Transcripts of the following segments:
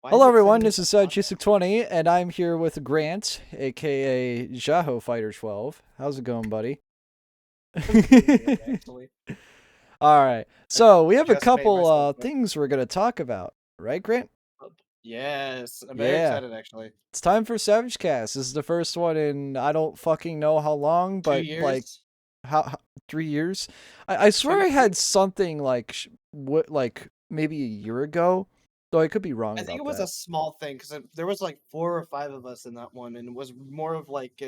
Why is Hello it everyone, sending this is us a SavageCast20, and I'm here with Grant, aka Jaho Fighter 12. How's it going, buddy? It's pretty good, actually. Alright, I so we have a just made couple myself one. things we're going to talk about, right, Grant? Yes, I'm very Yeah, excited, actually. it's time for SavageCast. This is the first one in I don't fucking know how long, 2 but like, years. how 3 years? I swear I had something like, like maybe a year ago, though I could be wrong I think about it was that. a small thing because there was like 4 or 5 of us in that one, and it was more of like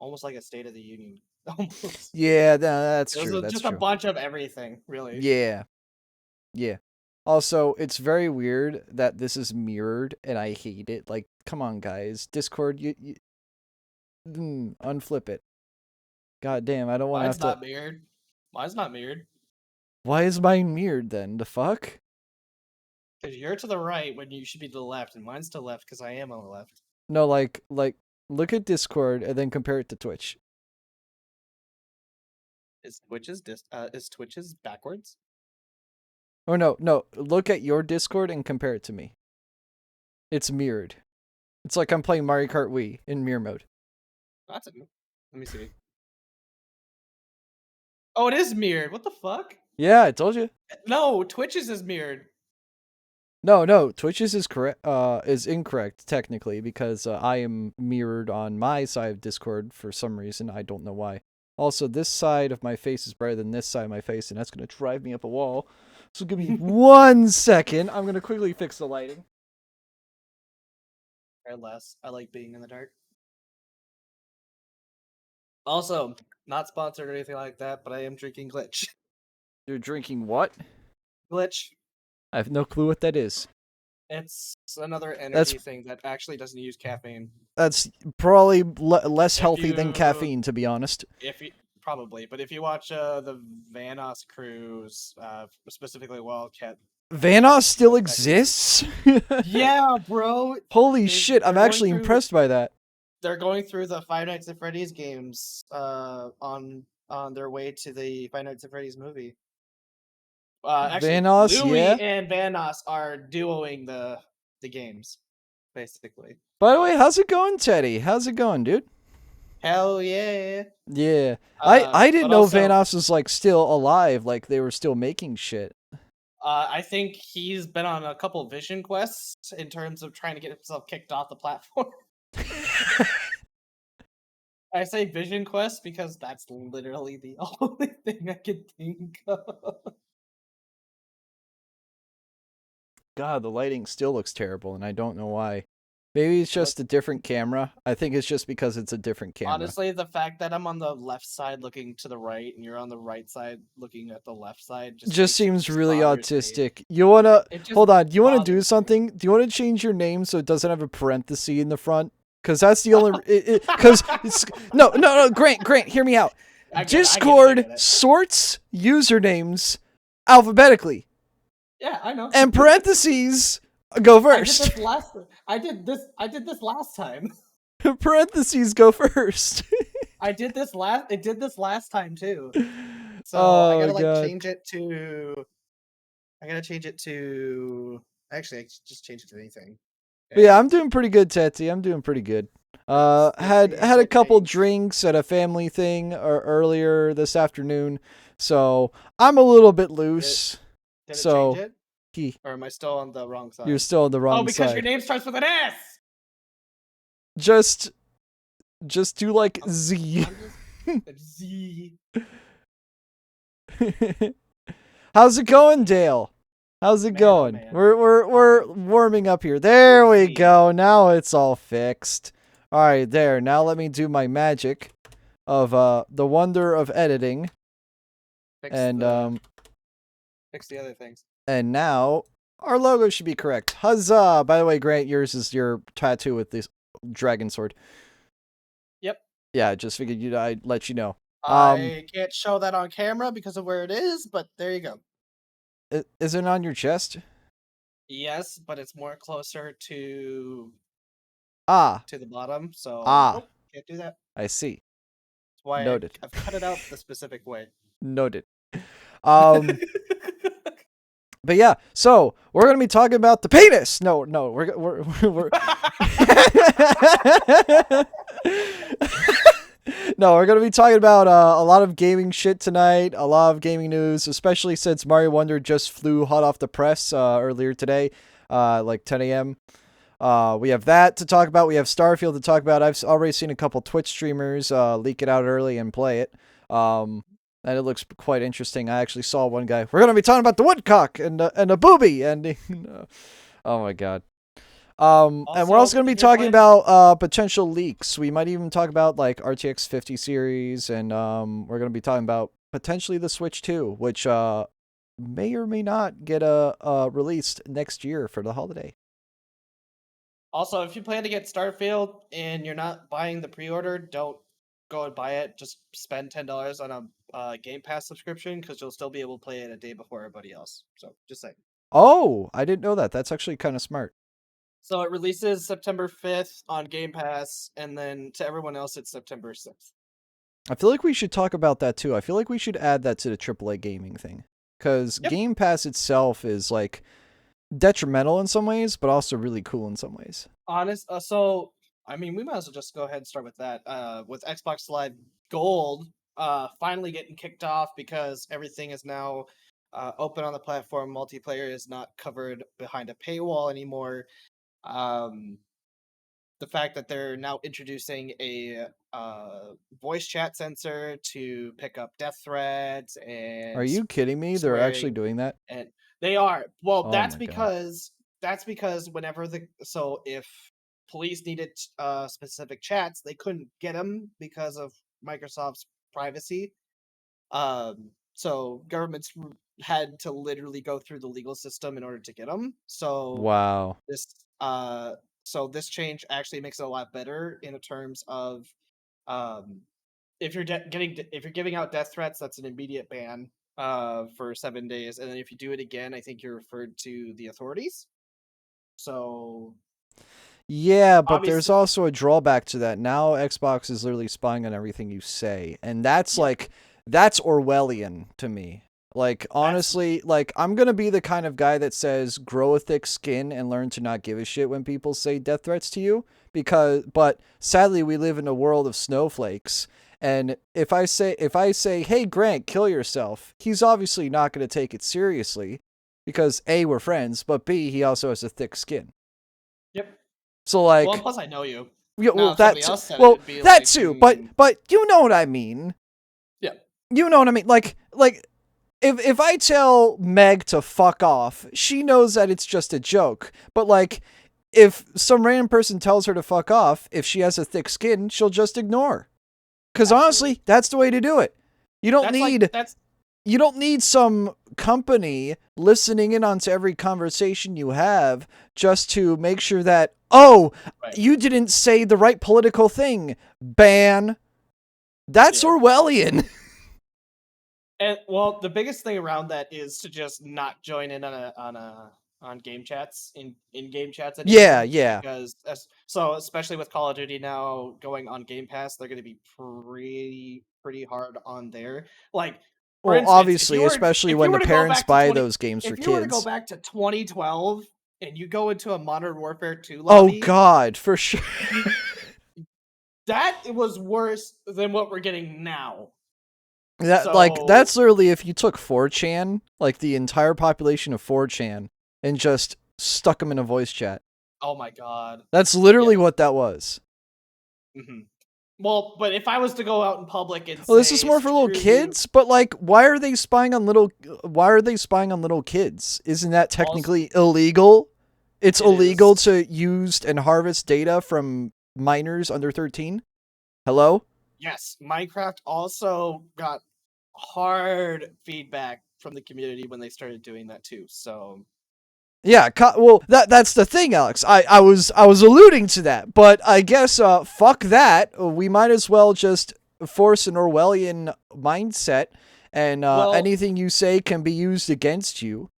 almost like a State of the Union. Almost. Yeah, that's It was true, that's just a true. bunch of everything, really. Yeah. Yeah. Also, it's very weird that this is mirrored, and I hate it. Like, come on, guys. Discord, unflip it. God damn, I don't want to have Mine's to. not mirrored. Mine's not mirrored Why is mine mirrored then? The fuck? because you're to the right when you should be to the left, and mine's to the left because I am on the left. No, like, look at Discord and then compare it to Twitch. Is Twitch's backwards? Or no, look at your Discord and compare it to me. It's mirrored. It's like I'm playing Mario Kart Wii in mirror mode. That's it. Let me see. Oh, it is mirrored. What the fuck? Yeah, I told you. No, Twitch's is mirrored. No, Twitch's is correct. Is incorrect technically because I am mirrored on my side of Discord for some reason. I don't know why. Also, this side of my face is brighter than this side of my face, and that's gonna drive me up a wall. So give me 1 second. I'm gonna quickly fix the lighting. Or less. I like being in the dark. Also, not sponsored or anything like that, but I am drinking Glitch. You're drinking what? Glitch. I have no clue what that is. It's another That's energy thing that actually doesn't use caffeine. that's probably less If healthy than you, caffeine, to be honest. if you probably, but if you watch the Vanos cruise, specifically Wildcat, Vanoss still that exists? yeah, bro. Holy shit, I'm they're going actually through- impressed by that. They're going through the Five Nights at Freddy's games on their way to the Five Nights at Freddy's movie. Actually, Vanoss, Louis yeah. and Vanos are duoing the games, basically. By the way, how's it going, Teddy? How's it going, dude? Hell yeah! Yeah. I didn't but know also, Vanoss was like still alive, like they were still making shit. I think he's been on a couple vision quests in terms of trying to get himself kicked off the platform. I say vision quest because that's literally the only thing I can think of. God, the lighting still looks terrible, and I don't know why. Maybe it's just a different camera. I think it's just because it's a different camera. Honestly, the fact that I'm on the left side looking to the right and you're on the right side looking at the left side just seems really bothers me. autistic. You wanna hold on? Do you wanna do bothers something? Do you wanna change your name so it doesn't have a parenthesis in the front? Because that's the only. Because it's no. Grant, hear me out. Discord sorts usernames alphabetically. Yeah, I know. And parentheses go first. I did this last time. Parentheses go first. It did this last time too. So Oh, I gotta God. change it to. I gotta change it to. Actually, I just change it to anything. But yeah, I'm doing pretty good, Tetsi. I'm doing pretty good. Had a couple drinks at a family thing earlier this afternoon, so I'm a little bit loose. Did it so change it? Or am I still on the wrong side? You're still on the wrong side. Oh, because your name starts with an S. Just do like Z. Z. How's it going, Dale? How's it going? Man. We're warming up here. There we go. Now it's all fixed. All right, there. Now let me do my magic of the wonder of editing. Fix the other things. And now our logo should be correct. Huzzah! By the way, Grant, yours is your tattoo with this dragon sword. Yep. Yeah, just figured I'd let you know. I can't show that on camera because of where it is, but there you go. Is it on your chest? Yes, but it's more closer to the bottom, so nope, can't do that. I see. That's why Noted. I've cut it out the specific way. Noted. But yeah, so we're gonna be talking about the penis. No, we're no, we're gonna be talking about a lot of gaming shit tonight, a lot of gaming news, especially since Mario Wonder just flew hot off the press earlier today, like 10 a.m. We have that to talk about. We have Starfield to talk about. I've already seen a couple Twitch streamers leak it out early and play it. And it looks quite interesting. I actually saw one guy. We're gonna be talking about the woodcock and a booby and oh my god. And we're also Also, going to be if you're talking playing, about potential leaks. We might even talk about like RTX 50 series, and we're going to be talking about potentially the Switch 2, which may or may not get released next year for the holiday. also, if you plan to get Starfield and you're not buying the pre-order, don't go and buy it. Just spend $10 on a Game Pass subscription because you'll still be able to play it a day before everybody else. So just saying. Oh, I didn't know that. That's actually kind of smart. So it releases September 5th on Game Pass, and then to everyone else, it's September 6th. I feel like we should talk about that too. I feel like we should add that to the AAA gaming thing. Because Yep. Game Pass itself is like detrimental in some ways, but also really cool in some ways. So I mean, we might as well just go ahead and start with that. With Xbox Live Gold, finally getting kicked off because everything is now open on the platform. Multiplayer is not covered behind a paywall anymore. Um, the fact that they're now introducing a voice chat sensor to pick up death threats Are and you kidding me? They're actually swearing, doing that? and they are. Well, Oh my god. that's because if police needed specific chats, they couldn't get them because of Microsoft's privacy. So governments had to literally go through the legal system in order to get them. Wow. This uh this change actually makes it a lot better in terms of um if you're if you're giving out death threats, that's an immediate ban for 7 days, and then if you do it again, I think you're referred to the authorities. So Yeah, but there's obviously, also a drawback to that. Now Xbox is literally spying on everything you say. And that's yeah, like that's Orwellian to me. Like that's honestly, like I'm going to be the kind of guy that says grow a thick skin and learn to not give a shit when people say death threats to you but sadly we live in a world of snowflakes. And if I say, "Hey Grant, kill yourself." He's obviously not going to take it seriously because A, we're friends, but B, he also has a thick skin. yep. So Well, and like plus I know you. yeah, Now, well, if somebody that else said it, well it'd be that like, too, but you know what I mean. yeah, You know what I mean. Like if I tell Meg to fuck off, she knows that it's just a joke. But like if some random person tells her to fuck off, if she has a thick skin, she'll just ignore. Cuz absolutely. honestly, that's the way to do it. You don't That's like need that's you don't need some company listening in onto every conversation you have just to make sure that, oh, right. you didn't say the right political thing. Ban. That's Yeah. Orwellian. And well, the biggest thing around that is to just not join in on game chats in game chats Yeah, anymore, yeah. because so especially with Call of Duty now going on Game Pass, they're going to be pretty hard on there. Like for Well, instance, obviously, especially if you when were the to go parents back to buy 20 those games for if you were to go kids. back to 2012 and you go into a Modern Warfare 2 Oh lobby, God, for sure. that was worse than what we're getting now. That's So, literally if you took 4chan, like the entire population of 4chan, and just stuck them in a voice chat. oh my god. That's Yeah. literally what that was. Mhm. Well, but if I was to go out in public and Well, this is say more for little "screw you," kids, but like, why are they spying on little? Why are they spying on little kids? Isn't that also technically illegal? It's it illegal is. to use and harvest data from minors under 13. Hello? Yes, Minecraft also got hard feedback from the community when they started doing that too. So, Yeah. Well, that's the thing, Alex. I was alluding to that, but I guess fuck that. We might as well just force an Orwellian mindset, and well, anything you say can be used against you.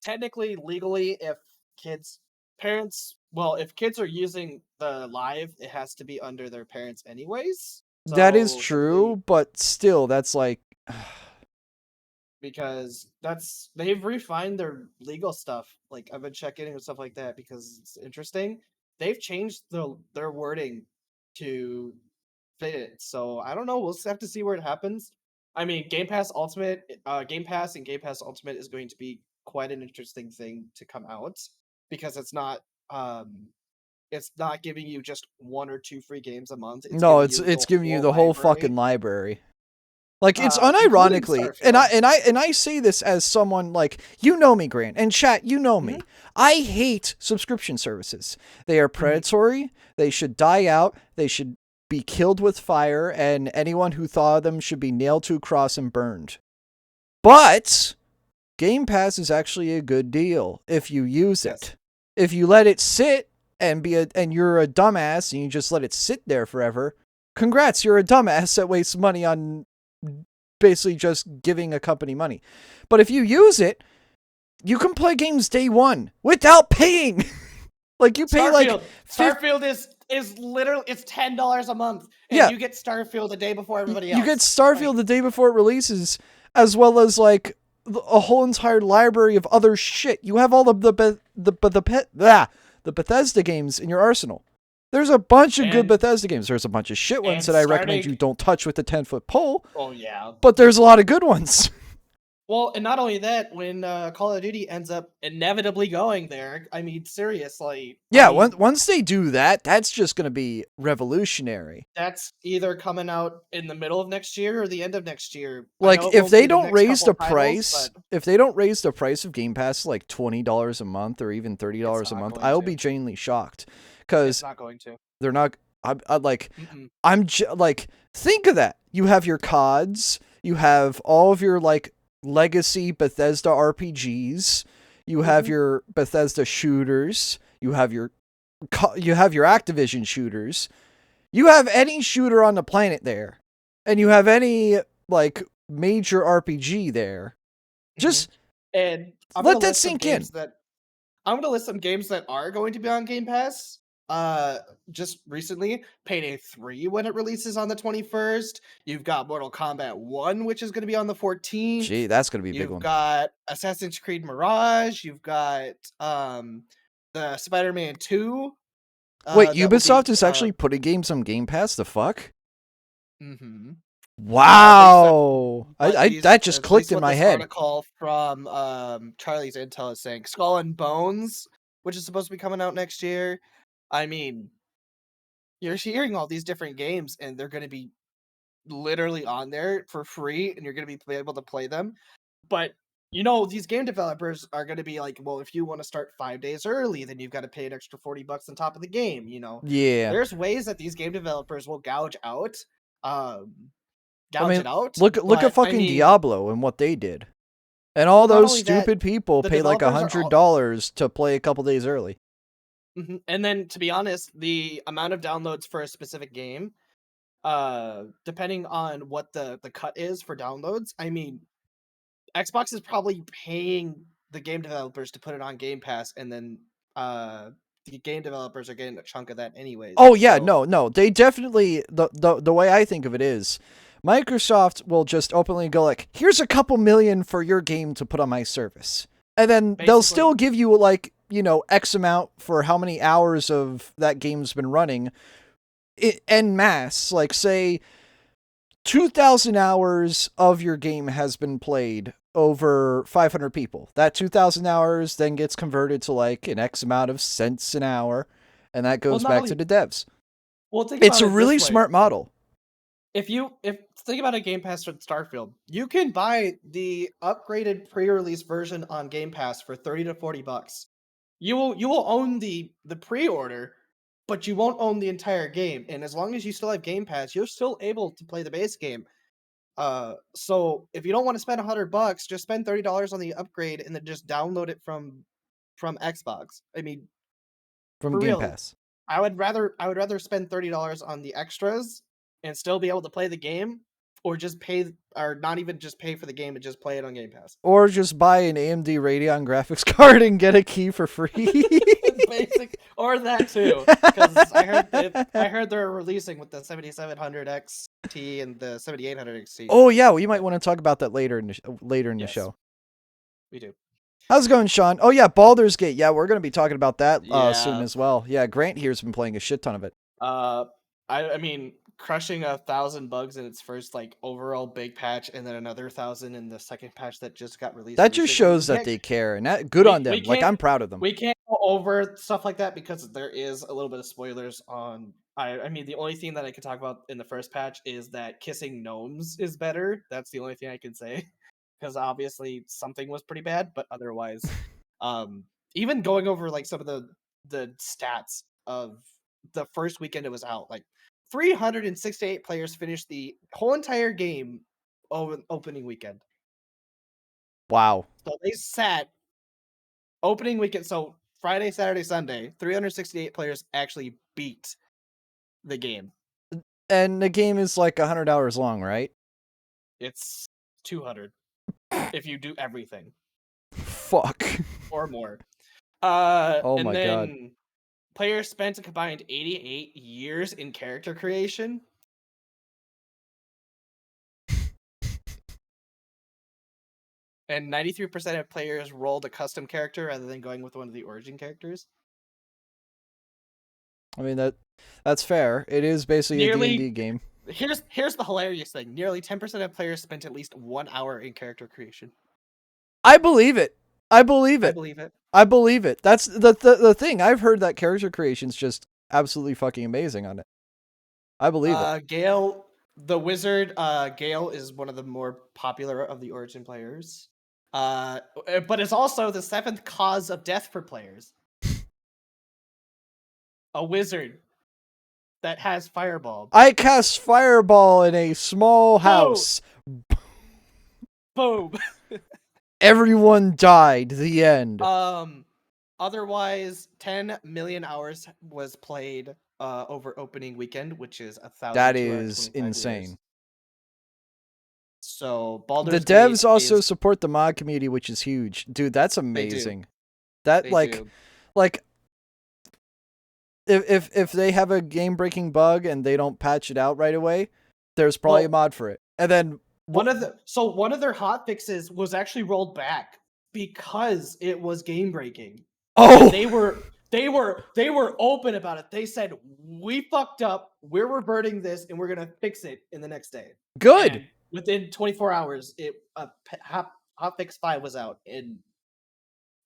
technically, legally, if kids if kids are using the live, it has to be under their parents anyways. That is So, technically, true, but still, that's like because they've refined their legal stuff. Like I've been checking and stuff like that because it's interesting. They've changed their wording to fit it. So I don't know. We'll just have to see where it happens. I mean, Game Pass and Game Pass Ultimate is going to be quite an interesting thing to come out because it's not giving you just one or two free games a month. It's No, giving it's you the giving you whole the whole library, fucking library. Like it's including unironically, and Starfield. I say this as someone like you know me, Grant, and chat, you know me. Mhm. I hate subscription services. They are Mhm. predatory. They should die out. They should be killed with fire, and anyone who thought of them should be nailed to a cross and burned. But Game Pass is actually a good deal if you use Yes. it. If you let it sit and you're a dumbass and you just let it sit there forever, congrats, you're a dumbass that wastes money on basically just giving a company money. But if you use it, you can play games day one without paying. Like you pay Starfield is literally it's $10 a month, and Yeah. you get Starfield the day before everybody else. You get Starfield the day before it releases, as well as like a whole entire library of other shit. You have all of the Bethesda games in your arsenal. There's a bunch of good And- Bethesda games. There's a bunch of shit ones and that I recommend starting- you don't touch with the 10-foot pole. Oh yeah. But there's a lot of good ones. Well, and not only that, when Call of Duty ends up inevitably going there, I mean, seriously. Yeah, I mean, once they do that, that's just going to be revolutionary. that's either coming out in the middle of next year or the end of next year. Like if they don't raise the titles, price, but if they don't raise the price of Game Pass to like $20 a month or even $30 a not month, going I will to. be genuinely shocked it's because not going to. they're not. I like. Mm-mm. Like think of that. You have your CODs. You have all of your like legacy Bethesda RPGs. You have Mhm. your Bethesda shooters. You have your Activision shooters. You have any shooter on the planet there, and you have any like major RPG there. Just And I'm let gonna that list some sink in. games that I'm gonna list some games that are going to be on Game Pass. Just recently, Payday 3 when it releases on the 21st. You've got Mortal Kombat 1, which is gonna be on the 14th. Gee, that's gonna be a big You've one. got Assassin's Creed Mirage. You've got the Spider-Man 2. Wait, That will Ubisoft be is actually putting games on Game Pass. The fuck? mhm. Wow! At least- That just at clicked least in what my this head. Article from Charlie's Intel is saying Skull and Bones, which is supposed to be coming out next year. I mean, you're hearing all these different games, and they're going to be literally on there for free, and you're going to be able to play them. But these game developers are going to be like, well, if you want to start 5 days early, then you've got to pay an extra $40 on top of the game. Yeah. There's ways that these game developers will gouge out. I mean, It out. look but, at fucking Diablo and what they did, and all Well, not those only that, stupid people the paid like developers are $100 to play a couple days early. And then, to be honest, the amount of downloads for a specific game, depending on what the cut is for downloads, I mean, Xbox is probably paying the game developers to put it on Game Pass, and then the game developers are getting a chunk of that anyways. Oh yeah, So, no, they definitely the way I think of it is, Microsoft will just openly go like, here's a couple million for your game to put on my service, and then they'll still give you like X amount for how many hours of that game's been running, en masse. Like say 2,000 hours of your game has been played over 500 people. That 2,000 hours then gets converted to like an X amount of cents an hour, and that goes back to the devs. Well, think It's about a it really this way. smart model. If think about a Game Pass for Starfield, you can buy the upgraded pre-release version on Game Pass for $30 to $40. You will own the pre-order, but you won't own the entire game. And as long as you still have Game Pass, you're still able to play the base game. So if you don't want to spend $100, just spend $30 on the upgrade and then just download it from Xbox. I mean, From for Game real, Pass. I would rather spend $30 on the extras and still be able to play the game, or not even just pay for the game and just play it on Game Pass. Or just buy an AMD Radeon graphics card and get a key for free. Or that too, because I heard they're releasing with the 7700 XT and the 7800 XT. Oh yeah, we might But want to talk about that later in the yes, show. we do. How's it going, Sean? Oh yeah, Baldur's Gate. Yeah, we're gonna be talking about that soon Yeah. as well. Yeah, Grant here's been playing a shit ton of it. I mean, crushing 1,000 bugs in its first like overall big patch, and then another 1,000 in the second patch that just got released That just recently. shows that they care, and that good on We them. Like can't I'm proud of them. we can't go over stuff like that because there is a little bit of spoilers on. I mean, the only thing that I can talk about in the first patch is that kissing gnomes is better. That's the only thing I can say because obviously something was pretty bad, but otherwise, um, even going over like some of the stats of the first weekend it was out, like 368 players finished the whole entire game opening weekend. Wow. So they sat opening weekend. So Friday, Saturday, Sunday, 368 players actually beat the game. And the game is like 100 hours long, right? It's 200 if you do everything Fuck. or more. Oh And my god. then players spent a combined 88 years in character creation. And 93% of players rolled a custom character rather than going with one of the origin characters. I mean that's fair. It is basically a D&D game. Here's the hilarious thing. Nearly 10% of players spent at least 1 hour in character creation. I believe it. I believe I it. believe it. I believe it. That's the thing. I've heard that character creation's just absolutely fucking amazing on it. I believe it. Gale, the wizard, Gale is one of the more popular of the origin players. But it's also the 7th cause of death for players. A wizard that has fireball. I cast fireball in a small house. Boom. Everyone died. The end. Otherwise, 10 million hours was played over opening weekend, which is 1,225 That is insane. years. So The Baldur's devs Gate also is, support the mod community, which is huge. Dude, that's amazing. they That like do. like if they have a game breaking bug and they don't patch it out right away, there's probably a mod for it. And then one of their hot fixes was actually rolled back because it was game breaking. oh, And they were open about it. They said, "We fucked up. We're reverting this, and we're gonna fix it in the next day." good. And within 24 hours, hotfix 5 was out, and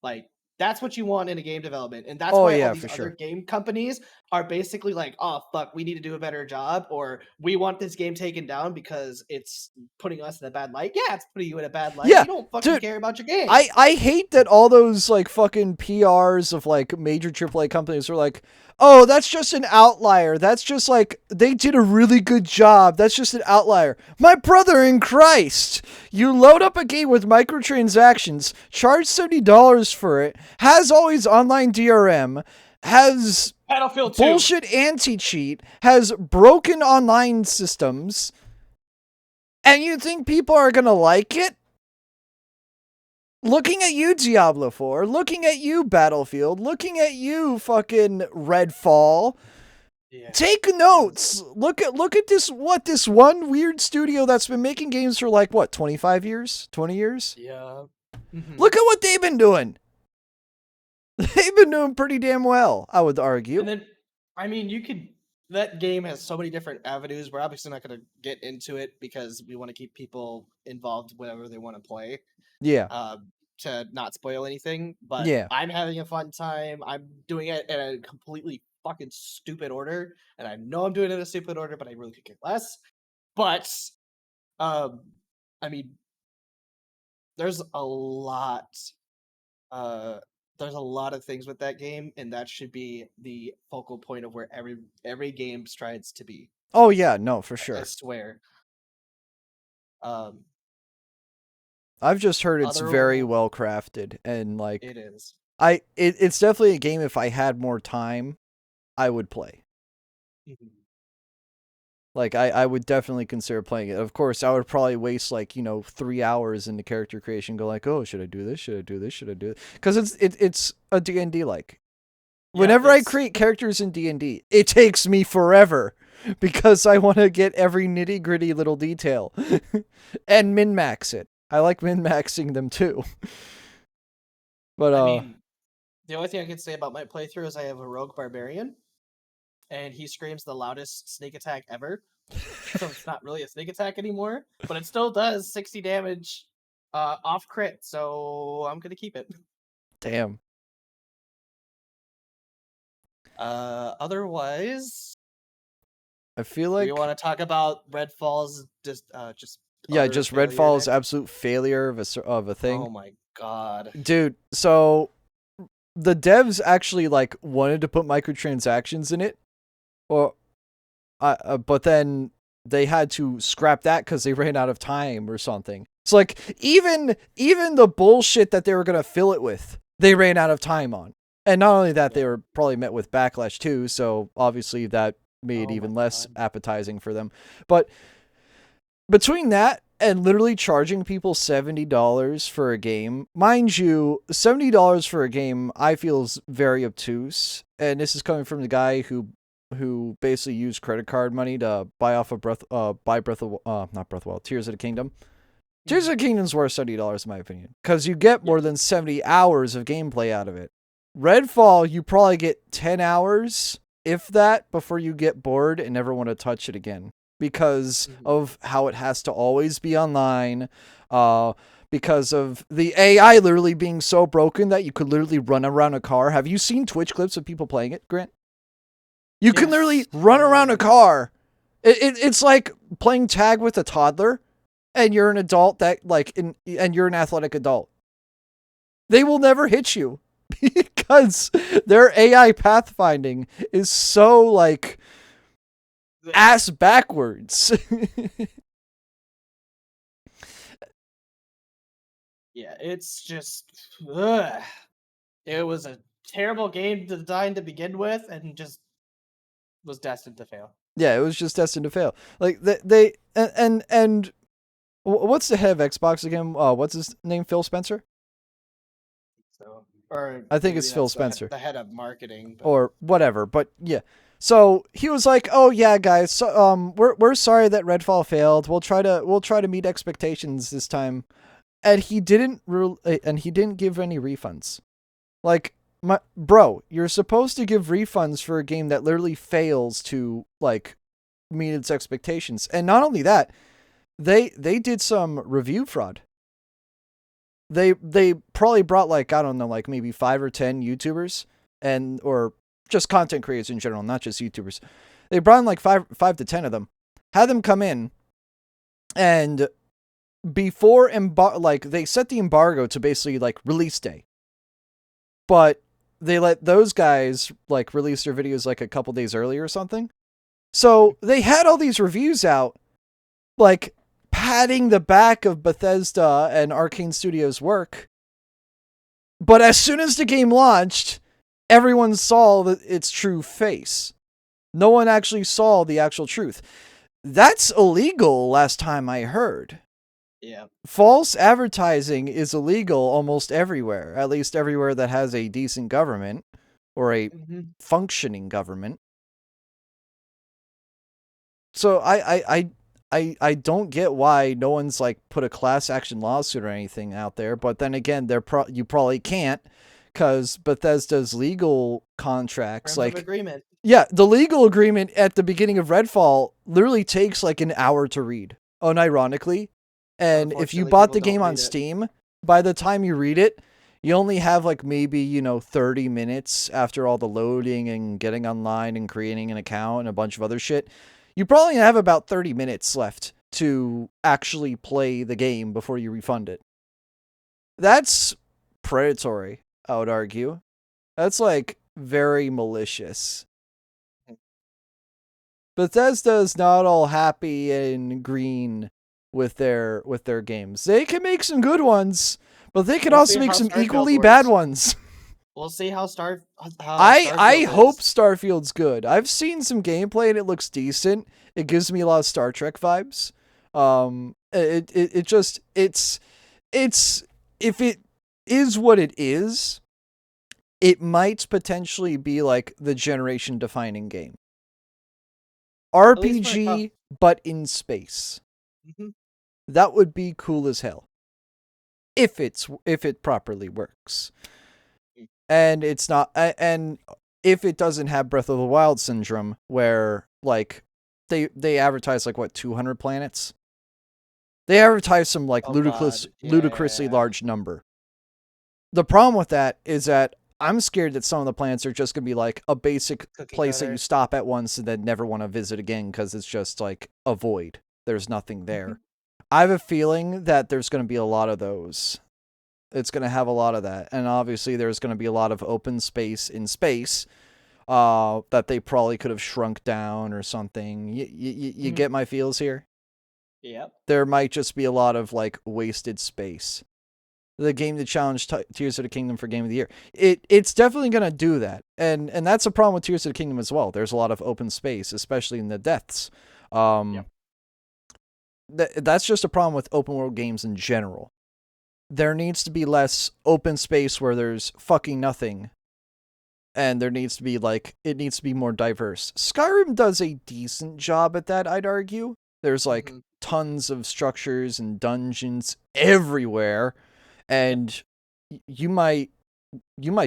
like that's what you want in a game development, and that's why all these other game companies are basically like, "Oh fuck, we need to do a better job," or "We want this game taken down because it's putting us in a bad light." Yeah, it's putting you in a bad light. Yeah, You don't fucking dude, care about your game. I hate that all those like fucking PRs of like major AAA companies are like, oh, that's just an outlier. That's just like they did a really good job. That's just an outlier. My brother in Christ, you load up a game with microtransactions, charge $70 for it, has always online DRM, has Battlefield 2. bullshit anti-cheat, has broken online systems, and you think people are gonna like it? Looking at you, Diablo 4, looking at you, Battlefield, looking at you, fucking Redfall. Yeah. Take notes. Look at this one weird studio that's been making games for like what, 25 years? 20 years? Yeah. Look at what they've been doing. They've been doing pretty damn well, I would argue. And then, I mean, that game has so many different avenues. We're obviously not going to get into it because we want to keep people involved whenever they want to play. Yeah. To not spoil anything, but Yeah. I'm having a fun time. I'm doing it in a completely fucking stupid order, and I know I'm doing it in a stupid order, but I really could care less. But, I mean, there's a lot of things with that game, and that should be the focal point of where every game strives to be. Oh yeah, no, for sure. I swear. I've just heard it's very well crafted, and like it is. It's definitely a game. If I had more time, I would play. Like I would definitely consider playing it. Of course, I would probably waste like 3 hours into character creation. Go like, oh, should I do this? Should I do this? Should I do it? Because it's a D&D like. Yeah, Whenever I create characters in D&D, it takes me forever because I want to get every nitty gritty little detail and min max it. I like min maxing them too. But I mean, the only thing I can say about my playthrough is I have a rogue barbarian, and he screams the loudest sneak attack ever. So it's not really a sneak attack anymore, but it still does 60 damage off crit. So I'm gonna keep it. damn. Otherwise, I feel do you like want to talk about Redfall's just yeah, utter just failure Redfall's next? absolute failure of a thing. Oh my god. Dude, so the devs actually like wanted to put microtransactions in it, or but then they had to scrap that because they ran out of time or something. It's like even the bullshit that they were gonna fill it with, they ran out of time on. And not only that, they were probably met with backlash too. So obviously that made Oh even my less god. appetizing for them. But between that and literally charging people $70 for a game, mind you, $70 for a game I feel is very obtuse. And this is coming from the guy who basically used credit card money to buy off of not Breath of the Wild, Tears of the Kingdom. Tears of the Kingdom's worth $70 in my opinion, because you get more than 70 hours of gameplay out of it. Redfall, you probably get 10 hours, if that, before you get bored and never want to touch it again, because of how it has to always be online, because of the AI literally being so broken that you could literally run around a car. Have you seen Twitch clips of people playing it, Grant? You can literally run around a car. It's like playing tag with a toddler, and you're an adult that and you're an athletic adult. They will never hit you because their AI pathfinding is so like ass backwards. Yeah, it's just ugh. It was a terrible game designed to begin with, and just was destined to fail. Yeah, it was just destined to fail. Like they and what's the head of Xbox again? What's his name? Phil Spencer? So, or I think maybe it's Phil that's Spencer. the head of marketing, but Or whatever. But yeah. So he was like, "Oh yeah, guys. So we're sorry that Redfall failed. We'll try to meet expectations this time." And he didn't give any refunds. Like, bro, you're supposed to give refunds for a game that literally fails to like meet its expectations. And not only that, they did some review fraud. They probably brought like, I don't know, like maybe 5 or 10 YouTubers or just content creators in general, not just YouTubers. They brought in like 5 to 10 of them, had them come in, and before they set the embargo to basically like release day, but they let those guys like release their videos like a couple days earlier or something. So they had all these reviews out, like patting the back of Bethesda and Arcane Studios' work. But as soon as the game launched, everyone saw its true face. No one actually saw the actual truth. That's illegal last time I heard. yeah. False advertising is illegal almost everywhere, at least everywhere that has a decent government or a functioning government. So I don't get why no one's like put a class action lawsuit or anything out there. But then again, you probably can't, because Bethesda's legal contracts, Terms of like agreement. yeah, the legal agreement at the beginning of Redfall literally takes like an hour to read, unironically. And if you bought the game on Steam, by the time you read it, you only have like maybe, 30 minutes after all the loading and getting online and creating an account and a bunch of other shit. You probably have about 30 minutes left to actually play the game before you refund it. That's predatory, I would argue. That's like very malicious. Bethesda is not all happy and green with their games. They can make some good ones, but they can also make some equally bad ones. We'll see how I hope Starfield's good. I've seen some gameplay and it looks decent. It gives me a lot of Star Trek vibes. It's if it is what it is, it might potentially be like the generation-defining game. RPG, but in space. Mm-hmm. That would be cool as hell. If it properly works. And it's not, and if it doesn't have Breath of the Wild syndrome, where like they advertise like what 200 planets. They advertise some like ludicrously large number. The problem with that is that I'm scared that some of the planets are just gonna be like a basic place that you stop at once and then never want to visit again because it's just like a void. There's nothing there. I have a feeling that there's gonna be a lot of those. It's going to have a lot of that. And obviously there's going to be a lot of open space in space that they probably could have shrunk down or something. You get my feels here? Yep. There might just be a lot of like wasted space. The game that challenged Tears of the Kingdom for Game of the Year. It's definitely going to do that. And that's a problem with Tears of the Kingdom as well. There's a lot of open space, especially in the depths. That's just a problem with open world games in general. There needs to be less open space where there's fucking nothing. And there needs to be like, it needs to be more diverse. Skyrim does a decent job at that, I'd argue. There's like tons of structures and dungeons everywhere. And you might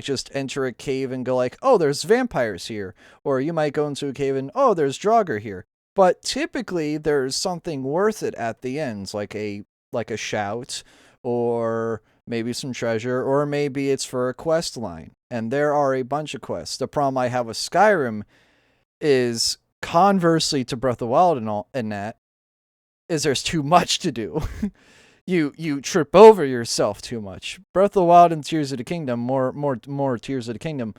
just enter a cave and go like, oh, there's vampires here. Or you might go into a cave and, oh, there's Draugr here. But typically there's something worth it at the end, like a shout, or maybe some treasure, or maybe it's for a quest line. And there are a bunch of quests. The problem I have with Skyrim is, conversely to Breath of the Wild and that, is there's too much to do. You trip over yourself too much. Breath of the Wild and Tears of the Kingdom, more Tears of the Kingdom,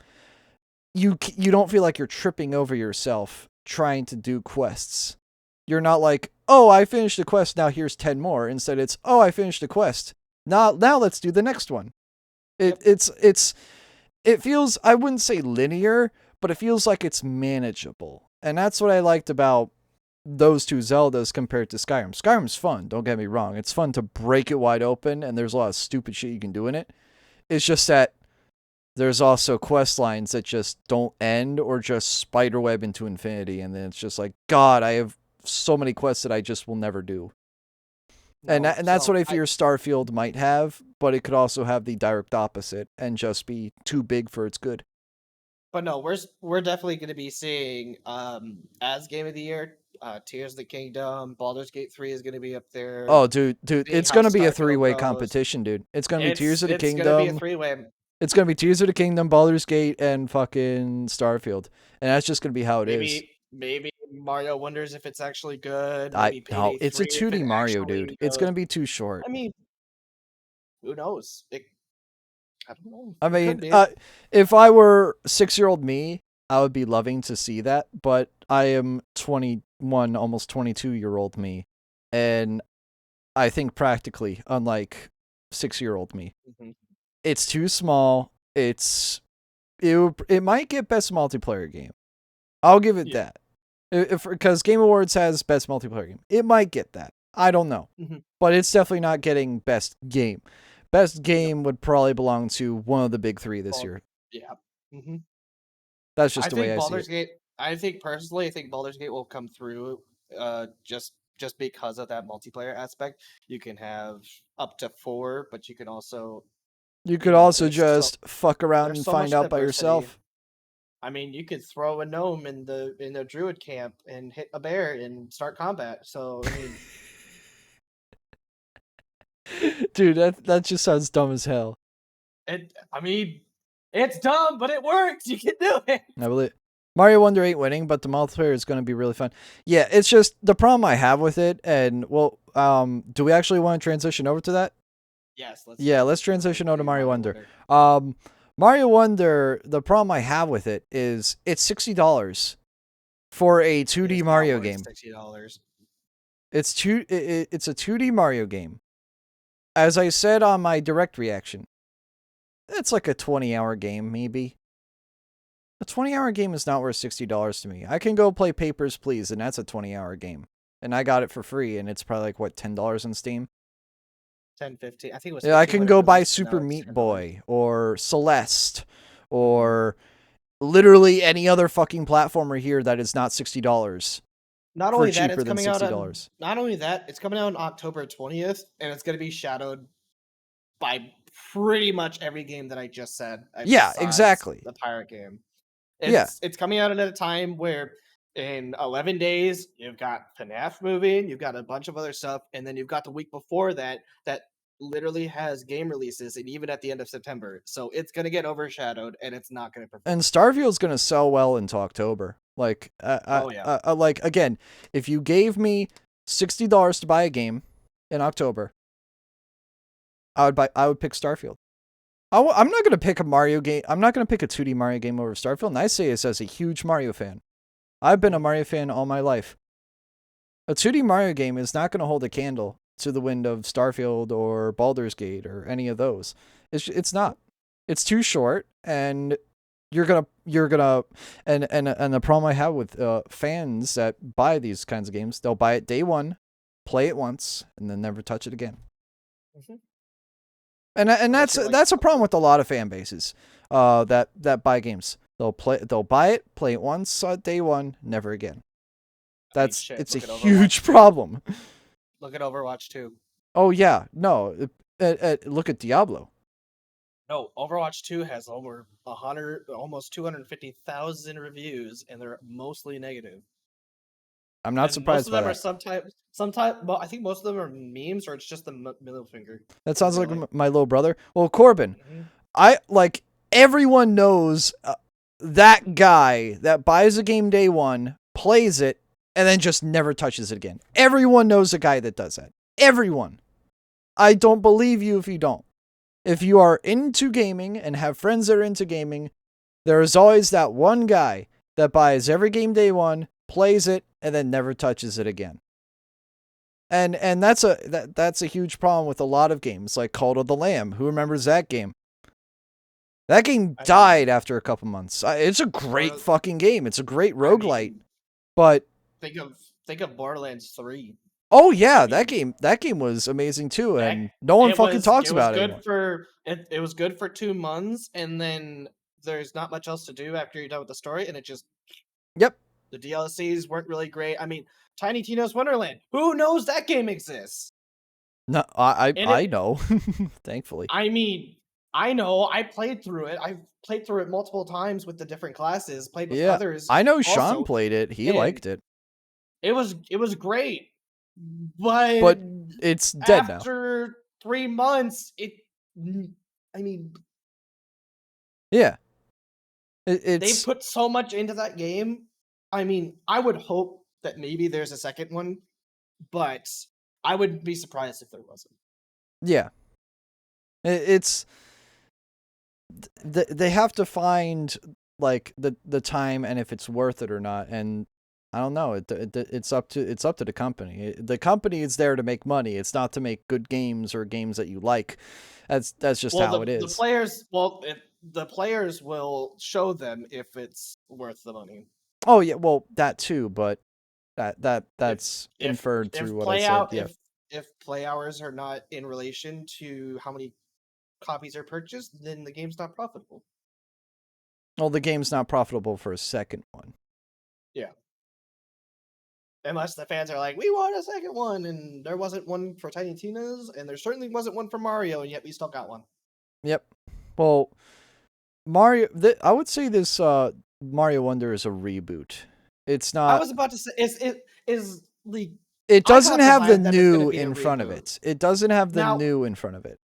you don't feel like you're tripping over yourself trying to do quests. You're not like, oh, I finished the quest, now here's 10 more. Instead, it's, oh, I finished the quest. Now let's do the next one. It feels, I wouldn't say linear, but it feels like it's manageable. And that's what I liked about those two Zeldas compared to Skyrim. Skyrim's fun, don't get me wrong. It's fun to break it wide open, and there's a lot of stupid shit you can do in it. It's just that there's also quest lines that just don't end or just spiderweb into infinity, and then it's just like, God, I have so many quests that I just will never do. And that's what I fear Starfield might have, but it could also have the direct opposite and just be too big for its good. But no, we're definitely going to be seeing as Game of the Year, Tears of the Kingdom, Baldur's Gate 3 is going to be up there. Oh, dude, it's going to be a three-way competition, dude. It's going to be Tears of the Kingdom. It's going to be a three-way. It's going to be Tears of the Kingdom, Baldur's Gate, and fucking Starfield. And that's just going to be how it is. Maybe Mario wonders if it's actually good. No, it's a 2D Mario, dude. Good. It's going to be too short. I mean, who knows? I don't know. I mean, if I were 6-year-old me, I would be loving to see that. But I am 21, almost 22-year-old me. And I think practically, unlike 6-year-old me. It's too small. It might get best multiplayer game. I'll give it that. Because Game Awards has best multiplayer game. It might get that. I don't know. But it's definitely not getting best game. Best game would probably belong to one of the big three this year. Yeah. That's just the way I see it. I think Baldur's Gate will come through just because of that multiplayer aspect. You can have up to 4, but you can also... You could also just fuck around and find out by yourself. I mean, you could throw a gnome in the druid camp and hit a bear and start combat. So, I mean... Dude, that just sounds dumb as hell. I mean, it's dumb, but it works. You can do it. I believe Mario Wonder ain't winning, but the multiplayer is going to be really fun. Yeah, it's just the problem I have with it. And well, do we actually want to transition over to that? Yes. Let's transition over to Mario Wonder. Mario Wonder, the problem I have with it is it's $60 for a 2D Mario game. $60. It's a 2D Mario game. As I said on my direct reaction, it's like a 20-hour game, maybe. A 20-hour game is not worth $60 to me. I can go play Papers, Please, and that's a 20-hour game. And I got it for free, and it's probably like, what, $10 on Steam? $10.50. I think it was. Yeah, I can go buy Super Meat Boy or Celeste or literally any other fucking platformer here that is not $60 Not for only that, cheaper it's than coming out on. $60. Not only that, it's coming out on October 20th, and it's going to be shadowed by pretty much every game that I just said, Yeah, besides exactly. the pirate game. Yeah. It's coming out at a time where in 11 days you've got FNAF moving, you've got a bunch of other stuff, and then you've got the week before that that literally has game releases, and even at the end of September. So it's gonna get overshadowed, and it's not gonna And perform. Starfield's gonna sell well into October. Like, Oh yeah. like again, if you gave me $60 to buy a game in October, I would pick Starfield. I'm not gonna pick a Mario game. I'm not gonna pick a 2D Mario game over Starfield. And I say this as a huge Mario fan. I've been a Mario fan all my life. A 2D Mario game is not gonna hold a candle to the wind of Starfield or Baldur's Gate or any of those. It's not. It's too short, and you're gonna and the problem I have with fans that buy these kinds of games, they'll buy it day one, play it once, and then never touch it again. Mhm. And Unless you're like that's a problem with a lot of fan bases that buy games. They'll buy it, play it once day one, never again. I mean, shit. It's a Look at huge Overwatch 2. problem. Look at Overwatch 2. Oh yeah, no. Look at Diablo. No, Overwatch 2 has over 100, almost 250,000 reviews, and they're mostly negative. I'm not And most surprised of by them are that. some type. Well, I think most of them are memes, or it's just the middle finger. That In sounds real like life. my little brother. Well, Corbin, Mhm. I like everyone knows that guy that buys a game day one, plays it, and then just never touches it again. Everyone knows a guy that does that. Everyone. I don't believe you if you don't. If you are into gaming and have friends that are into gaming, there is always that one guy that buys every game day one, plays it, and then never touches it again. And that's a huge problem with a lot of games like Cult of the Lamb. Who remembers that game? That game I died mean, after a couple months. It's a great Border, fucking game. It's a great I roguelite. mean, But think of Borderlands 3. oh I yeah, mean, that game was amazing too, that and no one fucking talks it was about it good anymore. for it was good for 2 months, and then there's not much else to do after you're done with the story, and it just Yep. the DLCs weren't really great. I mean, Tiny Tina's Wonderland. Who knows that game exists? No, And I it know. Thankfully. I mean, I know. I played through it. I've played through it multiple times with the different classes, played with Yeah. others I know Sean also, played it. He and liked it. it was great. But But it's dead now. after 3 months, I mean, Yeah. they It's put so much into that game. I mean, I would hope that maybe there's a second one, but I would be surprised if there wasn't. yeah. It's they have to find like the time and if it's worth it or not, and I don't know. It's up to the company. The company is there to make money. It's not to make good games or games that you like. That's just Well, how it the is. players, if the players will show them if it's worth the money. Oh yeah, well that too, but If that's if inferred through if what I play said. out Yeah. if play hours are not in relation to how many copies are purchased, then the game's not profitable. Well, the game's not profitable for a second one. Yeah. Unless the fans are like, we want a second one, and there wasn't one for Tiny Tina's, and there certainly wasn't one for Mario, and yet we still got one. Yep. Well, Mario. I would say this Mario Wonder is a reboot. It's I not. was about to say, is the It I doesn't got the have the vibe that it's going to new be a in front of reboot. it. It doesn't have the Now, new in front of it.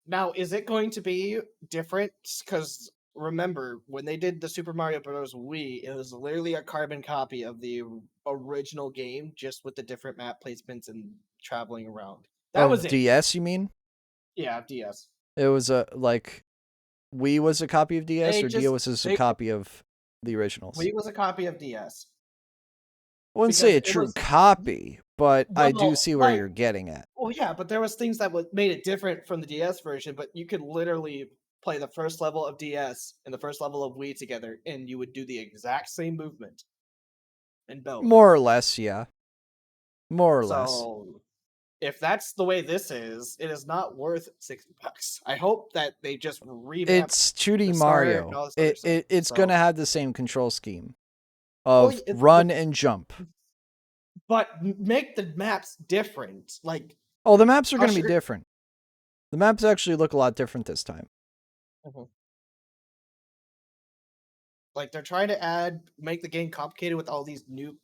Now, is it going to be different? Because remember, when they did the Super Mario Bros. Wii, it was literally a carbon copy of the original game, just with the different map placements and traveling around. That was Of it. DS, you mean? Yeah, DS. It was a like Wii was a copy of DS, They or DS just was just a they copy of the originals. Wii was a copy of DS I wouldn't say because a it true was copy, but I do well, see where like you're getting at. well, yeah, but there was things that made it different from the DS version. But you could literally play the first level of DS and the first level of Wii together, and you would do the exact same movement in both. More or less, yeah. More or less. So if that's the way this is, it is not worth $60. I hope that they just revamp It's 2D the start and Mario. all this other stuff. It's So, gonna have the same control scheme well, of run and jump. but make the maps different. Like, Oh, the maps are gonna be Usher- different. The maps actually look a lot different this time. like they're trying to make the game complicated with all these new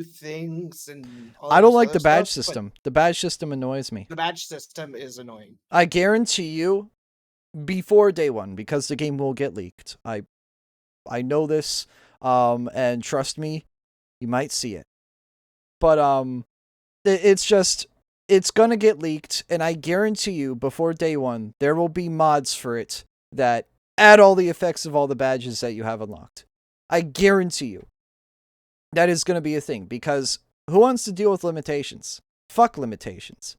things and all I don't this like other the badge stuff, but system. The badge system annoys me. the badge system is annoying. I guarantee you, before day one, because the game will get leaked. I know this, and trust me, you might see it. But it's just it's gonna get leaked, and I guarantee you, before day one, there will be mods for it that add all the effects of all the badges that you have unlocked. I guarantee you. That is gonna be a thing, because who wants to deal with limitations? Fuck limitations.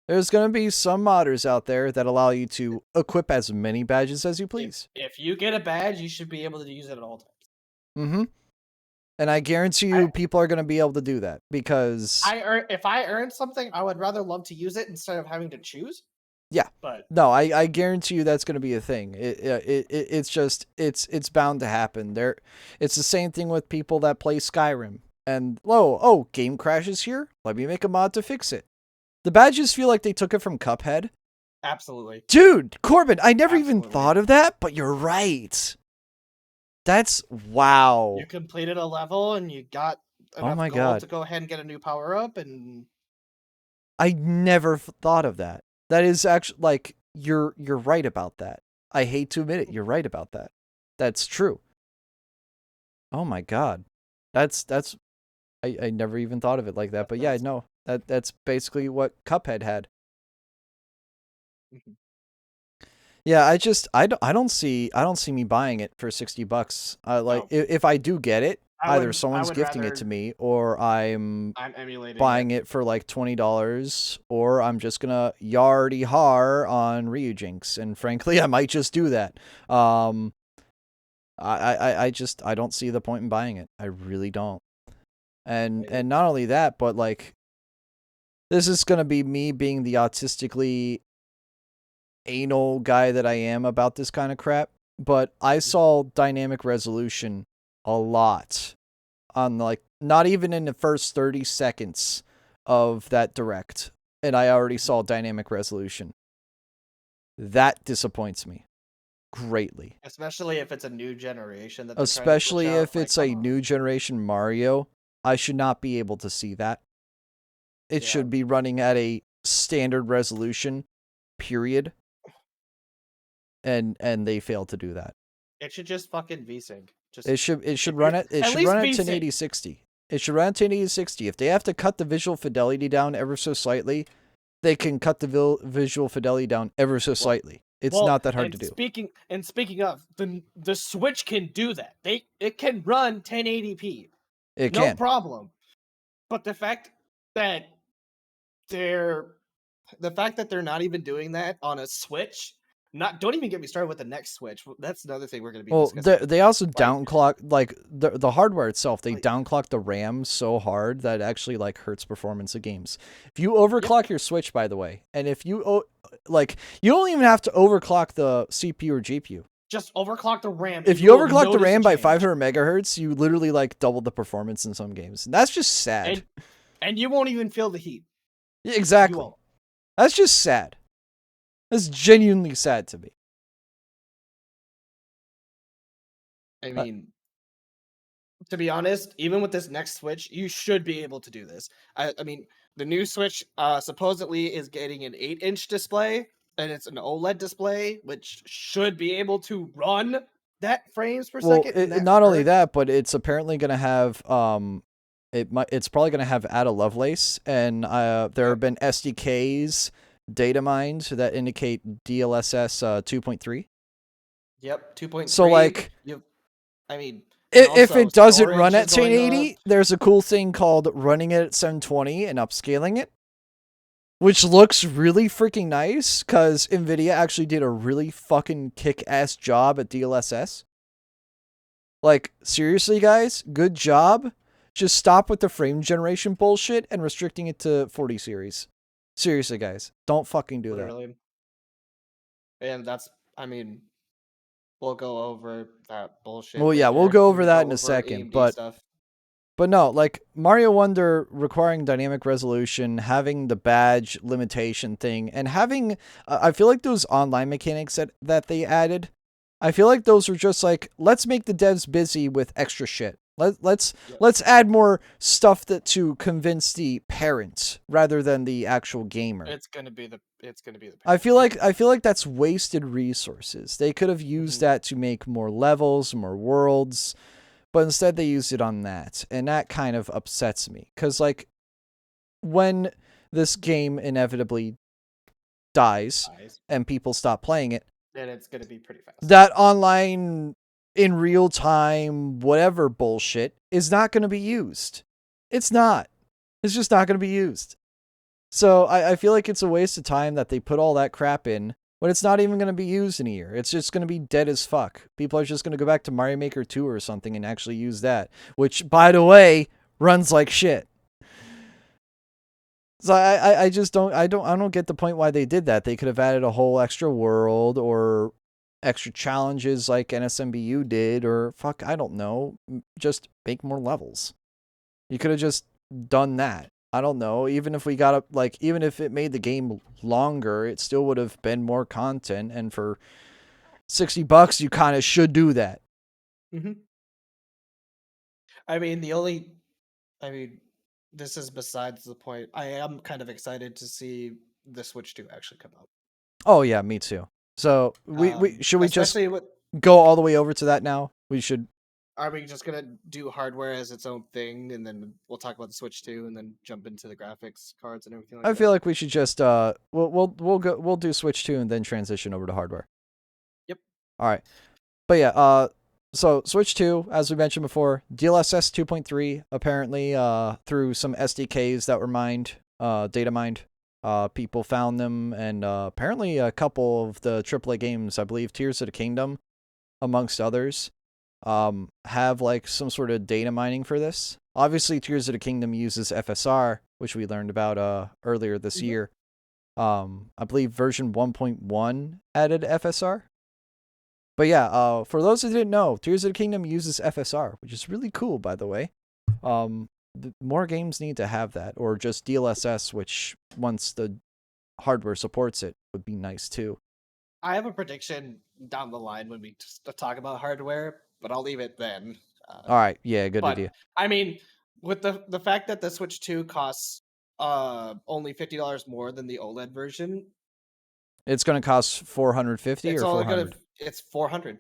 There's going to be some modders out there that allow you to equip as many badges as you please. If you get a badge, you should be able to use it at all times. Mm-hmm. And I guarantee you people are going to be able to do that because... if I earn something, I would rather love to use it instead of having to choose. Yeah. But no, I guarantee you that's going to be a thing. It's just, it's bound to happen. It's the same thing with people that play Skyrim. And, game crashes here? Let me make a mod to fix it. The badges feel like they took it from Cuphead. Absolutely. Dude, Corbin, I never even thought of that, but you're right. That's wow. You completed a level and you got enough gold to go ahead and get a new power up, and I never thought of that. That is actually like you're right about that. I hate to admit it, you're right about that. That's true. Oh my god. That's I never even thought of it like that, but yeah, no. That's basically what Cuphead had. Yeah, I don't see me buying it for $60. If I do get it, either someone's gifting it to me or I'm emulating buying it for like $20, or I'm just gonna yardy har on Ryujinx, and frankly, I might just do that. I don't see the point in buying it. I really don't. And not only that, but like, this is gonna be me being the autistically anal guy that I am about this kind of crap, but I saw dynamic resolution a lot on, like, not even in the first 30 seconds of that direct, and I already saw dynamic resolution. That disappoints me greatly. Especially if it's a new generation. Especially if it's a new generation Mario, I should not be able to see that. It should be running at a standard resolution, period. And they failed to do that. It should just fucking VSync. It should run at 1080-60. It should run at 1080-60. If they have to cut the visual fidelity down ever so slightly, they can cut the visual fidelity down ever so slightly. It's not that hard to do. Speaking of, the Switch can do that. It can run 1080p. It can. No problem. But the fact that they're not even doing that on a Switch. Don't even get me started with the next Switch. That's another thing we're going to be discussing. They also downclock, like, the hardware itself. They downclock the RAM so hard that it actually, like, hurts performance of games. If you overclock your Switch, by the way, and if you you don't even have to overclock the CPU or GPU. Just overclock the RAM. If you overclock the RAM by 500 megahertz, you literally, like, double the performance in some games. And that's just sad. And you won't even feel the heat. Exactly. That's just sad. That's genuinely sad to me. I mean, to be honest, even with this next Switch, you should be able to do this. I mean, the new Switch supposedly is getting an 8-inch display, and it's an OLED display, which should be able to run that frames per second. Not only that, but it's apparently going to have it's probably going to have Ada Lovelace, and there have been SDKs data mined that indicate DLSS 2.3. Yep, 2.3. So, like, I mean, if it doesn't run at 1080, there's a cool thing called running it at 720 and upscaling it, which looks really freaking nice because NVIDIA actually did a really fucking kick-ass job at DLSS. Like, seriously, guys, good job. just stop with the frame generation bullshit and restricting it to 40 series. Seriously, guys, don't fucking do that. Literally. And that's, I mean, we'll go over that bullshit Well, yeah, we'll later go when over we that go in a over second, AMD stuff. but no, like Mario Wonder requiring dynamic resolution, having the badge limitation thing, and having, I feel like those online mechanics that they added, I feel like those were just like, let's make the devs busy with extra shit. Let's add more stuff to convince the parents rather than the actual gamer. It's gonna be the I feel like that's wasted resources. They could have used that to make more levels, more worlds, but instead they used it on that, and that kind of upsets me. Because, like, when this game inevitably dies and people stop playing it, then it's going to be pretty fast. that online, in real time, whatever bullshit is not going to be used. It's not. It's just not going to be used. So I feel like it's a waste of time that they put all that crap in when it's not even going to be used in a year. It's just going to be dead as fuck. People are just going to go back to Mario Maker 2 or something and actually use that, which, by the way, runs like shit. So I just don't get the point why they did that. They could have added a whole extra world or extra challenges like NSMBU did, or fuck, I don't know, just make more levels. You could have just done that. I don't know. Even if we got up, like, even if it made the game longer, it still would have been more content. And for $60, you kind of should do that. I mean, this is besides the point. I am kind of excited to see the Switch 2 actually come out. Oh yeah, me too. So we should we just go all the way over to that now? We should. Are we just gonna do hardware as its own thing, and then we'll talk about the Switch 2, and then jump into the graphics cards and everything like that? I feel like we should just we'll do Switch 2 and then transition over to hardware. Yep. All right. But yeah, so Switch 2, as we mentioned before, DLSS 2.3 apparently through some SDKs that were mined, data mined. People found them, and apparently a couple of the AAA games, I believe Tears of the Kingdom, amongst others, have like some sort of data mining for this. Obviously, Tears of the Kingdom uses FSR, which we learned about earlier this year. I believe version 1.1 added FSR. But yeah, for those who didn't know, Tears of the Kingdom uses FSR, which is really cool, by the way. More games need to have that, or just DLSS, which once the hardware supports it, would be nice too. I have a prediction down the line when we talk about hardware, but I'll leave it then. All right, yeah, good idea. I mean, with the fact that the Switch 2 costs only $50 more than the OLED version, it's going to cost $450 or $400. It's $400.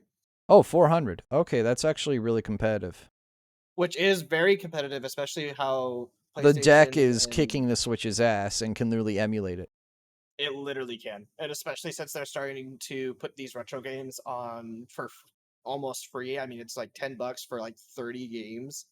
Oh, $400. Okay, that's actually really competitive. Which is very competitive, especially how the deck is kicking the Switch's ass and can literally emulate it. It literally can, and especially since they're starting to put these retro games on for almost free. I mean, it's like $10 for like 30 games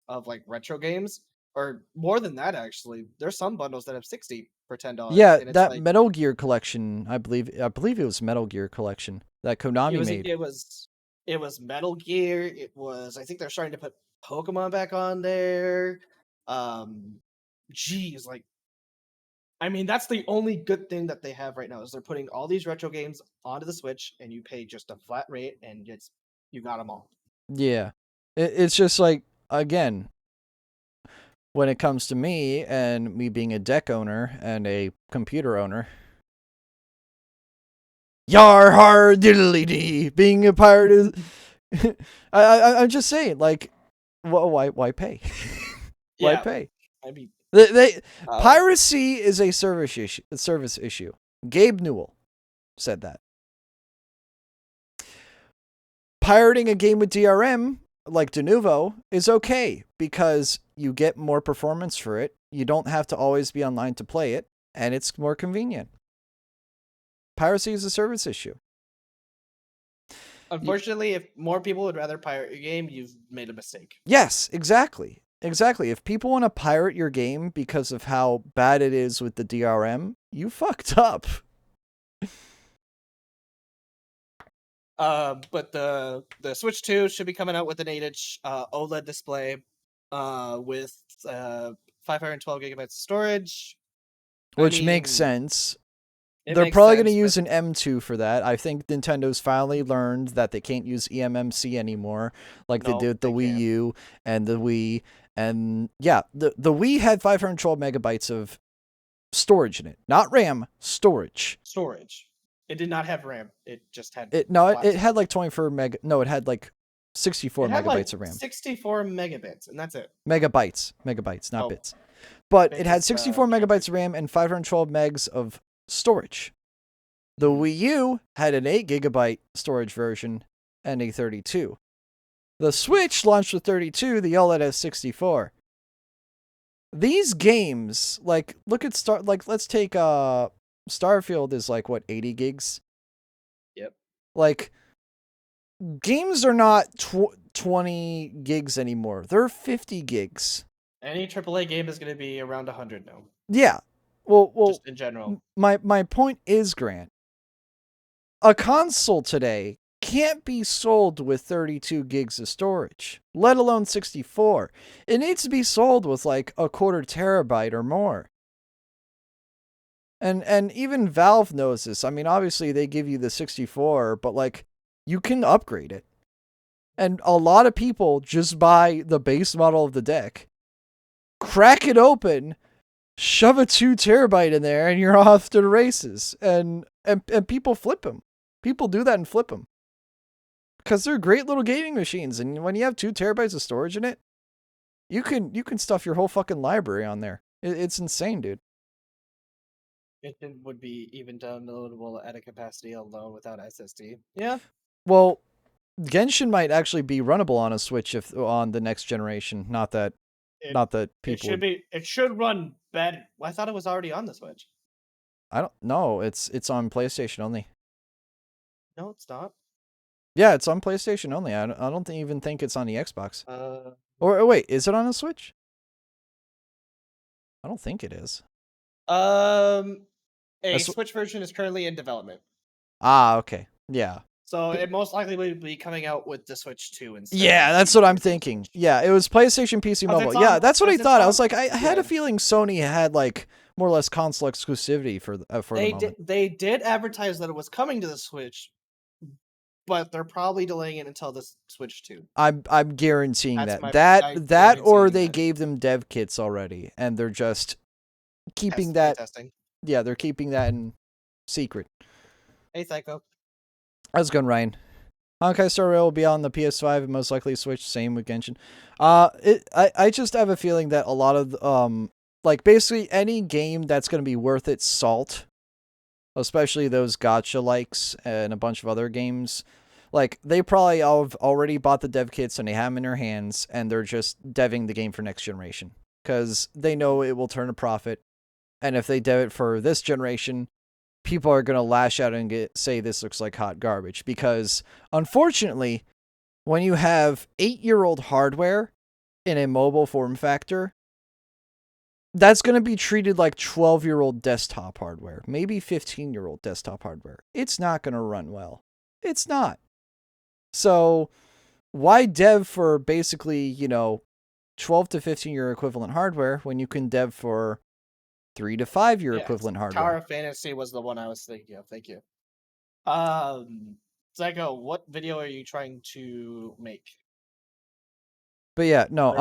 of like retro games, or more than that. Actually, there's some bundles that have 60 for $10. Yeah, that like, Metal Gear collection, I believe it was Metal Gear collection that Konami made. It was Metal Gear. It was, I think they're starting to put Pokemon back on there. Geez, like, I mean, that's the only good thing that they have right now is they're putting all these retro games onto the Switch, and you pay just a flat rate, and you got them all. Yeah, it's just like, again, when it comes to me and me being a deck owner and a computer owner, yar har diddly dee, being a pirate is. I'm just saying, like, why pay? Why pay? I mean, piracy is a service issue. Gabe Newell said that. Pirating a game with DRM, like Denuvo, is okay because you get more performance for it. You don't have to always be online to play it, and it's more convenient. Piracy is a service issue. Unfortunately, if more people would rather pirate your game, you've made a mistake. Yes, exactly. Exactly. If people want to pirate your game because of how bad it is with the DRM, you fucked up. But the Switch 2 should be coming out with an 8-inch OLED display. with 512 gigabytes of storage. Which makes sense. It They're makes probably going to sense, use but an M2 for that. I think Nintendo's finally learned that they can't use eMMC anymore, like they no, did with the they Wii can't. U and the Wii. And yeah, the Wii had 512 megabytes of storage in it, not RAM, storage. Storage. It did not have RAM. It just had It flat had storage. like 24 meg. No, it had like 64 It had like megabytes of RAM. 64 megabits, and that's it. Megabytes, not Oh, bits. But it bits had is 64 megabytes of RAM and 512 megs of storage. The Wii U had an 8 gigabyte storage version and a 32. The Switch launched with 32, the OLED has 64. These games, like, look at let's take Starfield is like what, 80 gigs? Yep. Like, games are not 20 gigs anymore. They're 50 gigs. Any AAA game is going to be around 100 now. Yeah. Well, Just in general. My point is, Grant, a console today can't be sold with 32 gigs of storage, let alone 64. It needs to be sold with like a quarter terabyte or more. And even Valve knows this. I mean, obviously they give you the 64, but like you can upgrade it. And a lot of people just buy the base model of the deck, crack it open, shove a 2 terabyte in there, and you're off to the races. And people flip them. People do that and flip them. Because they're great little gaming machines. And when you have 2 terabytes of storage in it, you can stuff your whole fucking library on there. It's insane, dude. It would be even downloadable at a capacity alone without SSD. Yeah. Well, Genshin might actually be runnable on a Switch if on the next generation. Not that people. It should run better. I thought it was already on the Switch. I don't know. It's on PlayStation only. No, it's not. Yeah, it's on PlayStation only. I don't even think it's on the Xbox. Uh, Or wait, is it on a Switch? I don't think it is. A Switch version is currently in development. Ah, okay. Yeah. So it most likely will be coming out with the Switch 2 instead. Yeah, that's what I'm thinking. Yeah, it was PlayStation, PC, mobile. Yeah, that's what I thought. I was like, I had a feeling Sony had like more or less console exclusivity for the moment. They did advertise that it was coming to the Switch, but they're probably delaying it until the Switch 2. I'm guaranteeing that or they gave them dev kits already and they're just keeping that testing. Yeah, they're keeping that in secret. Hey, Psycho. How's it going, Ryan? Honkai Star Rail will be on the PS5 and most likely Switch. Same with Genshin. I just have a feeling that a lot of like basically any game that's going to be worth its salt, especially those gacha likes and a bunch of other games, like they probably have already bought the dev kits and they have them in their hands and they're just deving the game for next generation because they know it will turn a profit. And if they dev it for this generation, people are going to lash out and say this looks like hot garbage. Because, unfortunately, when you have 8-year-old hardware in a mobile form factor, that's going to be treated like 12-year-old desktop hardware. Maybe 15-year-old desktop hardware. It's not going to run well. It's not. So, why dev for basically, 12 to 15-year equivalent hardware when you can dev for 3 to 5 year equivalent hardware? Tower of Fantasy was the one I was thinking of. Thank you. Psycho, what video are you trying to make? But yeah, no.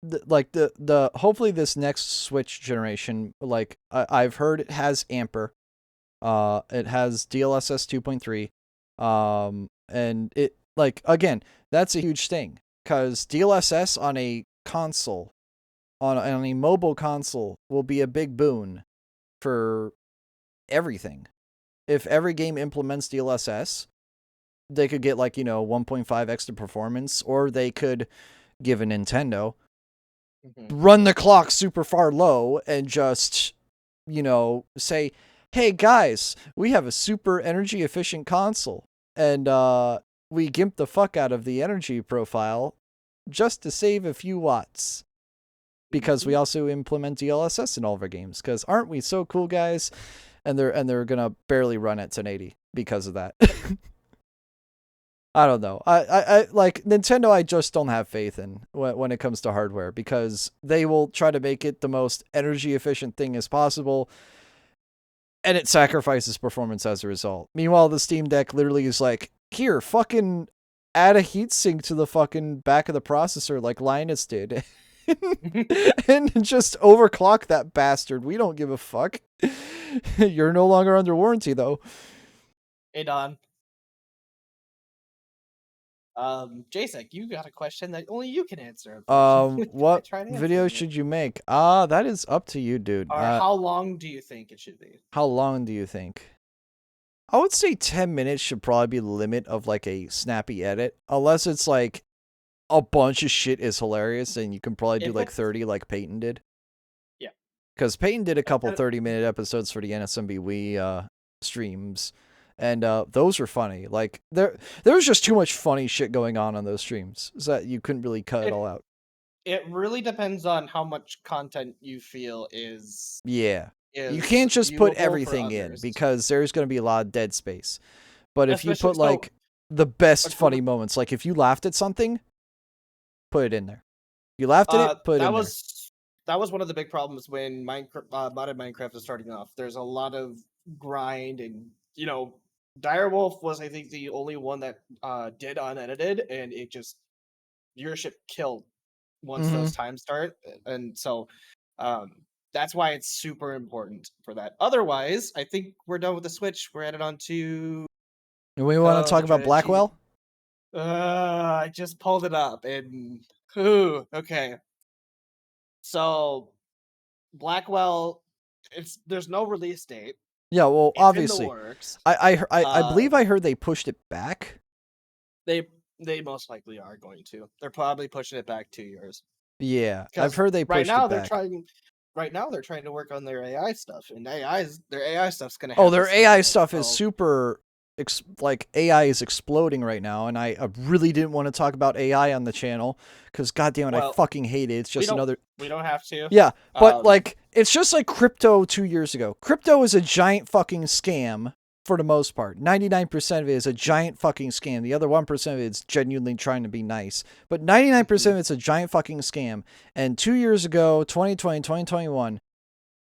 The hopefully this next Switch generation, like I've heard it has Amper, it has DLSS 2.3, and it like again that's a huge thing because DLSS on a console. On a mobile console will be a big boon for everything. If every game implements DLSS, they could get 1.5 extra performance, or they could give a Nintendo run the clock super far low and just, say, hey guys, we have a super energy efficient console and we gimp the fuck out of the energy profile just to save a few watts. Because we also implement DLSS in all of our games. Because aren't we so cool, guys? And they're gonna barely run at 1080 because of that. I don't know. I like Nintendo. I just don't have faith in when it comes to hardware because they will try to make it the most energy efficient thing as possible, and it sacrifices performance as a result. Meanwhile, the Steam Deck literally is like, here, fucking add a heatsink to the fucking back of the processor like Linus did. And just overclock that bastard. We don't give a fuck. You're no longer under warranty though. Hey Don. Jasek, you got a question that only you can answer, unfortunately. Can I What try to video answer it? should you make? That is up to you, dude. Or how long do you think it should be? How long do you think? I would say 10 minutes should probably be the limit of like a snappy edit, unless it's like a bunch of shit is hilarious and you can probably do If like it's 30 like Peyton did. yeah. Because Peyton did a couple Uh, 30-minute episodes for the NSMB Wii streams, and those were funny. Like there was just too much funny shit going on those streams, so that you couldn't really cut it all out. It really depends on how much content you feel Yeah. You is can't just put viewable for everything in others. because there's going to be a lot of dead space. But if you Especially put like the a best gr- funny moments, like if you laughed at something, put it in there. You laughed at it, put it in there. that was one of the big problems when modded Minecraft was starting off. There's a lot of grind, and Direwolf was, I think, the only one that did unedited, and it just viewership killed once Mm-hmm. those times start, and so um, that's why it's super important for that. Otherwise, I think we're done with the Switch. We're added on to And we want to talk the about Trident G. Blackwell? I just pulled it up, and ooh, okay. So Blackwell, there's no release date. Yeah, well, It's in the obviously. works. I believe I heard they pushed it back. They they most likely are going to. They're probably pushing it back 2 years. Yeah, I've Because heard they right pushed now it they're back. trying. Right now they're trying to work on their AI stuff, and their AI stuff's gonna Oh, have their this stuff AI in it. stuff is So, super like AI is exploding right now, and I really didn't want to talk about AI on the channel because goddamn it, I well, fucking hate it. It's just another. we don't have to. Yeah, but Um, like it's just like crypto 2 years ago. Crypto is a giant fucking scam for the most part. 99% of it is a giant fucking scam. The other 1% of it is genuinely trying to be nice. But 99% of it's a giant fucking scam. And 2 years ago, 2020, 2021,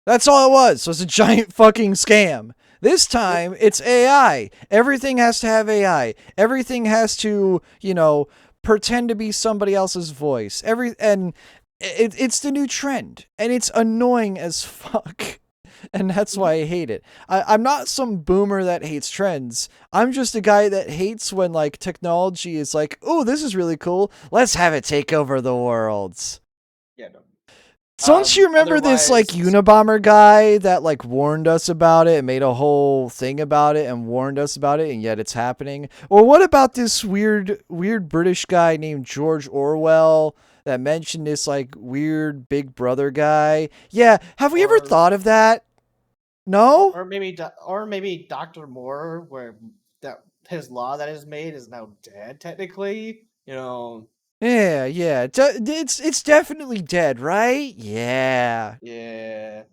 that's all it was a giant fucking scam. This time, it's AI. Everything has to have AI. Everything has to, pretend to be somebody else's voice. It's the new trend, and it's annoying as fuck. And that's why I hate it. I'm not some boomer that hates trends. I'm just a guy that hates when like technology is like, oh, this is really cool. Let's have it take over the world. yeah, no. Don't you remember this like Otherwise, Unabomber guy that like warned us about it and made a whole thing about it and warned us about it, and yet it's happening? Or what about this weird British guy named George Orwell that mentioned this like weird Big Brother guy? Yeah, have we ever or thought of that? No? or maybe Dr. Moore, where that his law that is made is now dead technically. Yeah. It's definitely dead, right? Yeah. Yeah.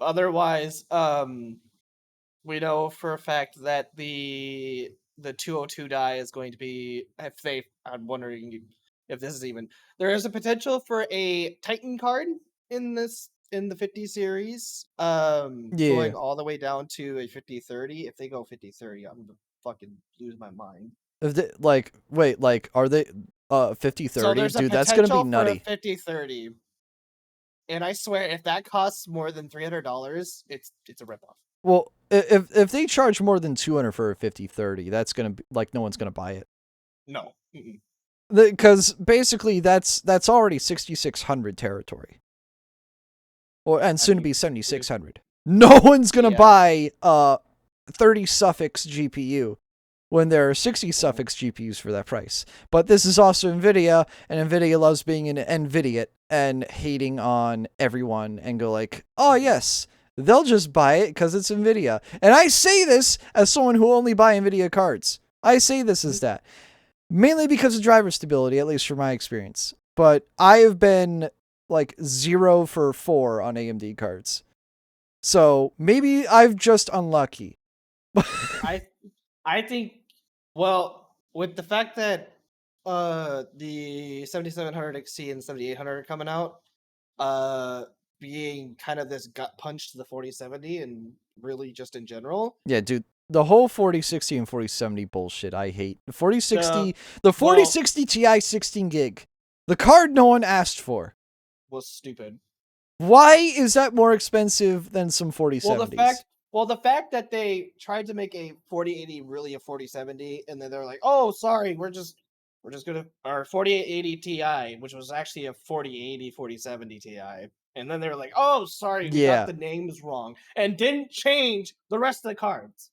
Otherwise, we know for a fact that the 202 die is going to be, if they, I'm wondering if this is even, there is a potential for a Titan card in the 50 series, Yeah. going all the way down to a 5030. If they go 5030, I'm gonna fucking lose my mind. If they, like, wait, like, are they 50 So 30? there's a Dude, that's gonna be potential for a nutty. 5030, and I swear if that costs more than $300, it's a ripoff. Well, if they charge more than 200 for a 50 30, that's gonna be like no one's gonna buy it. No. Mm-mm. Because basically that's already 6600 territory, and soon to be 7600. No one's gonna Yeah. buy 30 suffix GPU when there are 60 suffix GPUs for that price. But this is also NVIDIA, and NVIDIA loves being an NVIDIA and hating on everyone and go like, oh yes, they'll just buy it because it's NVIDIA. And I say this as someone who only buy NVIDIA cards. I say this as that. Mainly because of driver stability, at least from my experience. But I have been like 0 for 4 on AMD cards. So maybe I'm just unlucky. I think, well, with the fact that the 7700 XT and 7800 are coming out, being kind of this gut punch to the 4070 and really just in general. Yeah, dude. The whole 4060 and 4070 bullshit I hate. The 4060, the Well, 4060 Ti 16 gig. The card no one asked for. was stupid. Why is that more expensive than some 4070s? Well, the fact that they tried to make a 4080 really a 4070, and then they're like, "Oh, sorry, we're just gonna our 4080 Ti, which was actually a 4080 4070 Ti," and then they're like, "Oh, sorry, we got Yeah. the names wrong," and didn't change the rest of the cards.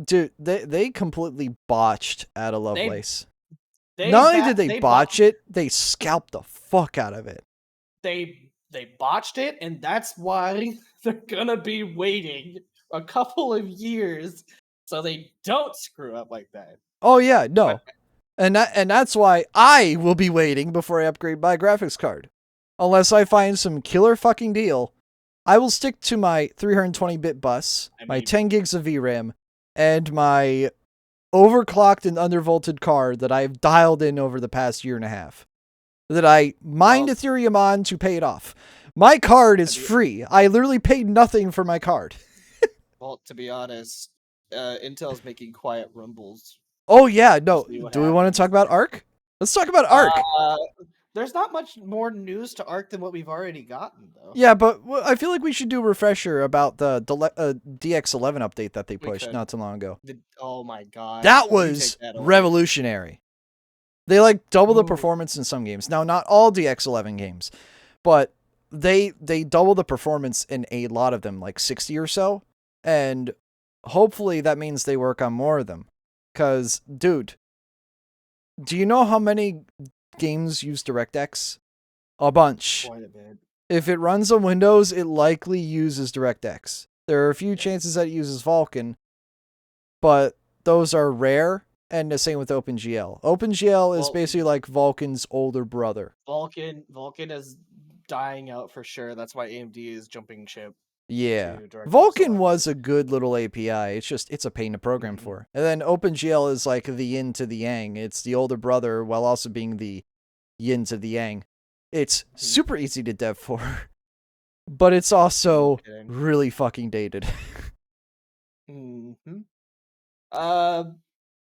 Dude, they completely botched Ada They Lovelace. they Not only bat did they they bot botch it, they scalped the fuck out of it. they botched it, and that's why they're gonna be waiting a couple of years so they don't screw up like that. Oh yeah, But no. And that's why I will be waiting before I upgrade my graphics card. Unless I find some killer fucking deal, I will stick to my 320-bit bus, I my mean, 10 gigs of VRAM, and my overclocked and undervolted card that I've dialed in over the past year and a half. That I mined well, Ethereum on to pay it off. My card is to be free. I literally paid nothing for my card. to be honest, Intel's making quiet rumbles. Oh yeah, We'll no. see what Do we want to happens. talk about Arc? Let's talk about Arc. Uh, there's not much more news to Arc than what we've already gotten, though. Yeah, but I feel like we should do a refresher about the DX11 update that they We pushed could. not too long ago. Oh my god, That you take was that away. revolutionary. They like double the Ooh. performance in some games. Now, not all DX11 games, but they double the performance in a lot of them, like 60 or so. And hopefully that means they work on more of them. Cause, dude, do you know how many games use DirectX? A bunch. Quite a bit. If it runs on Windows, it likely uses DirectX. There are a few chances that it uses Vulkan, but those are rare, and the same with OpenGL. OpenGL is Well, basically like Vulkan's older brother. Vulkan is dying out for sure. That's why AMD is jumping ship Yeah. to DirectX Vulkan 11. was a good little API. It's a pain to program Mhm. for. And then OpenGL is like the yin to the yang. It's the older brother while also being the yin to the yang. It's super easy to dev for, but it's also kidding. really fucking dated. Mm-hmm.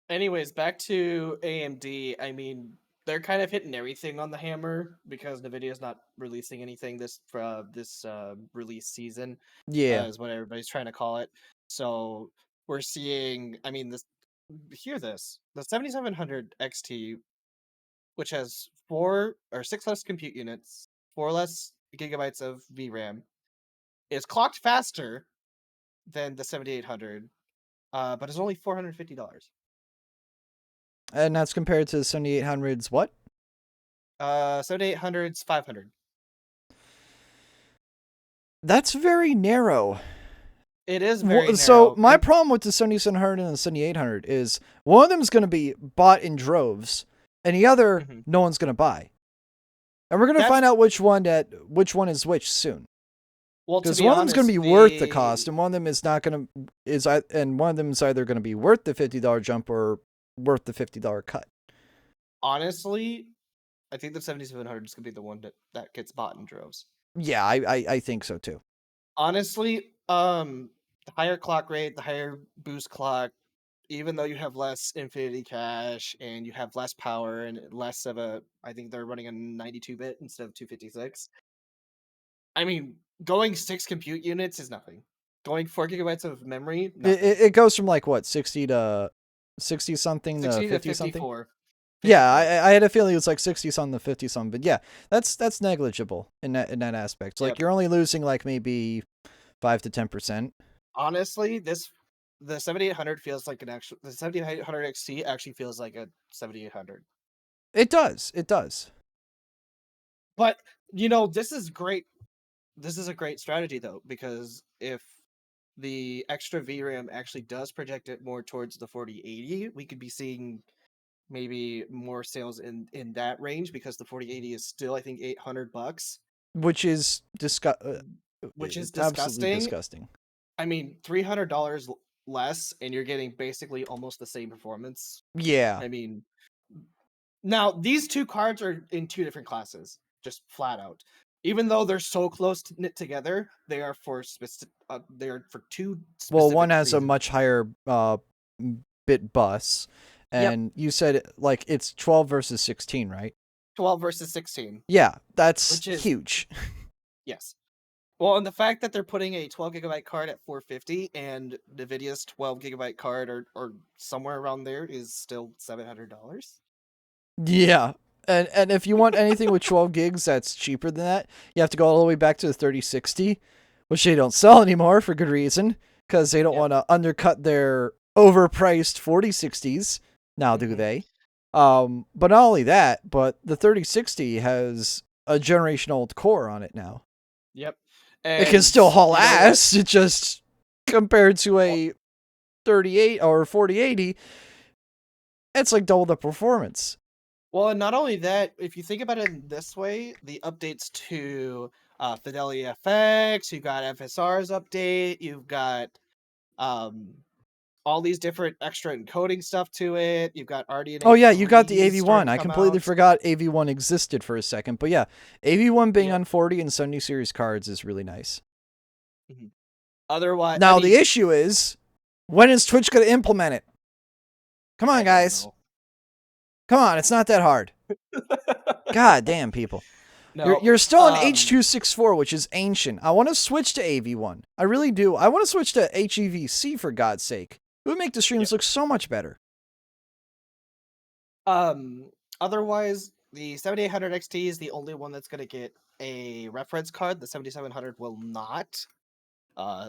Anyways, back to AMD. I mean, they're kind of hitting everything on the hammer because NVIDIA's not releasing anything this release season, Yeah. is what everybody's trying to call it. So we're seeing. I mean, hear this: the 7700 XT, which has 4 or 6 less compute units, 4 less gigabytes of VRAM, is clocked faster than the 7800, but it's only $450. And that's compared to the 7800's what? 7800's 500. That's very narrow. It is very narrow. So my problem with the 7700 and the 7800 is one of them is going to be bought in droves, and the other no one's going to buy. And we're going to find out which one is which soon. Well, because one of them's going to be worth the cost, and one of them is not going to and one of them is either going to be worth the $50 jump or worth the $50 cut. Honestly, I think the 7700 is going to be the one that gets bought in droves. Yeah, I think so too. Honestly, the higher clock rate, the higher boost clock, even though you have less Infinity Cache and you have less power and less of I think they're running a 92-bit instead of 256. I mean, going 6 compute units is nothing. Going 4 gigabytes of memory, nothing. It goes from like what 60 to 60 something to 50 something. 54. Yeah, I had a feeling it was like 60 something to 50 something, but yeah, that's negligible in that aspect. Like you're only losing like maybe 5 to 10%. Honestly, the 7800 feels like the 7800 XT actually feels like a 7800. It does. But this is great. This is a great strategy though, because if the extra VRAM actually does project it more towards the 4080, we could be seeing maybe more sales in that range, because the 4080 is still, I think, $800, which is which is absolutely disgusting. disgusting. I mean, $300 less, and you're getting basically almost the same performance. Yeah. I mean, now these two cards are in two different classes, just flat out. Even though they're so close to knit together, they are for they are for two Well, specific one has a reasons. much higher bit bus, Yep, and you said like it's 12 versus 16, right? 12 versus 16, Yeah, that's which is huge. yes. Well, and the fact that they're putting a 12 gigabyte card at 450 and NVIDIA's 12 gigabyte card or somewhere around there is still $700. Yeah. And if you want anything with 12 gigs that's cheaper than that, you have to go all the way back to the 3060, which they don't sell anymore for good reason, because they don't Yep. want to undercut their overpriced 4060s. Now, do Mhm. they? But not only that, but the 3060 has a generation old core on it now. Yep. It can And still haul you know what? ass. It just compared to Well, a 38 or 4080, it's like double the performance. well, and not only that, if you think about it in this way, the updates to Fidelity FX, you've got FSR's update, you've got um, all these different extra encoding stuff to it. You've got Oh RDNA yeah, you got the 3s starting AV1. to I come completely out. forgot AV1 existed for a second. But yeah, AV1 being Yep. on 40 and 70 series cards is really nice. Mhm. Otherwise, I Now the mean, issue is, when is Twitch going to implement it? Come on, I don't guys. know. Come on, it's not that hard. God damn, people. No. You're still on H.264, which is ancient. I want to switch to AV1. I really do. I want to switch to HEVC, for God's sake. It would make the streams look so much better. Um, Otherwise, the 7800 XT is the only one that's going to get a reference card. The 7700 will not.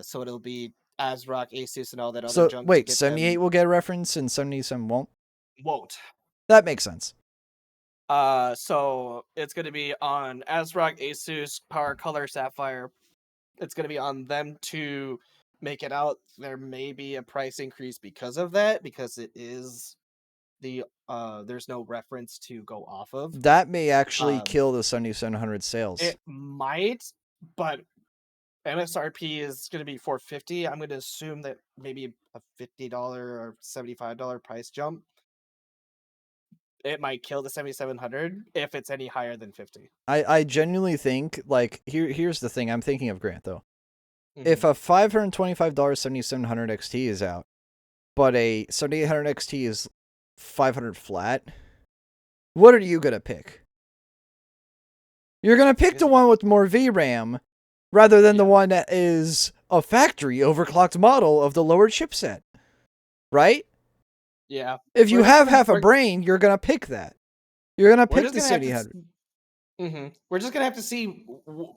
So it'll be ASRock, ASUS, and all that other So, junk to wait, get 78 them. will get a reference and 77 won't? Won't. That makes sense. So it's going to be on ASRock, ASUS, Power Color, Sapphire. It's going to be on them to make it out. There may be a price increase because of that, because it is there's no reference to go off of. That may actually Um, kill the 7700 sales. it might, but MSRP is going to be 450. I'm going to assume that maybe a $50 or $75 price jump. It might kill the 7700 if it's any higher than 50. I genuinely think, like, here's the thing I'm thinking of, Grant, though. Mm-hmm. If a $525 7700 XT is out, but a 7800 XT is 500 flat, what are you going to pick? You're going to pick the one with more VRAM rather than the one that is a factory overclocked model of the lower chipset. Right? Yeah. If you have half a brain, you're going to pick that. You're going to pick the 7800. We're just gonna have to see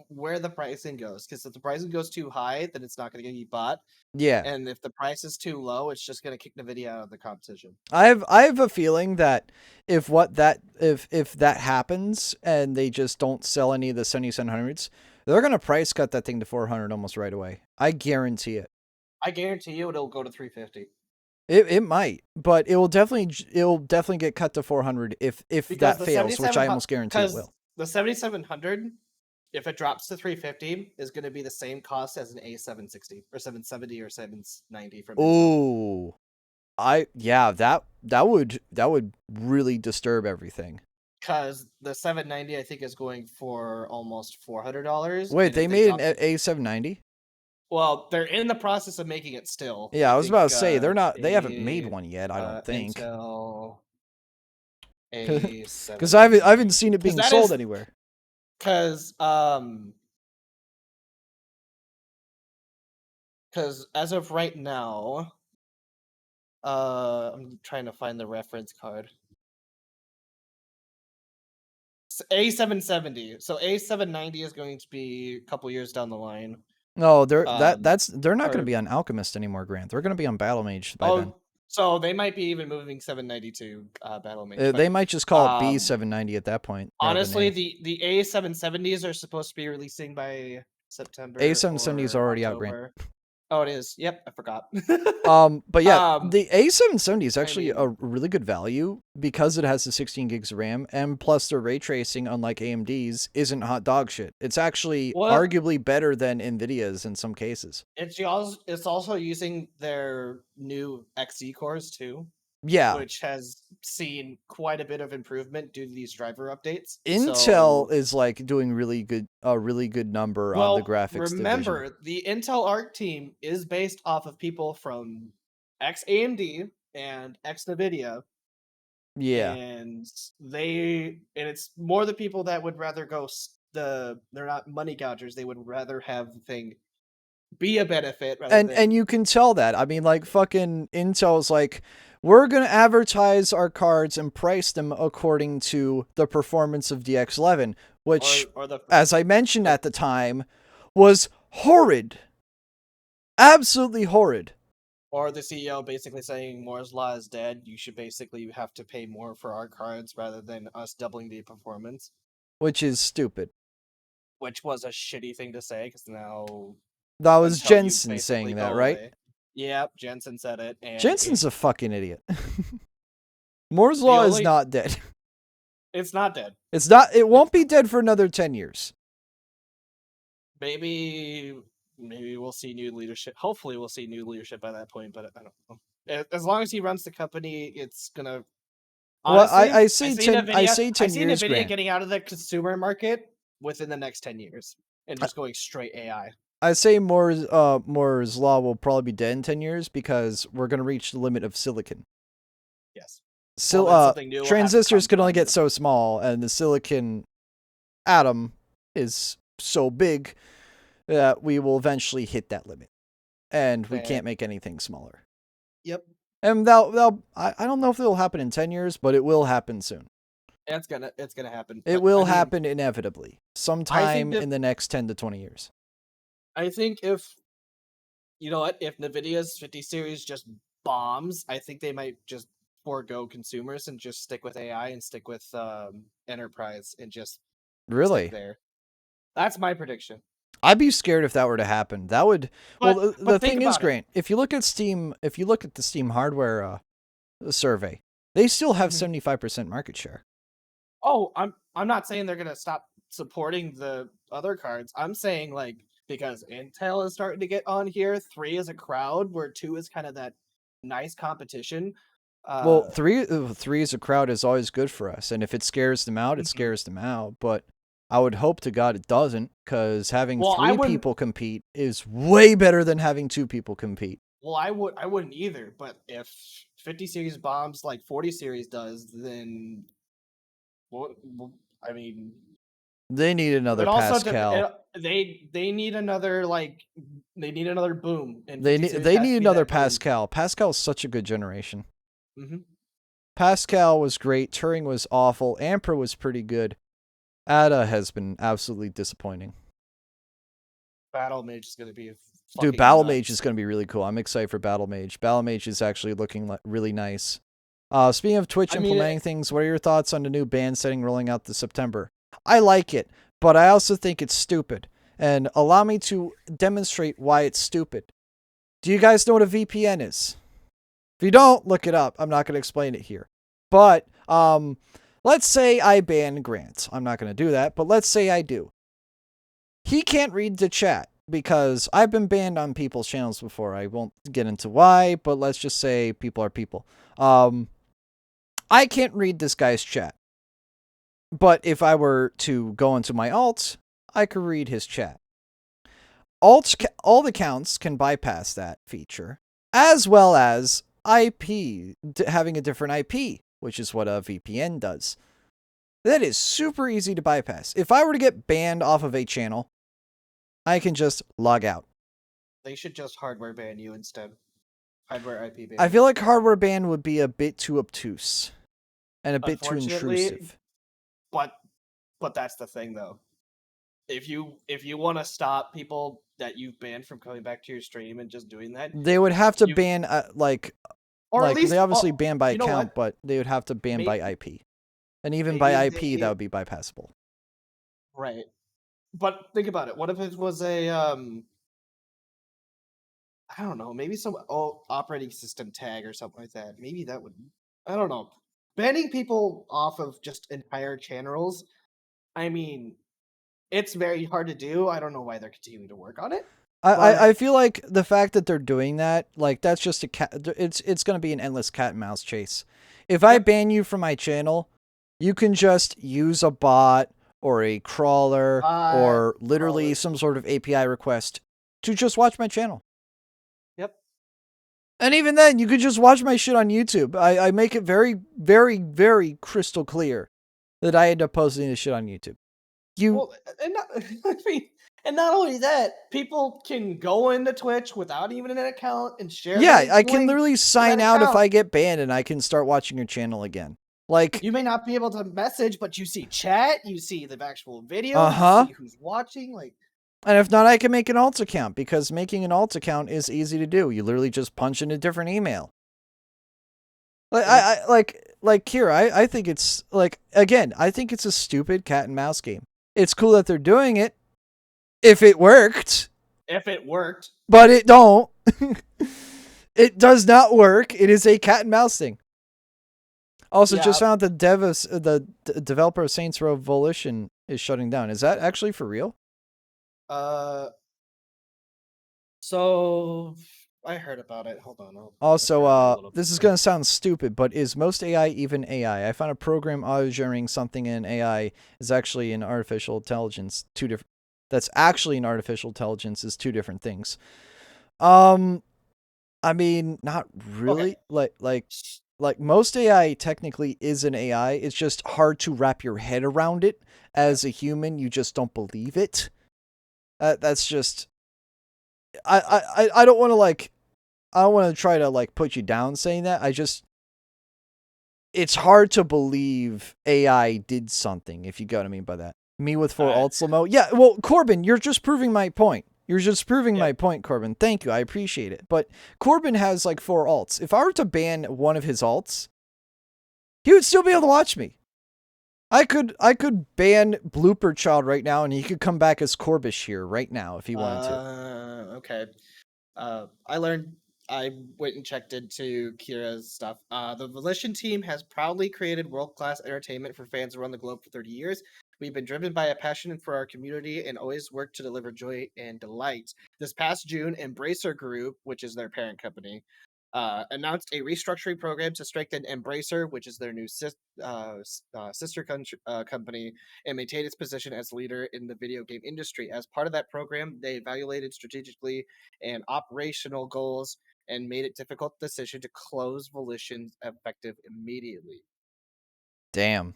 where the pricing goes, because if the pricing goes too high, then it's not gonna get bought. Yeah. And if the price is too low, it's just gonna kick NVIDIA out of the competition. I have a feeling that if that happens and they just don't sell any of the 7700s, they're gonna price cut that thing to 400 almost right away. I guarantee it. I guarantee you it'll go to 350. It might, but it'll definitely get cut to 400 if that fails, which I almost guarantee it will. The 7700, if it drops to 350, is going to be the same cost as an A760 or 770 or 790 from Intel. That would really disturb everything. Because the 790, I think, is going for almost $400. Wait, they made an A790? Well, they're in the process of making it still. Yeah, I was about to say they haven't made one yet, I don't think. Intel Because I haven't seen it being sold anywhere. Because as of right now, I'm trying to find the reference card. A770. So A790 is going to be a couple years down the line. No, they're not going to be on Alchemist anymore, Grant. They're going to be on Battle Mage by then. So they might be even moving 790 to Battle Mage. They might just call it B790 at that point. Honestly, the A770s are supposed to be releasing by September. A770 is already out, Grant. Oh, it is. Yep, I forgot. But yeah, um, the A770 is I actually a mean, really good value because it has the 16 gigs of RAM, and plus the ray tracing, unlike AMD's, isn't hot dog shit. It's actually well, arguably better than NVIDIA's in some cases. it's also using their new XE cores too, Yeah, which has seen quite a bit of improvement due to these driver updates. Intel So, is like doing a really good number on the well, graphics division. remember the Intel Arc team is based off of people from ex AMD and ex NVIDIA, Yeah. and it's more the people that would rather they're not money gougers. They would rather have the thing be a benefit rather And than you can tell that. I mean, like fucking Intel's like, we're gonna advertise our cards and price them according to the performance of DX11, which, or the as I mentioned or, at the time, was horrid, absolutely horrid, or the CEO basically saying Moore's law is dead. You should basically have to pay more for our cards rather than us doubling the performance, which is stupid. which was a shitty thing to say because now That was until you Jensen basically saying that, go right? away. Yep, Jensen said it, and Jensen's a fucking idiot. Moore's the law is only not dead. it's not dead. It's not. It It's won't be dead for another 10 years. maybe we'll see new leadership. Hopefully, we'll see new leadership by that point. But I don't know. As long as he runs the company, it's gonna. Well, Honestly, I say I 10 see years, Nvidia Grant. getting out of the consumer market within the next 10 years and just going straight AI. I say Moore's law will probably be dead in 10 years because we're going to reach the limit of silicon. Yes. Well, So then something new will have to transistors come can only from get the. so small, and the silicon atom is so big that we will eventually hit that limit, and we Uh, can't make anything smaller. yep. And I don't know if it'll happen in 10 years, but it will happen soon. It's gonna happen. It But I will mean, happen inevitably, I think sometime that in the next 10 to 20 years. I think if you know what, if Nvidia's 50 series just bombs, I think they might just forego consumers and just stick with AI and stick with enterprise and just stick Really? there. That's my prediction. I'd be scared if that were to happen. That would, well, the But think thing is, about it. Grant, if you look at Steam, if you look at the Steam hardware survey, they still have Mhm. 75% market share. Oh, I'm not saying they're gonna stop supporting the other cards. I'm saying like because Intel is starting to get on here, 3 is a crowd, where 2 is kind of that nice competition. Well, Uh, three as a crowd is always good for us, and if it scares them out, it mhm. scares them out. But I would hope to God it doesn't, because having Well, I three wouldn't. people compete is way better than having two people compete. Well, I wouldn't either. But if 50 series bombs like 40 series does, then I mean, They need another it also Pascal. they need another they need another boom, and 50 series They has need to be another that boom. Pascal. Pascal's such a good generation. Hmm. Pascal was great. Turing was awful. Ampere was pretty good. Ada has been absolutely disappointing. Battle Mage is gonna be Dude, fucking Battle Mage is nuts. going to be really cool. I'm excited for Battle Mage. Battle Mage is actually looking really nice. Speaking of Twitch I mean, implementing things, what are your thoughts on the new ban setting rolling out this September? I like it, but I also think it's stupid. And allow me to demonstrate why it's stupid. Do you guys know what a VPN is? If you don't, look it up. I'm not going to explain it here. But let's say I ban Grant. I'm not going to do that, but let's say I do. He can't read the chat because I've been banned on people's channels before. I won't get into why, but let's just say people are people. I can't read this guy's chat. But if I were to go into my alt, I could read his chat. All the accounts can bypass that feature, as well as IP, having a different IP, which is what a VPN does. That is super easy to bypass. If I were to get banned off of a channel, I can just log out. they should just hardware ban you instead. Hardware IP ban I you. feel like hardware ban would be a bit too obtuse and a bit too Unfortunately, intrusive. but that's the thing though. If you want to stop people that you've banned from coming back to your stream and just doing that, They would have to you ban or at they least obviously ban by you know account, what? but they would have to ban by Maybe IP. And even by maybe IP, that they would be bypassable. right. But think about it. What if it was a I don't know, maybe some operating system tag or something like that. Maybe that would, I don't know. Banning people off of just entire channels, I mean, it's very hard to do. I don't know why they're continuing to work on it. I But feel like the fact that they're doing that, like that's just a cat. It's gonna be an endless cat and mouse chase. If I yep, ban you from my channel, you can just use a bot or a crawler or literally crawler. some sort of API request to just watch my channel. Yep. And even then, you could just watch my shit on YouTube. I make it very, very, very crystal clear that I end up posting this shit on YouTube. Well, and not, I mean, and not only that, people can go into Twitch without even an account and share Yeah, the I can link literally to that sign out if account. I get banned and I can start watching your channel again. Like, You may not be able to message, but you see chat, you see the actual video, you uh-huh. see who's watching. Like, And if not, I can make an alt account because making an alt account is easy to do. You literally just punch in a different email. Like and like Kira, I think it's like again, I think it's a stupid cat and mouse game. It's cool that they're doing it if it worked, if it worked, but it don't. It does not work. It is a cat and mouse thing. Also, yeah. just found the developer of Saints Row Volition is shutting down. Is that actually for real? Uh, so I heard about it. Hold on, I'll Also, grab it a little bit this is more. gonna sound stupid, but is most AI even AI? I found a program auto-generating something in AI is actually an artificial intelligence. Two different. That's actually an artificial intelligence is two different things. I mean, not Okay. really. Like most AI technically is an AI. It's just hard to wrap your head around it. Yep. As a human, you just don't believe it. That's just. I don't want to like. I don't want to try to like put you down saying that. It's hard to believe AI did something, if you get what I mean by that. Me with four Uh, alts Lamo. Yeah, well, Corbin, you're just proving my point. You're just proving yep. my point, Corbin. Thank you. I appreciate it. But Corbin has like four alts. If I were to ban one of his alts, he would still be able to watch me. I could ban Blooper Child right now and he could come back as Corbish here right now if he wanted to. Okay. I learned. I went and checked into Kira's stuff. The Volition team has proudly created world-class entertainment for fans around the globe for 30 years. We've been driven by a passion for our community and always work to deliver joy and delight. This past June, Embracer Group, which is their parent company, announced a restructuring program to strengthen Embracer, which is their new sister company, and maintain its position as leader in the video game industry. As part of that program, they evaluated strategically and operational goals and made it difficult decision to close Volition effective immediately. Damn.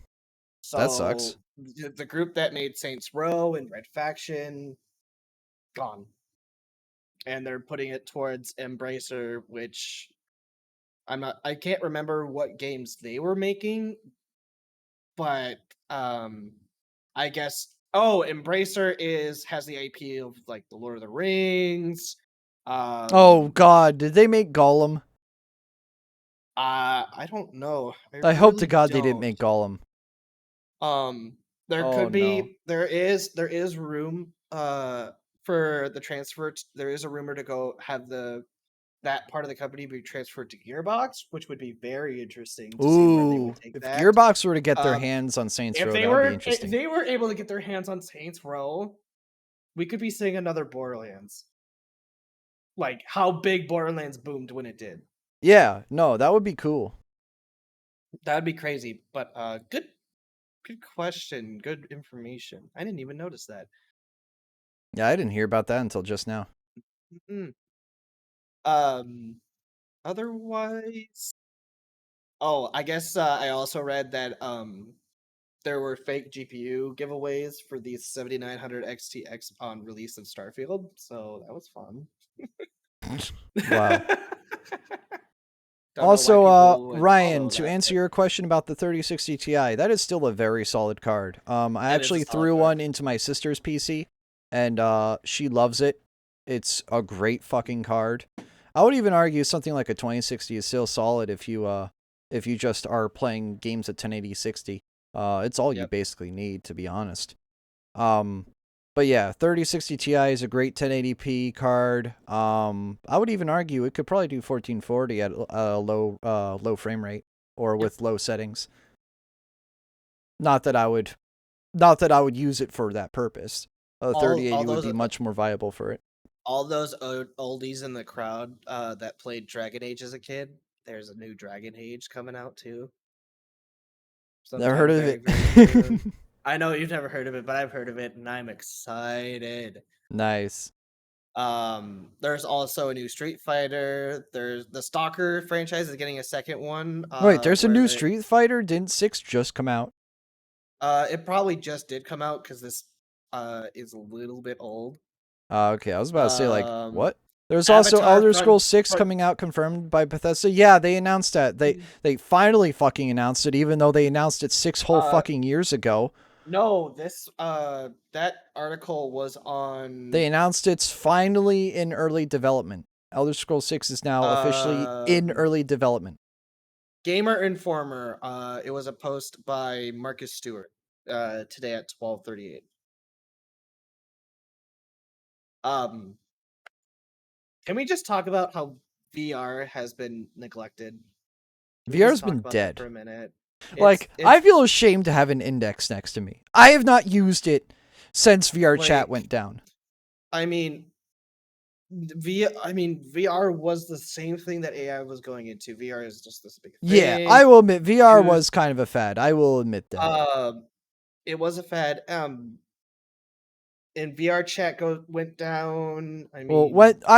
That sucks. So the group that made Saints Row and Red Faction gone, and they're putting it towards Embracer, which I can't remember what games they were making, but um I guess Embracer has the IP of like the Lord of the Rings. Oh Um god, did they make Gollum? I don't know. I I hope to really god they didn't don't. make Gollum. There Oh could no. be there is room for the transfer. There is a rumor to go have that part of the company be transferred to Gearbox, which would be very interesting to see where they would Ooh, take if that. Gearbox were to get their Um, hands on Saints if Row, they that would be were if interesting. they were able to get their hands on Saints Row, we could be seeing another Borderlands. Like how big Borderlands boomed when it did. Yeah, no, that would be cool. That'd be crazy. But good question, good information. I didn't even notice that. Yeah, I didn't hear about that until just now. Mm-mm. Um, otherwise, I guess I also read that there were fake GPU giveaways for the 7900 XTX on release of Starfield, so that was fun. Wow. Don't know why Also, people would Ryan, follow to that, answer but your question about the 3060 Ti, that is still a very solid card. I it is a actually solid threw card. one into my sister's PC, and she loves it. It's a great fucking card. I would even argue something like a 2060 is still solid if you just are playing games at 1080 60. It's all you Yep. basically need, to be honest. Um, But yeah, 3060 Ti is a great 1080p card. I would even argue it could probably do 1440 at a low frame rate or Yep. with low settings. Not that I would use it for that purpose. All 3080 all would those be much more viable for it. all those oldies in the crowd that played Dragon Age as a kid. There's a new Dragon Age coming out too. Never heard Sometime of very, it. very soon. I know you've never heard of it, but I've heard of it and I'm excited. Nice. There's also a new Street Fighter. There's the Stalker franchise is getting a second one. Wait, there's a Where new Street Fighter? Didn't 6 just come out? it probably just did come out because this is a little bit old. Okay, I was about to say, like, Um, what? There's also Avatar Elder Front, Scrolls 6 coming out, confirmed by Bethesda. Yeah, they announced that. They finally fucking announced it, even though they announced it 6 whole fucking years ago. No, this that article was on. They announced it's finally in early development. Elder Scrolls 6 is now officially in early development. Gamer Informer. It was a post by Marcus Stewart. Today at 12:38. Can we just talk about how VR has been neglected? Can we VR just has talk been about that dead. for a minute. Like, I feel ashamed to have an index next to me. I have not used it since VR chat went down. I mean, VR was the same thing that AI was going into. VR is just this big thing. Yeah, I will admit VR was kind of a fad. I will admit that. It was a fad. And VR chat went down. I mean, well,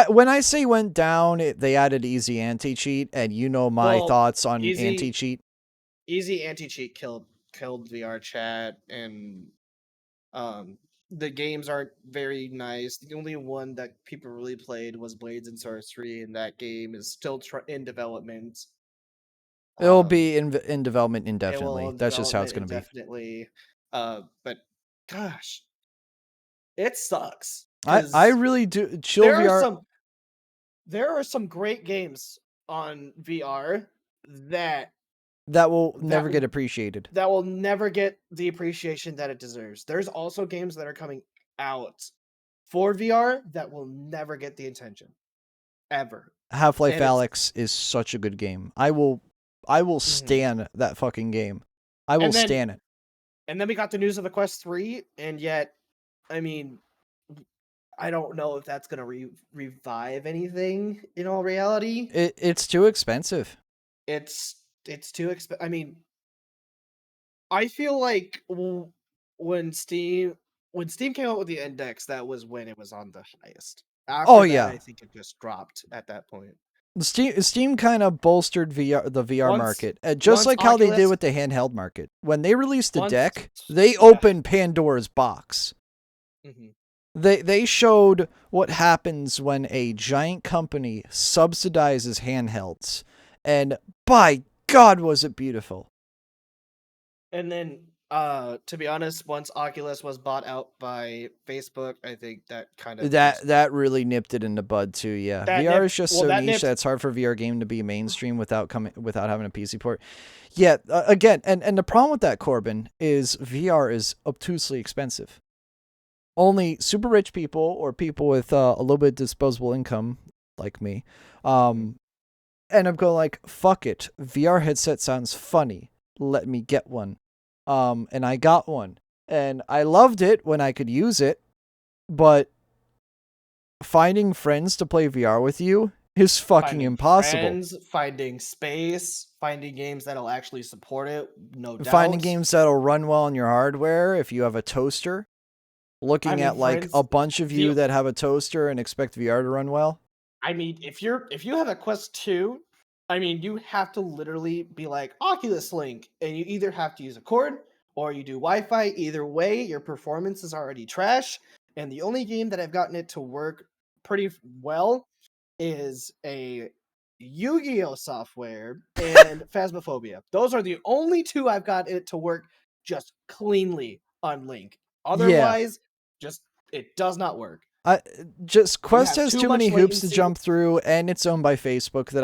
when I say went down, they added easy anti-cheat, and you know my thoughts on anti-cheat. Easy anti-cheat killed VR chat, and the games aren't very nice. The only one that people really played was Blades and Sorcery, and that game is still in development. It'll be in development indefinitely. That's just how it's going to be. Definitely. But gosh, it sucks. I really do. Chill VR. There are some great games on VR that will never get appreciated. That will never get the appreciation that it deserves. There's also games that are coming out for VR that will never get the attention. Ever. Half-Life Alyx is such a good game. I will stan that fucking game. I will stan it. And then we got the news of the Quest 3, and yet, I mean, I don't know if that's going to revive anything in all reality. It's too expensive. It's too expensive. I mean, I feel like when Steam came out with the index, that was when it was on the highest. After that, I think it just dropped at that point. Steam kind of bolstered the VR market, just like how they did with the handheld market. When they released the deck, they opened Pandora's box. Mm-hmm. They showed what happens when a giant company subsidizes handhelds, and by God, was it beautiful. And then, to be honest, once Oculus was bought out by Facebook, I think that kind of that really nipped it in the bud too. Yeah, VR is just so niche that it's hard for a VR game to be mainstream without having a PC port. Yeah, again, and the problem with that, Corbin, is VR is obtusely expensive. Only super rich people or people with a little bit of disposable income, like me, and I'm going like, fuck it. VR headset sounds funny. Let me get one. And I got one. And I loved it when I could use it. But finding friends to play VR with you is fucking impossible. Friends, finding space, finding games that'll actually support it, no doubt. Finding games that'll run well on your hardware if you have a toaster. Looking at like a bunch of you that have a toaster and expect VR to run well. I mean, if you have a Quest 2, I mean, you have to literally be like Oculus Link, and you either have to use a cord or you do Wi-Fi. Either way, your performance is already trash. And the only game that I've gotten it to work pretty well is a Yu-Gi-Oh software and Phasmophobia. Those are the only two I've got it to work just cleanly on Link. Otherwise, it does not work. Quest has too many hoops to jump through, and it's owned by Facebook that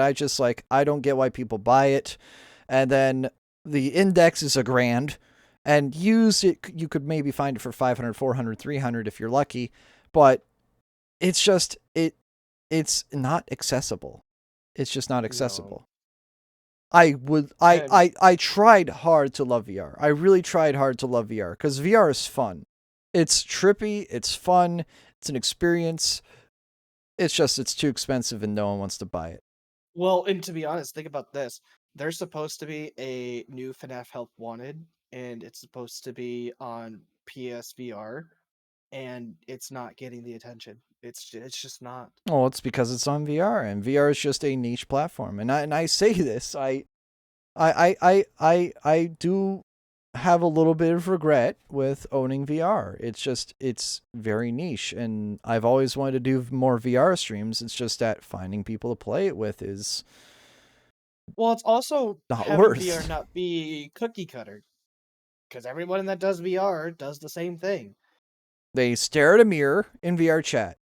I don't get why people buy it. And then the index is $1,000, And used, you could maybe find it for 500, 400, 300 if you're lucky, but it's just it's not accessible. It's just not No. accessible. I tried hard to love VR. I really tried hard to love VR because VR is fun. It's trippy, it's fun, it's an experience. It's just it's too expensive and no one wants to buy it. Well, and to be honest, think about this. There's supposed to be a new FNAF Help Wanted, and it's supposed to be on PSVR, and it's not getting the attention. It's just not. Well, it's because it's on VR, and VR is just a niche platform. And I say this, I do have a little bit of regret with owning VR. It's very niche, and I've always wanted to do more VR streams. It's just that finding people to play it with is Well, it's also not having VR worth. not be cookie cutter, because everyone that does VR does the same thing. They stare at a mirror in VR chat.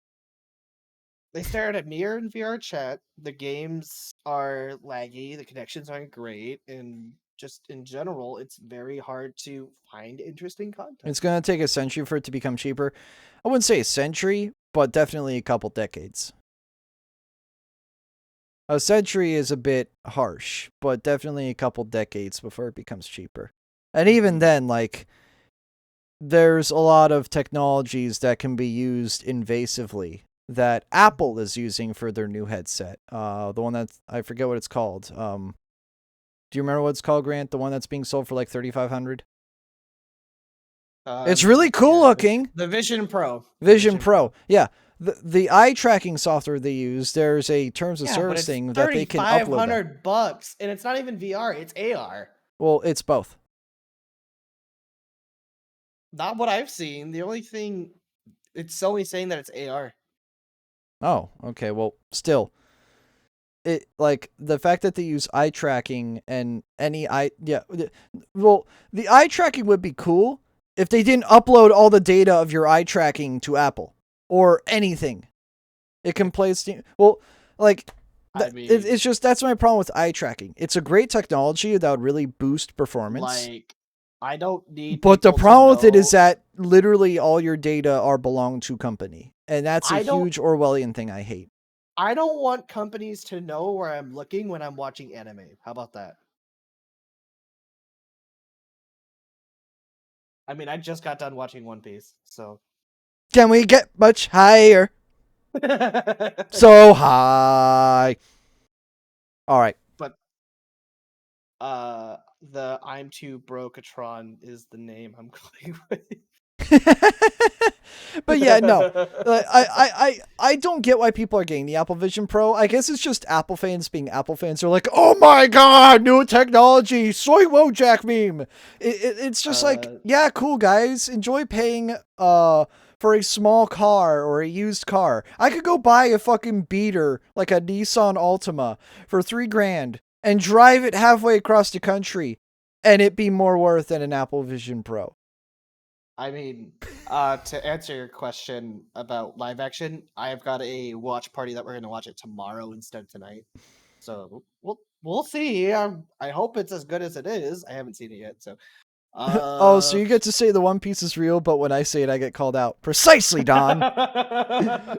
They stare at a mirror in VR chat. The games are laggy. The connections aren't great, and just in general, it's very hard to find interesting content. It's gonna take a century for it to become cheaper. I wouldn't say a century, but definitely a couple decades. A century is a bit harsh, but definitely a couple decades before it becomes cheaper. And even then, like, there's a lot of technologies that can be used invasively that Apple is using for their new headset. The one that I forget what it's called. Do you remember what it's called, Grant? The one that's being sold for like 3,500. It's really cool Yeah, looking. the Vision Pro. Vision Pro. Yeah. The eye tracking software they use, there's a terms of Yeah, but service it's thing that they can upload that. $3,500, and it's not even VR. It's AR. Well, it's both. Not what I've seen. The only thing it's only saying that it's AR. Oh, okay. Well, still, it like the fact that they use eye tracking and any eye, yeah. Well, the eye tracking would be cool if they didn't upload all the data of your eye tracking to Apple or anything. It can play Steam. Well, like I mean, it's just that's my problem with eye tracking. It's a great technology that would really boost performance. like, I don't need But the people to problem with it is know. that literally all your data are belong to company. And that's a I don't. huge Orwellian thing I hate. I don't want companies to know where I'm looking when I'm watching anime. How about that? I mean, I just got done watching One Piece, so. Can we get much higher? So high. All right. But the I'm Too Brokatron is the name I'm going with. But yeah, no. I don't get why people are getting the Apple Vision Pro. I guess it's just Apple fans being Apple fans. They're like, oh my god, new technology, soy Wojak meme. It's just like, yeah, cool guys, enjoy paying for a small car or a used car. I could go buy a fucking beater like a Nissan Altima for $3,000 and drive it halfway across the country, and it be more worth than an Apple Vision Pro. I mean, to answer your question about live action, I've got a watch party that we're going to watch it tomorrow instead of tonight. So we'll see. I hope it's as good as it is. I haven't seen it yet, so. Oh, so you get to say the One Piece is real, but when I say it, I get called out. Precisely, Don.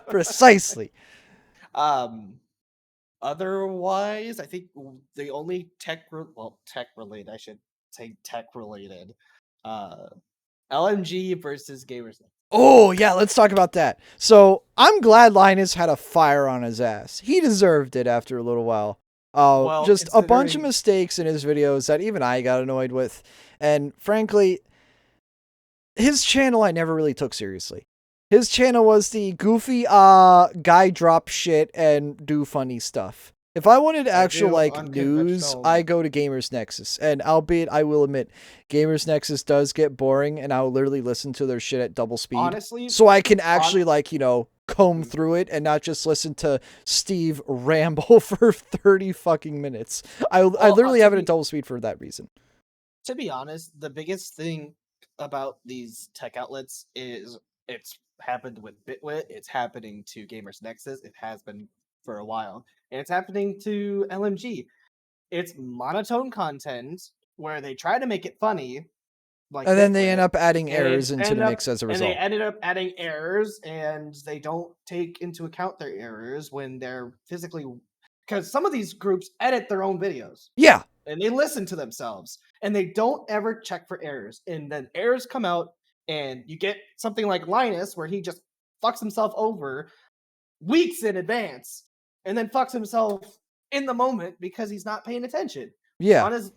Precisely. Otherwise, I think the only tech related, I should say tech related, LMG versus Gamers. Oh, yeah, let's talk about that. So I'm glad Linus had a fire on his ass. He deserved it after a little while. Well, Just a bunch of considering- mistakes in his videos that even I got annoyed with. And frankly, his channel I never really took seriously. His channel was the goofy guy drop shit and do funny stuff. If I wanted actual do like news, unconventional- I go to Gamers Nexus. And albeit I will admit, Gamers Nexus does get boring and I'll literally listen to their shit at double speed. honestly, So I can actually like, comb through it and not just listen to Steve ramble for 30 fucking minutes. I literally have it at double speed for that reason. to be honest, the biggest thing about these tech outlets is it's happened with Bitwit, it's happening to Gamers Nexus, it has been for a while, and it's happening to LMG. It's monotone content where they try to make it funny, like And then they end Bitflip, up adding errors into and the mix as a and they result. ended up adding errors, and they don't take into account their errors when they're physically, because some of these groups edit their own videos Yeah. and they listen to themselves and they don't ever check for errors, and then errors come out and you get something like Linus where he just fucks himself over weeks in advance and then fucks himself in the moment because he's not paying attention Yeah. on his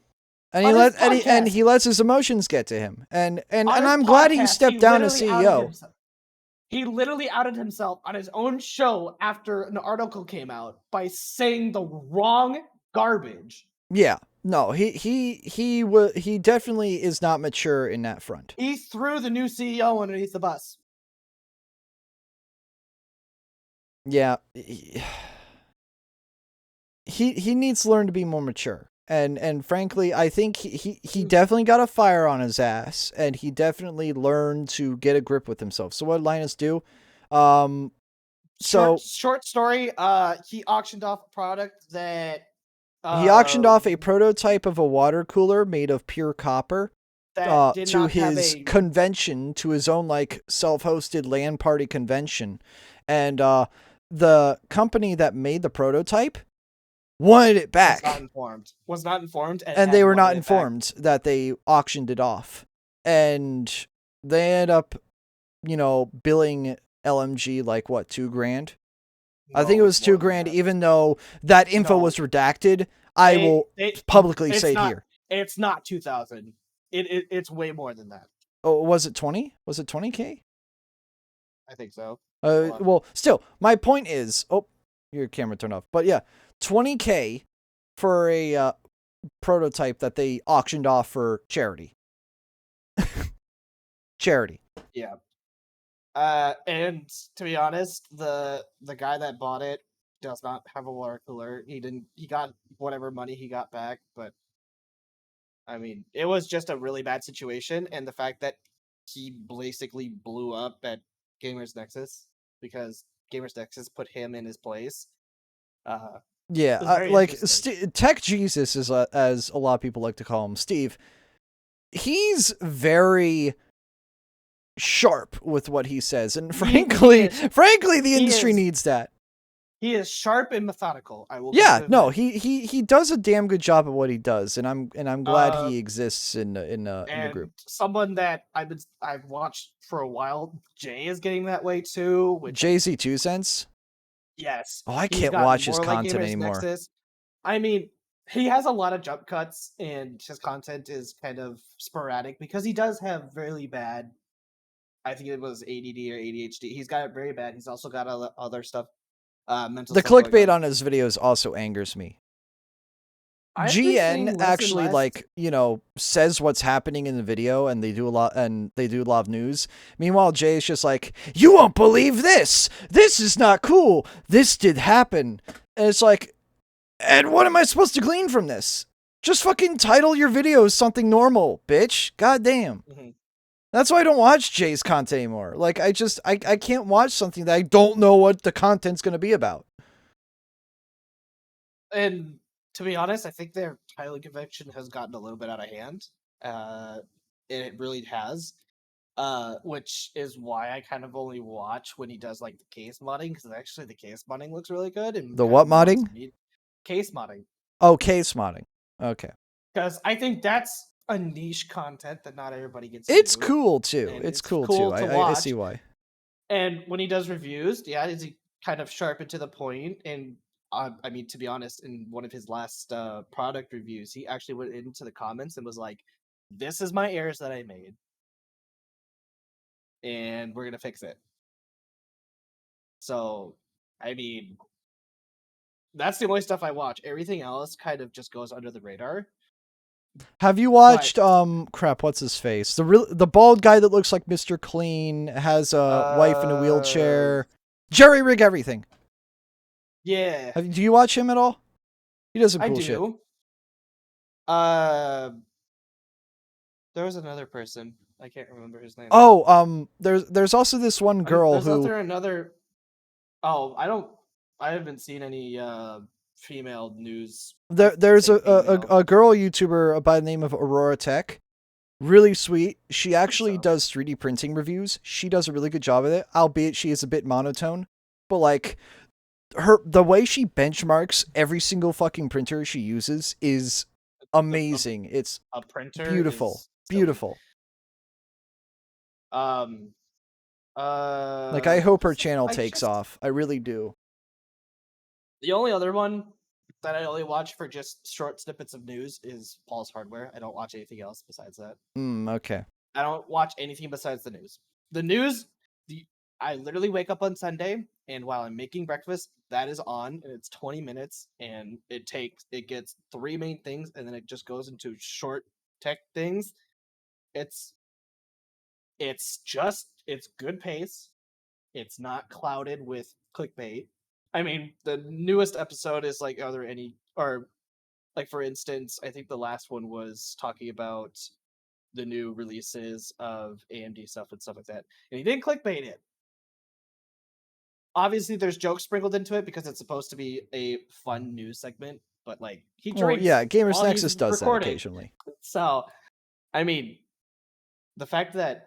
And on his and podcast. he lets his emotions get to him. And On his I'm glad he podcast, he stepped down as literally outed CEO. himself. He literally outed himself on his own show after an article came out by saying the wrong garbage. Yeah. No, he definitely is not mature in that front. He threw the new CEO underneath the bus. Yeah. He needs to learn to be more mature. And frankly, I think he definitely got a fire on his ass, and he definitely learned to get a grip with himself. So what did Linus do? Short story, he auctioned off a product that He auctioned off a prototype of a water cooler made of pure copper that did to not have his a convention, to his own like self-hosted LAN party convention. And the company that made the prototype wanted it back. Was not informed. And they were not informed that they auctioned it off. And they ended up, billing LMG like what, $2,000? I think it was $2,000, even though that info was redacted. I will publicly say it here. It's not 2,000. It's way more than that. Oh, was it 20? Was it 20K? I think so. Well, still, my point is, your camera turned off. But yeah, 20K for a prototype that they auctioned off for charity. Charity. Yeah. And to be honest, the guy that bought it does not have a water cooler. He got whatever money he got back, but I mean, it was just a really bad situation, and the fact that he basically blew up at Gamers Nexus because Gamers Nexus put him in his place. Yeah, like Tech Jesus is as a lot of people like to call him, Steve. He's very sharp with what he says, and frankly, the industry needs that. He is sharp and methodical. I will. Yeah, no, he does a damn good job at what he does, and I'm glad he exists in the group. Someone that I've watched for a while, Jay is getting that way too. JZ2 Yes. Oh, I can't watch his content anymore. I mean, he has a lot of jump cuts, and his content is kind of sporadic because he does have really bad. I think it was ADD or ADHD. He's got it very bad. He's also got other stuff. Mental. The clickbait on his videos also angers me. GN actually says what's happening in the video, and they do a lot of news. Meanwhile, Jay's just like, you won't believe this. This is not cool. This did happen. And it's like, and what am I supposed to glean from this? Just fucking title your videos something normal, bitch. God damn. Mm-hmm. That's why I don't watch Jay's content anymore. Like, I can't watch something that I don't know what the content's going to be about. And to be honest, I think their title convention has gotten a little bit out of hand. It really has. Which is why I kind of only watch when he does like the case modding, because actually the case modding looks really good. And the what modding? Case modding. Oh, case modding. Okay. Because I think that's a niche content that not everybody gets. It's cool too. It's cool too. I see why. And when he does reviews, yeah, is he kind of sharp and to the point? And I mean, to be honest, in one of his last product reviews, he actually went into the comments and was like, "This is my errors that I made, and we're gonna fix it." So, I mean, that's the only stuff I watch. Everything else kind of just goes under the radar. Have you watched crap, what's his face? The bald guy that looks like Mr. Clean, has a wife in a wheelchair. Jerry Rig Everything. Yeah. Do you watch him at all? He does some cool shit. There was another person. I can't remember his name. Oh, there's also this one girl who. There's another. Oh, I haven't seen any female news. There's a girl YouTuber by the name of Aurora Tech. Really sweet. She actually So does 3D printing reviews. She does a really good job of it, albeit she is a bit monotone. But like the way she benchmarks every single fucking printer she uses is the amazing. It's a printer beautiful. is silly. Beautiful. Um. Like I What hope her was this? channel I takes just off. I really do. the only other one that I only watch for just short snippets of news is Paul's Hardware. I don't watch anything else besides that. Okay. I don't watch anything besides the news. The news, the I literally wake up on Sunday, and while I'm making breakfast, that is on, and it's 20 minutes, and it gets three main things, and then it just goes into short tech things. It's it's good pace. It's not clouded with clickbait. I mean, the newest episode is like, are there any, or like for instance, I think the last one was talking about the new releases of AMD stuff and stuff like that. And he didn't clickbait it. Obviously, there's jokes sprinkled into it because it's supposed to be a fun news segment, but like he Well, yeah, drinks Gamers while he's Nexus does that recording. occasionally. So, I mean, the fact that,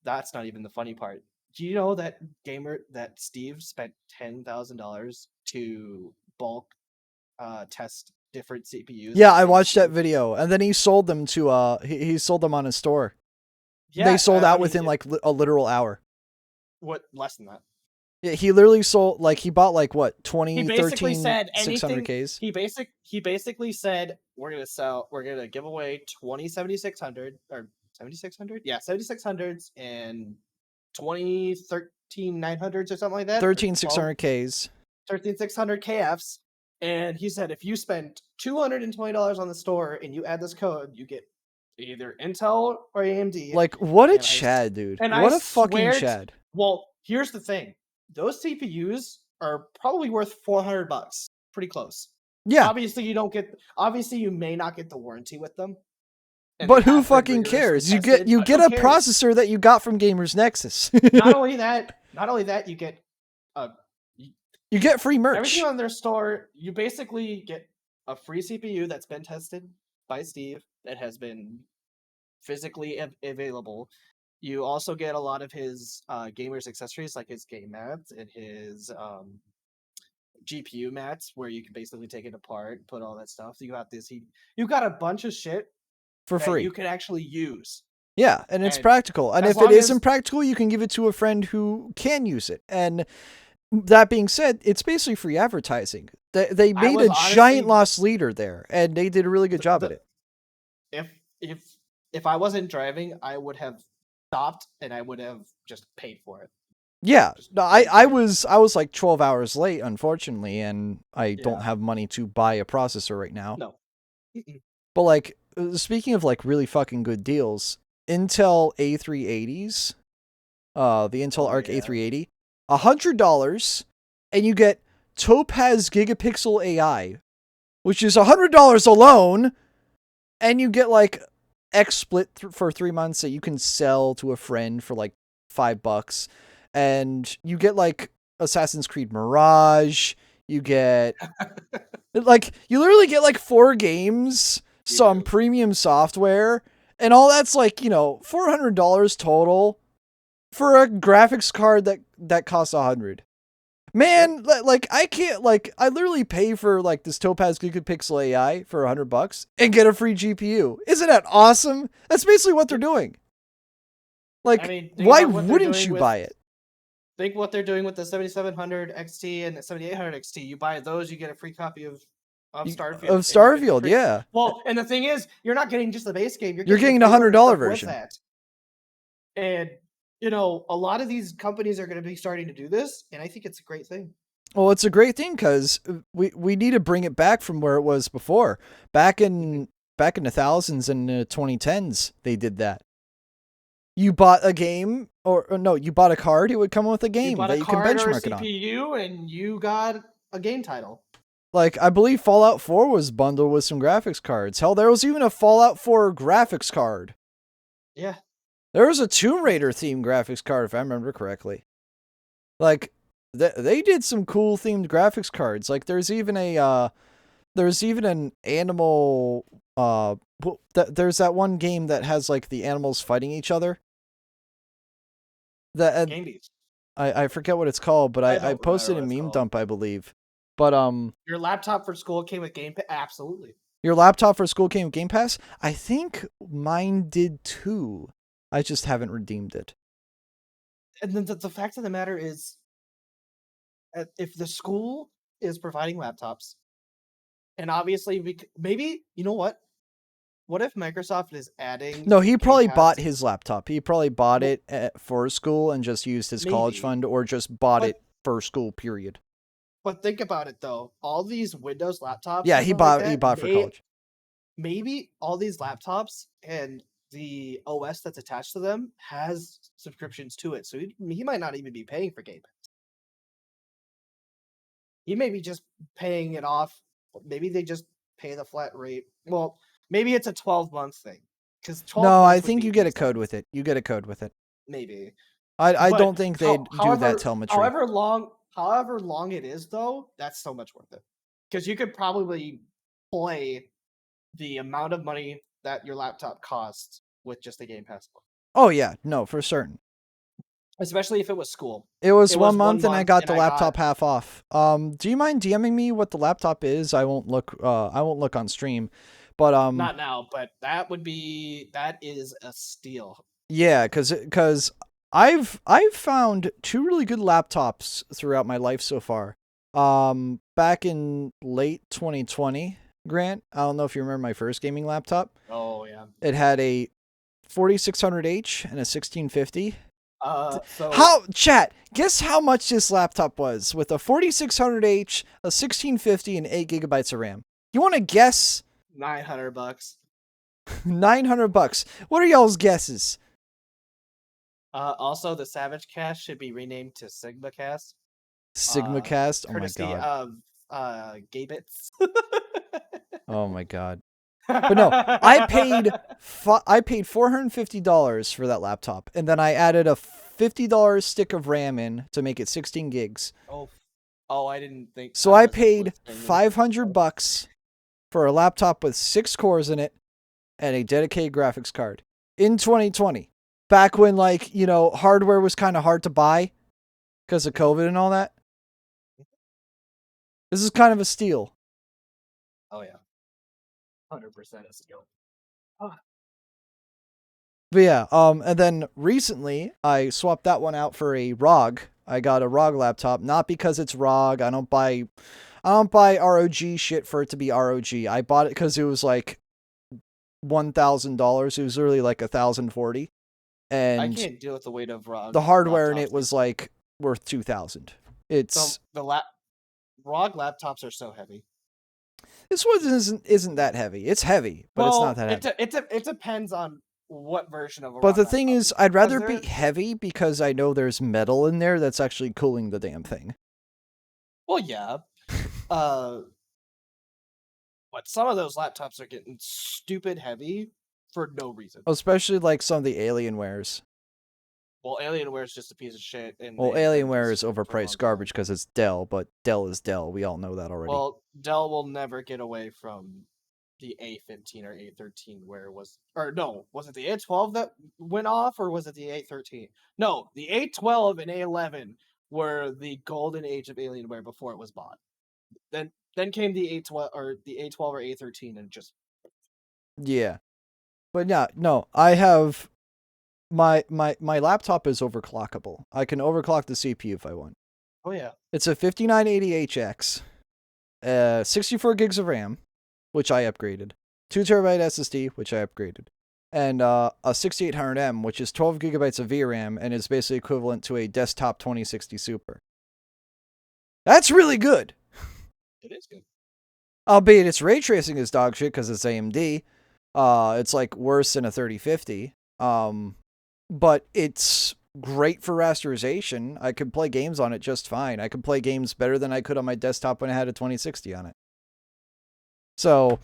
that's not even the funny part. Do you know that Steve spent $10,000 to bulk test different CPUs Yeah, at the I same watched that time? video, and then he sold them to he sold them on his store. They Yeah, sold I out mean, within like a literal hour. what less than that? Yeah, he literally sold like he bought like what He 20, basically 13, said anything. 600Ks. He basically said we're gonna give away 20 7600 or 7600, yeah, 7600s and 20 13900s or something like that, or 13 12 600Ks. 13600 KFs. And he said if you spend $220 on the store and you add this code, you get either Intel or AMD. Like what a And Chad, dude. I What a fucking swear, Chad. well, here's the thing: those CPUs are probably worth $400, pretty close. Yeah, Obviously, you don't get. Obviously, you may not get the warranty with them, and they but who have been fucking rigorously cares? tested. You But get who a cares? processor that you got from Gamers Nexus. Not only that, you get a You get free everything merch. on their store. You basically get a free CPU that's been tested by Steve, that has been physically available. You also get a lot of his gamers accessories, like his game mats and his GPU mats, where you can basically take it apart, put all that stuff. You got you got a bunch of shit For that you free. can actually use. Yeah, and it's And practical. And as if it long isn't as practical, you can give it to a friend who can use it. And that being said, it's basically free advertising. They I made was a giant honestly loss leader there, and they did a really good job at the it. if if if I wasn't driving, I would have stopped and I would have just paid for it. Yeah, Just no, paid for it. I was like 12 hours late, unfortunately, and I don't Yeah. have money to buy a processor right now. No. Mm-mm. But like speaking of like really fucking good deals, Intel A380s, the Intel Oh Arc yeah. A380, $100, and you get Topaz Gigapixel AI, which is $100 alone, and you get like X split for 3 months that you can sell to a friend for like $5, and you get like Assassin's Creed Mirage. You get like you literally get like 4 games, You some do. premium software, and all that's like $400 total for a graphics card that costs 100. Yep. Man, like I can't like I literally pay for like this Topaz Gigapixel AI for $100 and get a free GPU. Isn't that awesome? That's basically what they're Yep. doing. I Like, mean, why wouldn't you buy it? think what they're doing with the 7700 XT and the 7800 XT. You buy those, you get a free copy of Of Starfield, and you get the Starfield, yeah. well. And the thing is, you're not getting just the base game; you're You're getting the getting the pre-order $100 stuff with version. that. And a lot of these companies are going to be starting to do this, and I think it's a great thing. Well, it's a great thing because we need to bring it back from where it was before. Back in the thousands and 2010s, they did that. You bought a game, or no, you bought a card. It would come with a You game bought a that you can card or a benchmark it on. CPU, and you got a game title. Like I believe Fallout 4 was bundled with some graphics cards. Hell, there was even a Fallout 4 graphics card. Yeah. There was a Tomb Raider themed graphics card, if I remember correctly. Like they did some cool themed graphics cards. Like there's even an animal there's that one game that has like the animals fighting each other. That Game Beats. I forget what it's called, but I I don't posted remember a what it's meme called. dump, I believe. But Your laptop for school came with Game Pass? Absolutely. your laptop for school came with Game Pass? I think mine did too. I just haven't redeemed it. And then the fact of the matter is, if the school is providing laptops, and obviously maybe, you know what? What if Microsoft is adding No, he Game probably bought Pass? his laptop. He probably bought Well, it for school and just used his college maybe, fund, or just bought but it for school, period. think about it though. All these Windows laptops Yeah, and he stuff like bought that, for college. maybe all these laptops and the OS that's attached to them has subscriptions to it. So he might not even be paying for Game Pass. He may be just paying it off. Maybe they just pay the flat rate. Well, maybe it's a 12-month thing. Because 12 No, I months would think be you get a decent. code with it. You get a code with it. Maybe. I But don't think they'd do that telemetry. however long it is though, that's so much worth it. Because you could probably play the amount of money that your laptop costs with just a Game Pass. Oh yeah, no, for certain. Especially if it was school. It was It 1 was 1 month and I month got and the I laptop got half off. Do you mind DMing me what the laptop is? I won't look on stream. But not now, but that is a steal. yeah, cuz I've found two really good laptops throughout my life so far. Back in late 2020, Grant, I don't know if you remember my first gaming laptop. Oh yeah. It had a 4600H and a 1650. So How chat? Guess how much this laptop was with a 4600H, a 1650, and 8 GB of RAM. You want to guess? $900. $900. What are y'all's guesses? Also, the SavageCast should be renamed to SigmaCast. SigmaCast. Oh my Courtesy god. of Gabits. Oh my god. But no, I paid $450 for that laptop, and then I added a $50 stick of RAM in to make it 16 gigs. Oh, I didn't think. So I paid $500 for a laptop with 6 cores in it and a dedicated graphics card in 2020. Back when, like, you know, hardware was kind of hard to buy because of COVID and all that. This is kind of a steal. Oh yeah, 100% a steal. But yeah, and then recently I swapped that one out for a ROG. I got a ROG laptop, not because it's ROG. I don't buy ROG shit for it to be ROG. I bought it because it was like $1,000. It was literally like $1,040, and I can't deal with the weight of ROG. the hardware in it was like worth $2,000. It's ROG laptops are so heavy. This one isn't that heavy. It's heavy, but it's not that heavy. It depends on what version of a But ROG the thing laptop is, I'd rather be heavy because I know there's metal in there that's actually cooling the damn thing. Well, yeah. But some of those laptops are getting stupid heavy for no reason. Especially like some of the Alienwares. Well, Alienware is just a piece of shit. And well, Alienware is overpriced garbage because it's Dell, but Dell is Dell. We all know that already. Well, Dell will never get away from the A15 or A13 where it was... Or no, was it the A12 that went off, or was it the A13? No, the A12 and A11 were the golden age of Alienware before it was bought. Then came the A12 or A13 and just... Yeah. But yeah, no, I have... My laptop is overclockable. I can overclock the CPU if I want. Oh, yeah. It's a 5980HX, 64 gigs of RAM, which I upgraded, 2 terabyte SSD, which I upgraded, and a 6800M, which is 12 gigabytes of VRAM and is basically equivalent to a desktop 2060 Super. That's really good. It is good. Albeit its ray tracing is dog shit because it's AMD. It's like worse than a 3050. But it's great for rasterization. I could play games on it just fine. I could play games better than I could on my desktop when I had a 2060 on it. So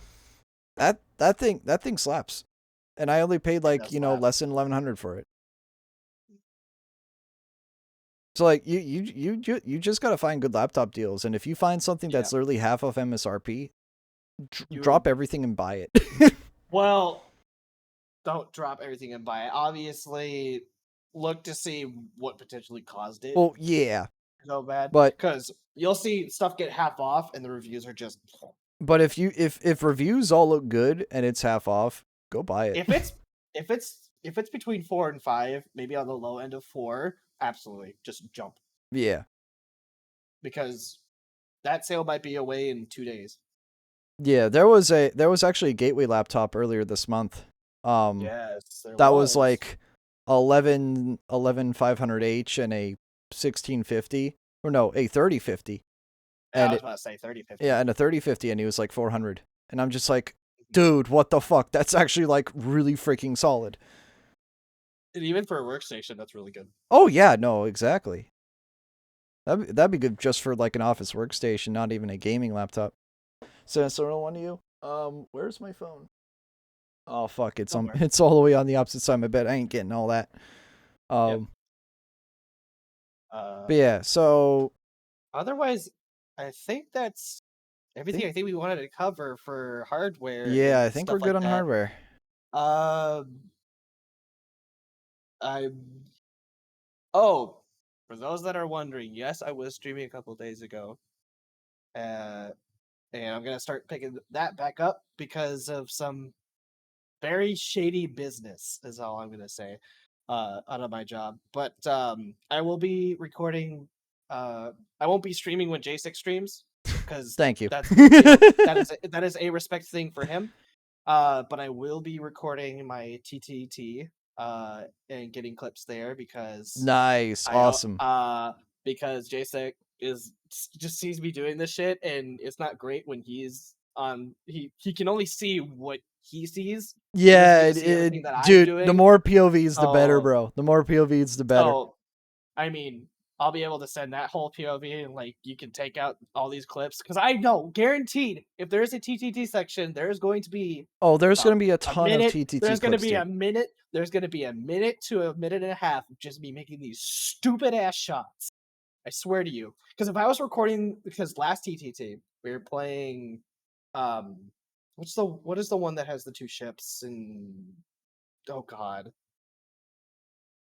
that thing slaps. And I only paid like, less than $1,100 for it. So like you just got to find good laptop deals, and if you find something that's literally half of MSRP, drop everything and buy it. Well, don't drop everything and buy it. Obviously, look to see what potentially caused it Well, yeah, to go bad, but because you'll see stuff get half off, and the reviews are just. if reviews all look good and it's half off, go buy it. If it's between 4 and 5, maybe on the low end of 4, absolutely, just jump, Yeah. because that sale might be away in 2 days. Yeah, there was actually a Gateway laptop earlier this month. Yes, there That was was. like 11500H and a 1650, or no, a 3050. Yeah, I And was it, about to say 3050. yeah, and a 3050, and he was like 400. And I'm just like, dude, what the fuck? That's actually like really freaking solid. And even for a workstation, that's really good. Oh yeah, no, exactly. That'd be good just for like an office workstation, not even a gaming laptop. So another one to you. Where's my phone? Oh fuck, it's Somewhere. it's all the way on the opposite side of my bed. I ain't getting all that. Yep. But yeah, so Otherwise, I think that's everything I think we wanted to cover for hardware yeah, I and think we're stuff good like on that. hardware. I Oh, for those that are wondering, yes, I was streaming a couple days ago. And I'm gonna start picking that back up because of some very shady business, is all I'm gonna say, out of my job. But I will be recording. I won't be streaming when J6 streams, because Thank you. that's that is a respect thing for him. But I will be recording my TTT and getting clips there, because Nice, awesome. because J6 just sees me doing this shit, and it's not great when he's on. He can only see what he sees. He doesn't Yeah, get to see everything that I'm dude, the doing. more POVs, the better, So bro. The more POVs, the better. so I mean, I'll be able to send that whole POV, and like you can take out all these clips, because I know guaranteed if there is a TTT section, there's going to be Oh, there's about gonna be a a ton of minute. TTT There's going to clips, be dude. a minute. There's going to be a minute to a minute and a half of just me making these stupid ass shots. I swear to you. Because if I was recording, because last TTT we were playing, um, what is the one that has the two ships, and oh god,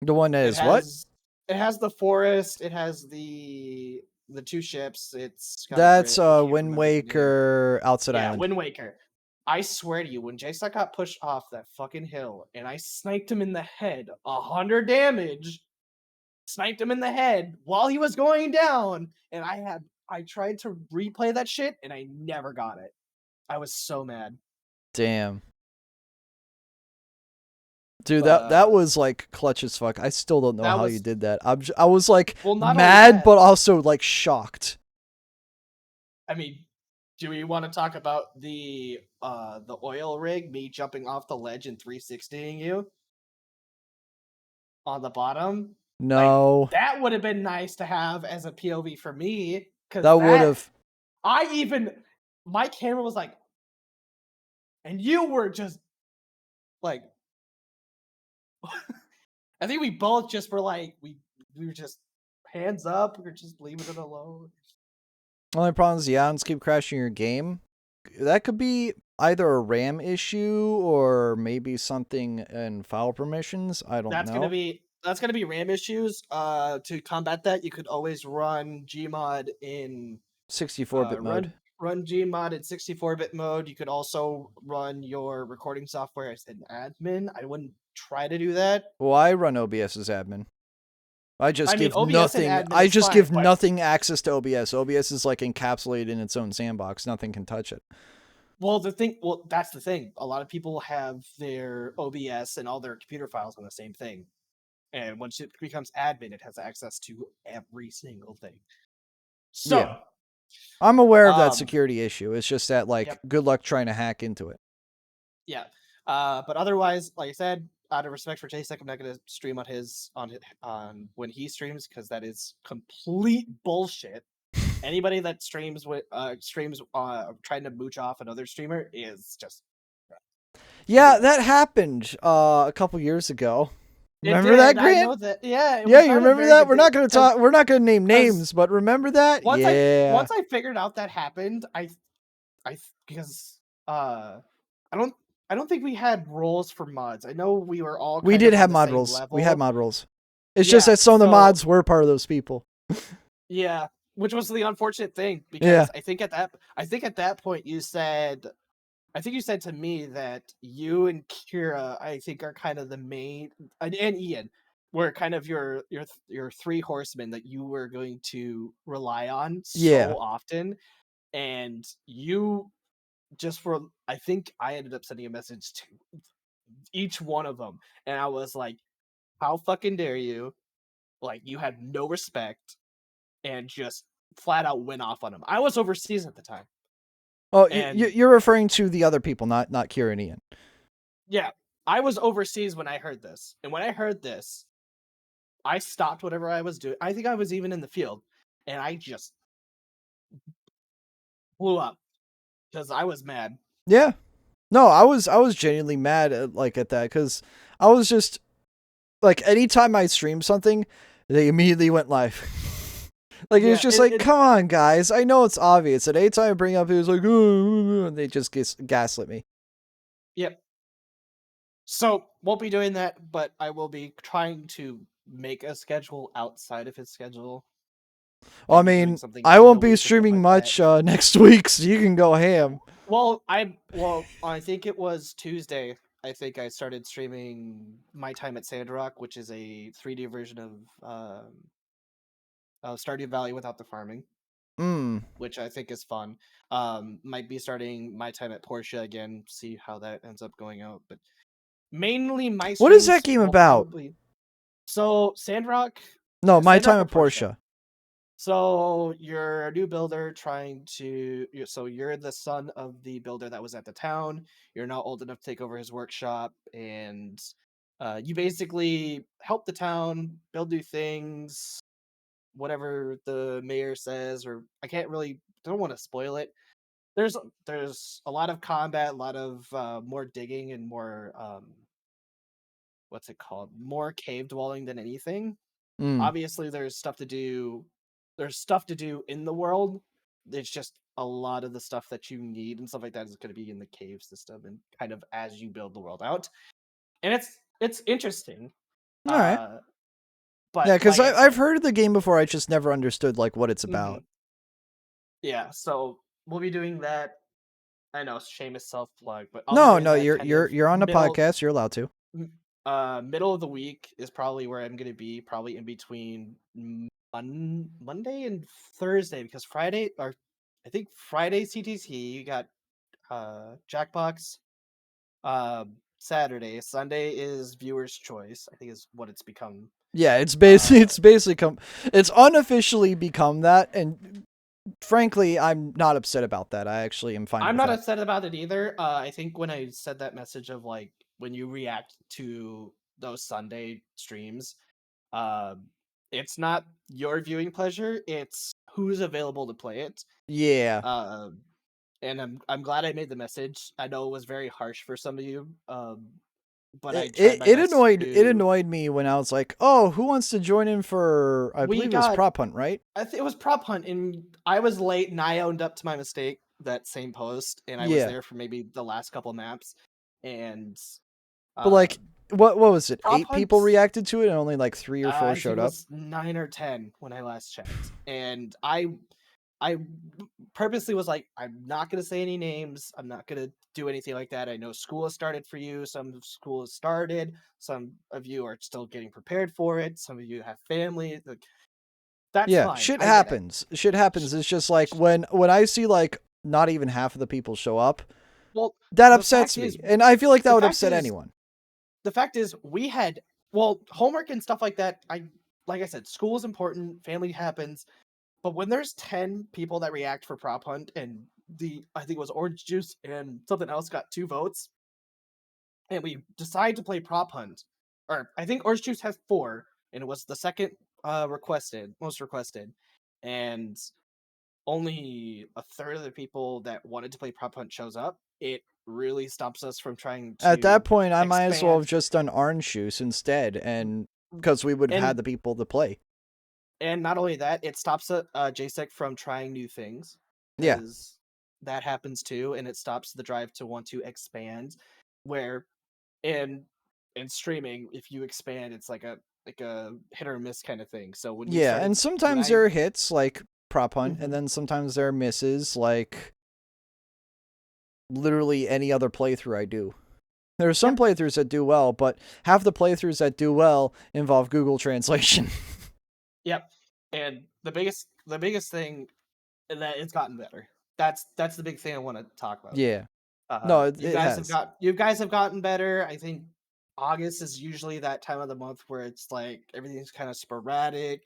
The one that it is what? has the forest, it has the two ships. It's got a That's bridge. I can't Wind remember the name. Waker Outside Yeah, Island. Wind Waker. I swear to you, when Jason got pushed off that fucking hill and I sniped him in the head, 100 damage, sniped him in the head while he was going down, and I tried to replay that shit and I never got it. I was so mad. Damn. Dude, But that was like clutch as fuck. I still don't know that how you was did that. I was like not only mad, that. but also like shocked. I mean, do we want to talk about the oil rig, me jumping off the ledge and 360ing you on the bottom? Like, No, that would have been nice to have as a POV for me, because that would have. my camera was like, and you were just like, I think we both just were like, we were just hands up, we were just leaving it alone. Only problem is the add-ons keep crashing your game. That could be either a RAM issue or maybe something in file permissions. I don't That's know. gonna be RAM issues. To combat that, you could always run Gmod in 64-bit mode. run Gmod in 64-bit mode. You could also run your recording software as an admin. I wouldn't try to do that. Well, I run OBS as admin. I just I mean, give OBS and nothing. admin I is just fine, give but nothing access to OBS. OBS is like encapsulated in its own sandbox. Nothing can touch it. well, that's the thing. A lot of people have their OBS and all their computer files on the same thing. And once it becomes admin, it has access to every single thing. So, Yeah. I'm aware of that um, security issue. It's just that like yep, good luck trying to hack into it. yeah. But otherwise, like I said, out of respect for JSec, I'm not going to stream on when he streams, because that is complete bullshit. Anybody that streams trying to mooch off another streamer is just Yeah, that happened a couple years ago. it Remember that, did. I Grant? know that. Yeah, Yeah, was you not a remember very that? good We're thing, not going to talk. We're not going to name names, but remember that? Yeah. once I figured out that happened, I because I don't I don't think we had roles for mods. I know we were all We kind did of on have the mod same roles. We had level. mod roles. It's just Yeah, that some of the so mods were part of those people. yeah, which was the unfortunate thing Yeah. because I think at that point you said I think you said to me that you and Kira, I think, are kind of the main, and Ian, were kind of your three horsemen that you were going to rely on Yeah. so often, and you just for I think I ended up sending a message to each one of them, and I was like, "How fucking dare you? Like, you had no respect," and just flat out went off on them. I was overseas at the time, Oh, and you're referring to the other people, not Kira and Ian. yeah, I was overseas when I heard this. And when I heard this, I stopped whatever I was doing. I think I was even in the field, and I just blew up because I was mad. Yeah. No, I was genuinely mad at that because I was just like anytime I streamed something, they immediately went live. Like it was Yeah, just like, come on, guys! I know it's obvious. And anytime I bring up, it was like, and they just gaslit me. yep. So won't be doing that, but I will be trying to make a schedule outside of his schedule. Well, I Maybe doing mean, something I during won't the be week or something streaming like that. much next week, so you can go ham. Well, I think it was Tuesday. I think I started streaming My Time at Sandrock, which is a 3D version of Stardew Valley without the farming, Mm. which I think is fun. Might be starting My Time at Portia again, see how that ends up going out. But mainly my What is that streams game will about? probably so Sandrock, No, my time Sandrock or at Portia. Portia. So you're a new builder so you're the son of the builder that was at the town. You're now old enough to take over his workshop, and you basically help the town build new things, whatever the mayor says, or I can't really don't want to spoil it. There's a lot of combat, a lot of more digging and more what's it called? More cave dwelling than anything. Mm. Obviously there's stuff to do in the world. It's just a lot of the stuff that you need and stuff like that is going to be in the cave system and kind of as you build the world out. And it's interesting. All right. Uh Yeah, but because like I I've said, heard of the game before. I just never understood like what it's about. mhm, yeah, so we'll be doing that. I know, shameless self plug, but I'll be No, doing no, that you're kind you're of you're on a podcast. You're allowed to. middle of the week is probably where I'm gonna be, probably in between Monday and Thursday, because Friday or I think Friday CTC you got Jackbox. Saturday, Sunday is viewer's choice. I think is what it's become. Yeah, it's basically Uh, it's unofficially become that, and frankly, I'm not upset about that. I actually am fine I'm with not that. upset about it either. I think when I said that message of like when you react to those Sunday streams, uh, it's not your viewing pleasure; it's who's available to play it. Yeah. Uh, and I'm glad I made the message. I know it was very harsh for some of you, but I It, tried it, my it best annoyed it to. annoyed me when I was like, "Oh, who wants to join in for I We believe it was got prop hunt, right?" I think it was prop hunt, and I was late, and I owned up to my mistake that same post, and I was Yeah. there for maybe the last couple maps, and But uh, like what was it? prop 8 people hunts. reacted to it and only like 3 or 4 I think showed it up. was 9 or 10 when I last checked, and I purposely was like, I'm not gonna say any names. I'm not gonna do anything like that. I know school has started for you. Some school has started. Some of you are still getting prepared for it. Some of you have family. Like, that's Yeah, fine. shit I get it. happens. Shit happens. It's just like when I see like not even half of the people show up, Well, that the upsets fact me. is, And I feel like that the would fact upset is, anyone. the fact is, we had homework and stuff like that. Like I said, school is important. Family happens, but when there's 10 people that react for prop hunt, and I think it was orange juice and something else got 2 votes, and we decide to play prop hunt, or I think orange juice has 4, and it was the second most requested, and only a third of the people that wanted to play prop hunt shows up. It really stops us from trying At that to point, I might as well have expand. just done orange juice instead, and because we would have had and the people to play. and not only that, it stops JSEC from trying new things, Yeah. because that happens too, and it stops the drive to want to expand. where in streaming, if you expand, it's like a hit or miss kind of thing. So when we Yeah, started, and when sometimes I there are hits like Prop Hunt, and Mhm. then sometimes there are misses like literally any other playthrough I do. There are some Yep, playthroughs that do well, but half the playthroughs that do well involve Google Translation. yep, and the biggest thing that it's gotten better. That's the big thing I want to talk about. Yeah. No, You it guys has. have gotten better. I think August is usually that time of the month where it's like everything's kind of sporadic.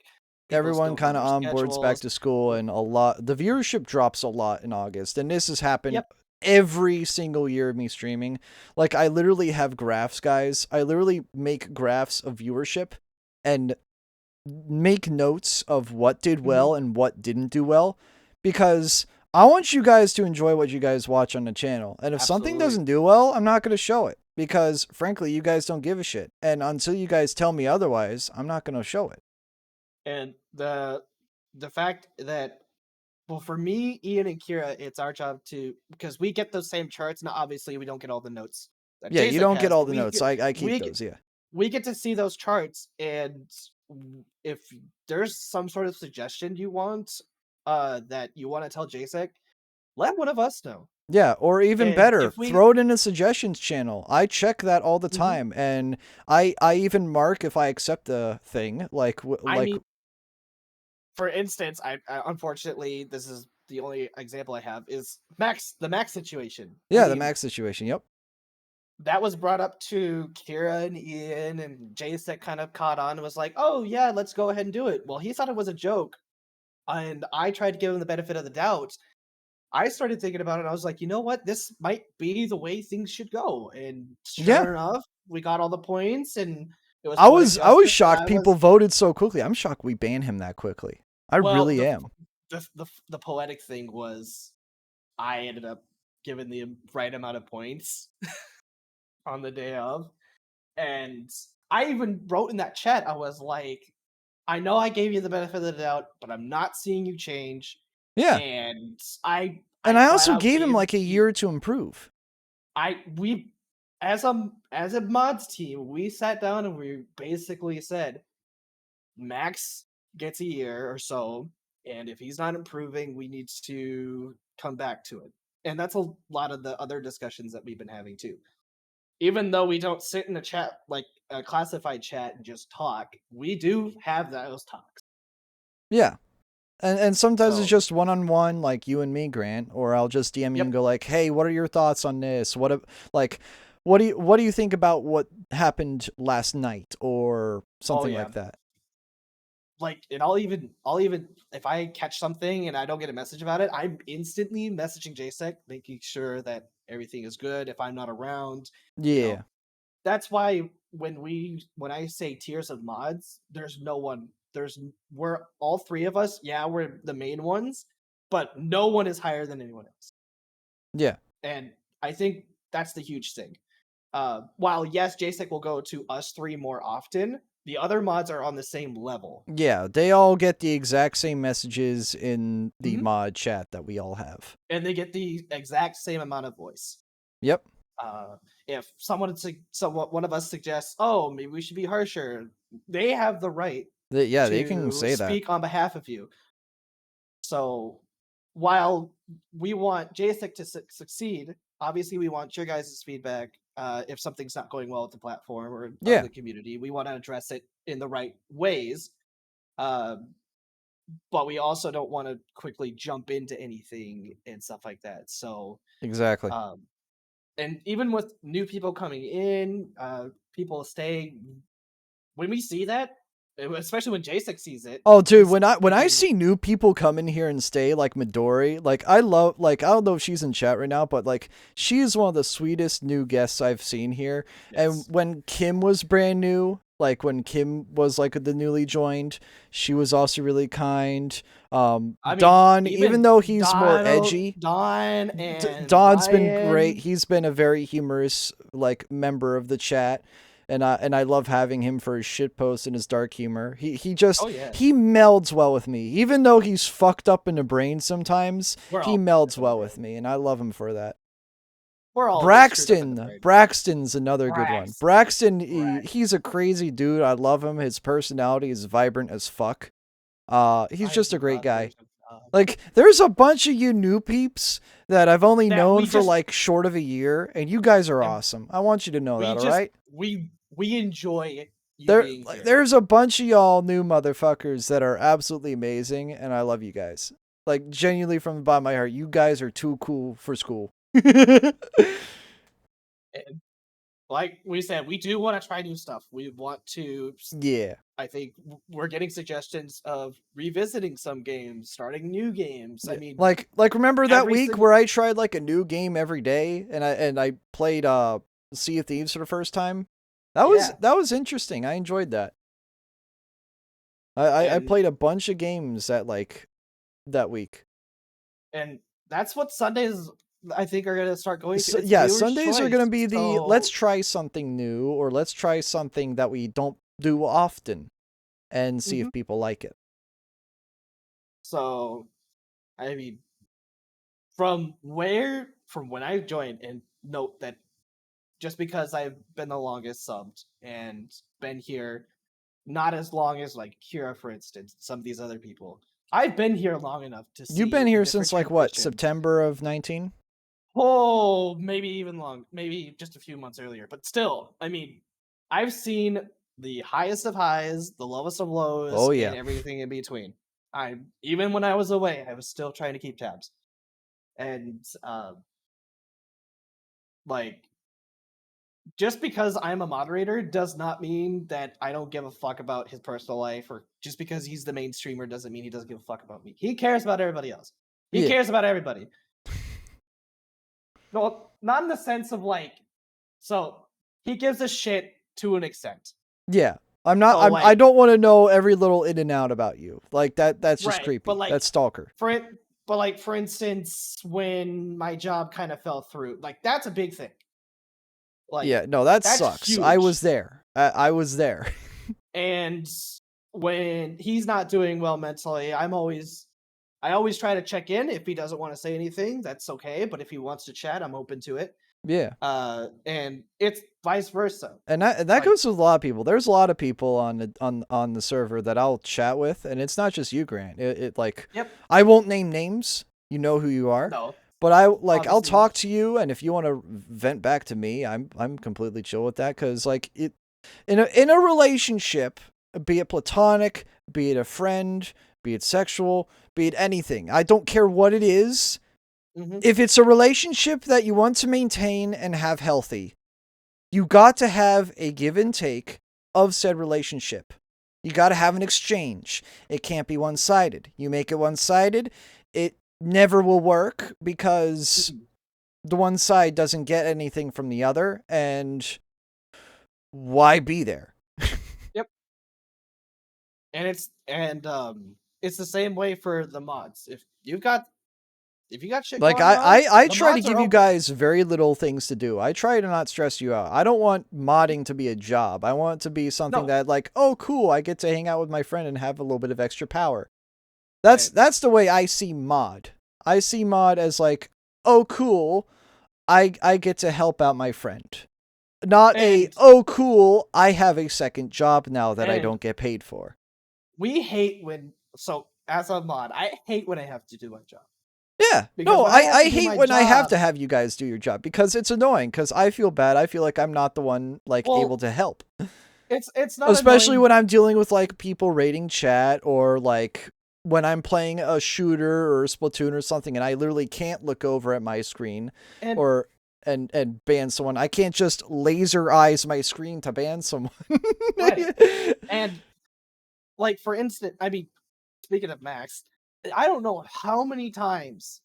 People Everyone don't know kind of their onboards back schedules. to school, and the viewership drops a lot in August. And this has happened Yep. every single year of me streaming. Like, I literally have graphs, guys. I literally make graphs of viewership and make notes of what did Hmm. well and what didn't do well, because I want you guys to enjoy what you guys watch on the channel. And if something Absolutely. doesn't do well, I'm not going to show it, because frankly, you guys don't give a shit. And until you guys tell me otherwise, I'm not going to show it. And the fact that, well, for me, Ian and Kira, it's our job to, because we get those same charts. Now, obviously, we don't get all the notes that Yeah, you Jacek don't get has, all but the notes. I keep those, yeah. we get to see those charts, and if there's some sort of suggestion you want, that you want to tell Jacek, let one of us know. Yeah, or even And better, if we, throw it in a suggestions channel. I check that all the Mhm. time, and I even mark if I accept a thing, I mean, for instance, I unfortunately, this is the only example I have is the Max situation. I yeah, the mean, Max situation. Yep. that was brought up to Kira and Ian, and Jace that kind of caught on and was like, "Oh yeah, let's go ahead and do it." Well, he thought it was a joke, and I tried to give him the benefit of the doubt. I started thinking about it, and I was like, "You know what? This might be the way things should go." And Yeah. sure enough, we got all the points, and it was I poetic was I was justice. And shocked people voted so quickly. I'm shocked we banned him that quickly. I well, really am. the poetic thing was I ended up giving the right amount of points on the day of. And I even wrote in that chat, I was like, I know I gave you the benefit of the doubt, but I'm not seeing you change. Yeah. And And I I flat also out gave him gave like a you year to improve. we as a mods team, we sat down and we basically said Max gets a year or so, and if he's not improving, we need to come back to it. And that's a lot of the other discussions that we've been having too. Even though we don't sit in a chat like a classified chat and just talk, we do have those talks. Yeah. And sometimes it's So, just one-on-one, like you and me, Grant, or I'll just DM you and yep. go like, "Hey, what are your thoughts on this? Like what do you think about what happened last night?" or Oh something yeah. like that. Like, and I'll even if I catch something and I don't get a message about it, I'm instantly messaging JSEC, making sure that everything is good. If I'm not around, you know, Yeah. that's why when I say tiers of mods, we're all three of us. Yeah, we're the main ones, but no one is higher than anyone else. Yeah. And I think that's the huge thing. While yes, JSEC will go to us three more often, the other mods are on the same level. Yeah, they all get the exact same messages in the Hmm. mod chat that we all have. And they get the exact same amount of voice. Yep. If one of us suggests, "Oh, maybe we should be harsher," they have the right Yeah, they can to say that. speak on behalf of you. So, while we want JSEC to succeed, obviously we want your guys' feedback. If something's not going well with the platform or Yeah, the community, we want to address it in the right ways. Um, but we also don't want to quickly jump into anything and stuff like that. So, exactly. um, and even with new people coming in, people staying. When we see that, especially when JSEC sees it, Oh, dude, he's when I thinking, see new people come in here and stay, like Midori, like I love, like I don't know if she's in chat right now, but like she is one of the sweetest new guests I've seen here. And yes. when Kim was brand new, like when Kim was like the newly joined, she was also really kind. I mean, Don, even even though he's more edgy, Don and Don's been great. Ryan. He's been a very humorous like member of the chat. And I love having him for his shit posts and his dark humor. Oh yeah, He melds well with me. Even though he's fucked up in the brain sometimes, we're he all melds in the well with brain. me, and I love him for that. We're all just screwed up in the brain. Braxton's another good one. Braxton, Braxton. he's a crazy dude. I love him. His personality is vibrant as fuck. He's I just a do great not guy. think of, Like, there's a bunch of you new peeps that I've only that known we for just- like short of a year, and you guys are And awesome. I want you to know that, all just right? we enjoy you There, being here. there's a bunch of y'all new motherfuckers that are absolutely amazing, and I love you guys. Like, genuinely from the bottom of my heart, you guys are too cool for school. And like we said, we do want to try new stuff. We want to. Yeah. I think we're getting suggestions of revisiting some games, starting new games. I mean, like remember that every week single- where I tried like a new game every day, and I played Sea of Thieves for the first time. That was interesting. I enjoyed that. I played a bunch of games that week. And that's what Sundays I think are gonna start going. So, It's yeah, viewer's Sundays are choice, gonna be the let's so- try something new, or let's try something that we don't do often, and see if people like it. So, I mean, from when I joined, and note that just because I've been the longest subbed and been here not as long as like Kira, for instance, some of these other people, I've been here long enough to see. You've been the here different since like what, transitions. September of 19? Oh, maybe even maybe just a few months earlier. But still, I mean, I've seen the highest of highs, the lowest of lows, Oh, yeah. and everything in between. Even when I was away, I was still trying to keep tabs. And like, just because I'm a moderator does not mean that I don't give a fuck about his personal life, or just because he's the main streamer doesn't mean he doesn't give a fuck about me. He cares about everybody else. He Yeah. cares about everybody. No, not in the sense of like, so he gives a shit to an extent. Yeah. I'm not. So, I like- don't want to know every little in and out about you. Like that. That's just Right, creepy. but, like, That's stalker. But like, for instance, when my job kind of fell through, like that's a big thing. Like, Yeah. No, that that's sucks. I huge. was there. I was there. And when he's not doing well mentally, I always try to check in. If he doesn't want to say anything, that's okay. But if he wants to chat, I'm open to it. Yeah. And it's vice versa. And that Like- goes with a lot of people. There's a lot of people on the server that I'll chat with, and it's not just you, Grant. It like, Yep. I won't name names. You know who you are. No. But I'll Obviously. talk to you, and if you want to vent back to me, I'm completely chill with that, because like it in a relationship, be it platonic, be it a friend, be it sexual, be it anything, I don't care what it is. Mhm. If it's a relationship that you want to maintain and have healthy, you got to have a give and take of said relationship. You got to have an exchange. It can't be one-sided. You make it one-sided, it never will work, because the one side doesn't get anything from the other, and why be there? And it's the same way for the mods. If you got shit Like, going on, I the try to mods are give you open. guys very little things to do. I try to not stress you out. I don't want modding to be a job. I want it to be something No. that, like, oh cool, I get to hang out with my friend and have a little bit of extra power. That's Right. that's the way I see mod. I see mod as like, oh cool, I get to help out my friend. Not And- oh cool, I have a second job now that I And- don't get paid for. We hate as a mod, I hate when I have to do my job. Yeah. Because No, when I have I to do hate my when I have to job- have you guys do your job, because it's annoying, because I feel bad. I feel like I'm not the one like Well, able to help. It's not Especially annoying. when I'm dealing with like people raiding chat, or like when I'm playing a shooter or a Splatoon or something, and I literally can't look over at my screen And- or and ban someone. I can't just laser eyes my screen to ban someone. Right. And like, for instance, I mean, speaking of Max, I don't know how many times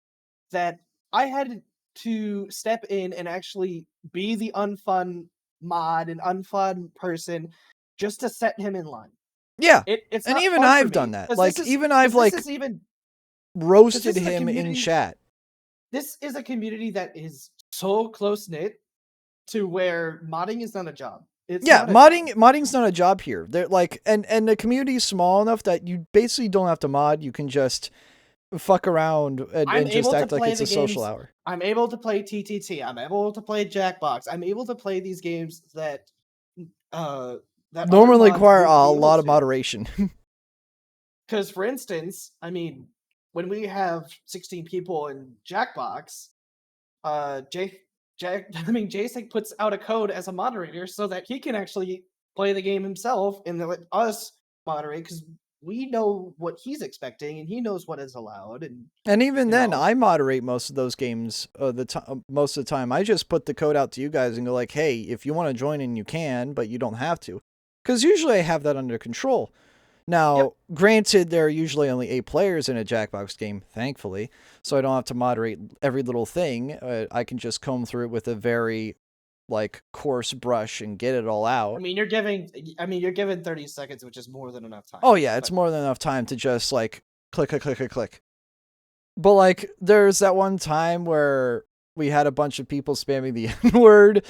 that I had to step in and actually be the unfun mod and unfun person just to set him in line. Yeah. It's And not even fun for I've me, done that. 'cause Like, this is- even 'cause I've like this is even roasted is a him in community- chat. this is a community that is so close knit to where modding is not a job. It's Yeah, not a modding job. modding's not a job here. They're like, and the community is small enough that you basically don't have to mod. You can just fuck around I'm and just able to act like play it's the a social games. hour. I'm able to play TTT. I'm able to play Jackbox. I'm able to play these games uh that other Normally mods require wouldn't a be able lot of to. moderation. Because, for instance, I mean, when we have 16 people in Jackbox, Jason puts out a code as a moderator so that he can actually play the game himself and then let us moderate because we know what he's expecting and he knows what is allowed. And And even you then, know, I moderate most of those games. Most of the time, I just put the code out to you guys and go like, "Hey, if you want to join in, you can, but you don't have to." Because usually I have that under control. yep. Now, granted, there are usually only 8 players in a Jackbox game, thankfully, so I don't have to moderate every little thing. I can just comb through it with a very like coarse brush and get it all I out. mean, you're given 30 seconds, which is more than enough Oh time. yeah, it's But more than enough time to just like click, click, click, click, click. But like, there's that one time where we had a bunch of people spamming the N word, in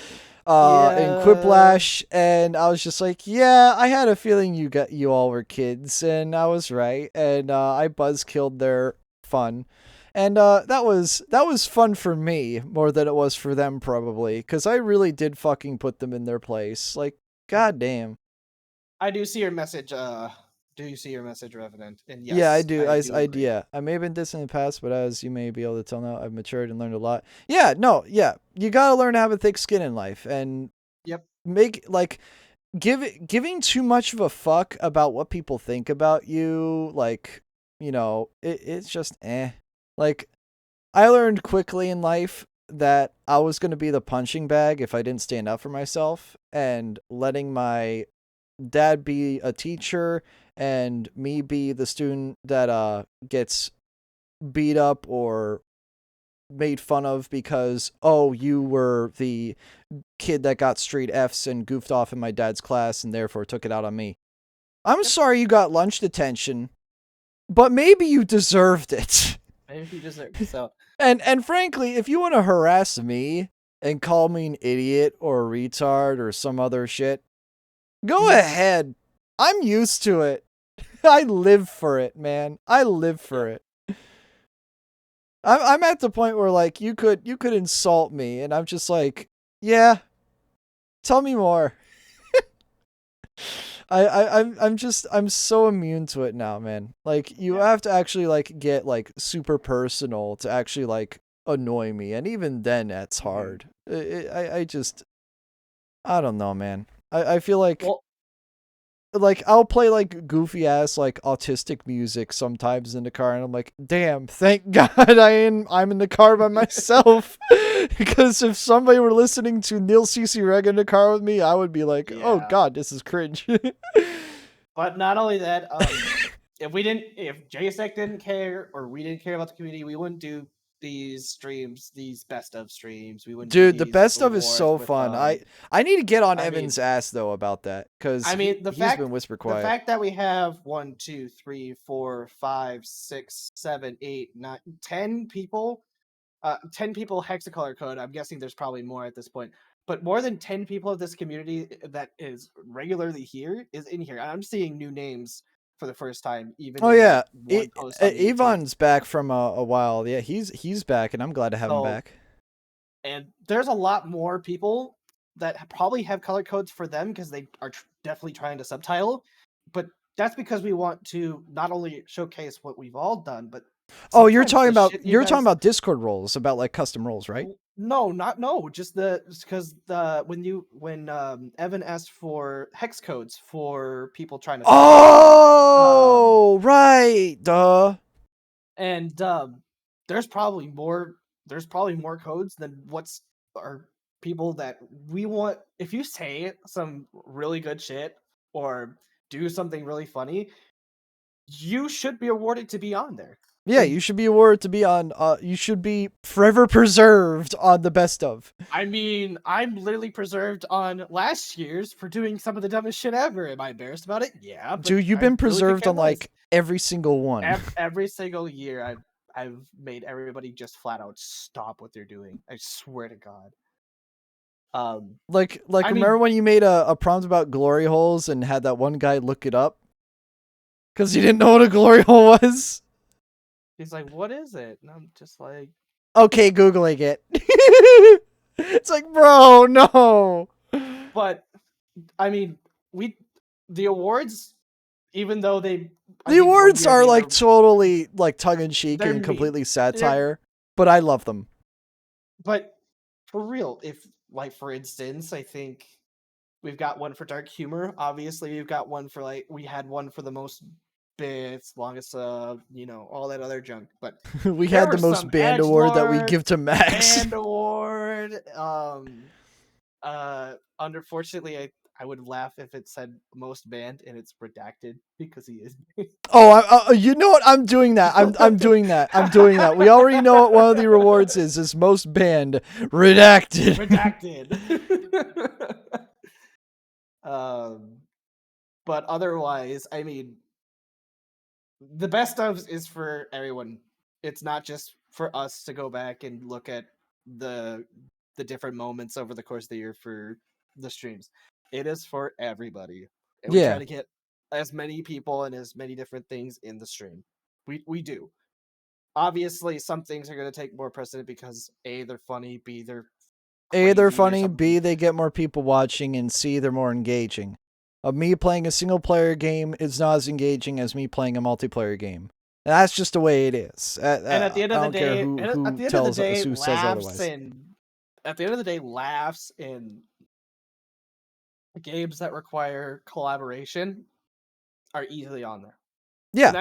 yeah, Quiplash, and I was just like, yeah, I had a feeling you all were kids, and I was right, and I buzzkilled their fun, and that was fun for me more than it was for them probably, because I really did fucking put them in their place, like, goddamn. I do see your message. Do you see your message, Revenant? And Yeah, I yes, do. I do agree. Yeah, I may have been distant in the past, but as you may be able to tell now, I've matured and learned a lot. Yeah, no, yeah, you gotta learn to have a thick skin in life and Yep. make like giving too much of a fuck about what people think about you. Like, it's just eh. Like, I learned quickly in life that I was gonna be the punching bag if I didn't stand up for myself, and letting my dad be a teacher and me be the student that gets beat up or made fun of because, oh, you were the kid that got straight F's and goofed off in my dad's class and therefore took it out on me. I'm Yep. sorry you got lunch detention, but maybe you deserved it. Maybe you deserve so. And frankly, if you want to harass me and call me an idiot or a retard or some other shit, go Mhm. ahead. I'm used to it. I live for it, man. I live for Yep. it. I'm at the point where like you could insult me and I'm just like, yeah, tell me more. I'm so immune to it now, man. Like, you Yeah. have to actually like get like super personal to actually like annoy me, and even then that's Mhm. hard. I just, I don't know, man. I feel Well, like I'll play like goofy ass like autistic music sometimes in the car, and I'm like, damn, thank God I'm in the car by myself. Because if somebody were listening to Neil CC Reg in the car with me, I would be like, oh yeah. God, this is cringe. But not only that, if JSEC didn't care or we didn't care about the community, we wouldn't do these streams, these best of streams. We wouldn't do Dude, the these best of is awards so with fun. I need to get on I mean Evan's ass though about that, because I mean he's been whisper the quiet. fact that we have 1, 2, 3, 4, 5, 6, 7, 8, 9, 10 people 10 people hexacolor code. I'm guessing there's probably more at this point, but more than 10 people of this community that is regularly here is in here. I'm seeing new names for the first time, even Oh in like yeah, one post on the 18th. Avon's back from a while. Yeah, he's back, and I'm glad to have him So, back. and there's a lot more people that probably have color codes for them because they are definitely trying to subtitle, but that's because we want to not only showcase what we've all done, but Oh, sometimes the shit you you're talking guys. about Discord roles, about like custom roles, right? No, not no. Just because when Evan asked for hex codes for people trying to subtitle, um, Oh, right. Duh. and there's probably more. There's probably more codes than what's are people that we want. If you say some really good shit or do something really funny, you should be awarded to be on there. Yeah, And you should be awarded to be on. You should be forever preserved on the best of. I mean, I'm literally preserved on last year's for doing some of the dumbest shit ever. Am I embarrassed about it? Yeah, but Dude, you've I been really could preserved care on less. like every single one. Every single year, I've made everybody just flat out stop what they're doing. I swear to God. Um, Like I remember mean, when you made a prompt about glory holes and had that one guy look it up because he didn't know what a glory hole was? He's like, what is it? And I'm just like, Okay, Googling it. It's like, bro, no. but I mean, the awards, even though I The think one awards year are they like were, totally like tongue in cheek they're and mean. completely satire, but I love them. But for real, if like for instance, I think we've got one for dark humor. Obviously, we've got one for we had one for the most bits, longest, all that other junk. But We there had were the most some band edge award that we lord give to Max. band award. Unfortunately, I would laugh if it said most banned and it's redacted because he is. Oh, you know what? I'm doing that. I'm doing that. I'm doing that. We already know what one of the rewards is most banned, redacted. Redacted. um, but otherwise, I mean, the best of is for everyone. It's not just for us to go back and look at the different moments over the course of the year for the streams. It is for everybody. And we try Yeah. to get as many people and as many different things in the stream. We do. Obviously, some things are going to take more precedent because A, they're funny, B, they're A, they're crazy or funny. something. B, they get more people watching, and C, they're more engaging. Me playing a single player game is not as engaging as me playing a multiplayer game. And that's just the way it is. And at the end I of the don't care day, who tells who says laughs otherwise. and at the end of the day, laughs and games that require collaboration are easily on there. Yeah. And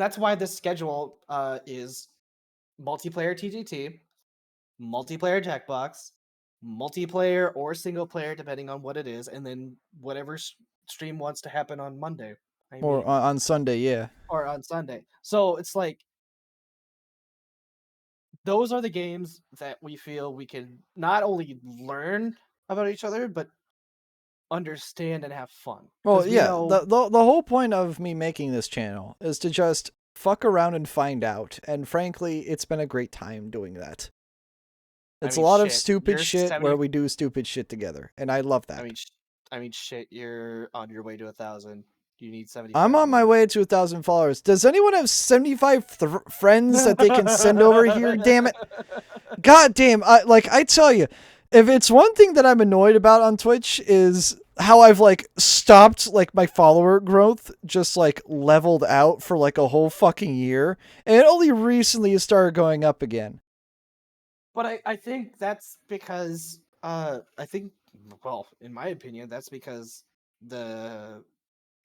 that's why this schedule is multiplayer TGT, multiplayer Jackbox, multiplayer or single player depending on what it is, and then whatever stream wants to happen on Monday. I Or mean, on Sunday, yeah. or on Sunday. So it's like those are the games that we feel we can not only learn about each other but understand and have fun. Well, Because we yeah, know the whole point of me making this channel is to just fuck around and find out. And frankly, it's been a great time doing that. I It's a mean, lot of shit. stupid You're shit where 70. we do stupid shit together, and I love I that. mean, shit. You're on your way to 1,000. You need 75 I'm on my more. way to 1,000 followers. Does anyone have 75 friends that they can send over here? Damn it! God damn! I tell you, if it's one thing that I'm annoyed about on Twitch is how I've like stopped like my follower growth, just like leveled out for like a whole fucking year, and it only recently has started going up again. But I think that's because I think, well, in my opinion, that's because the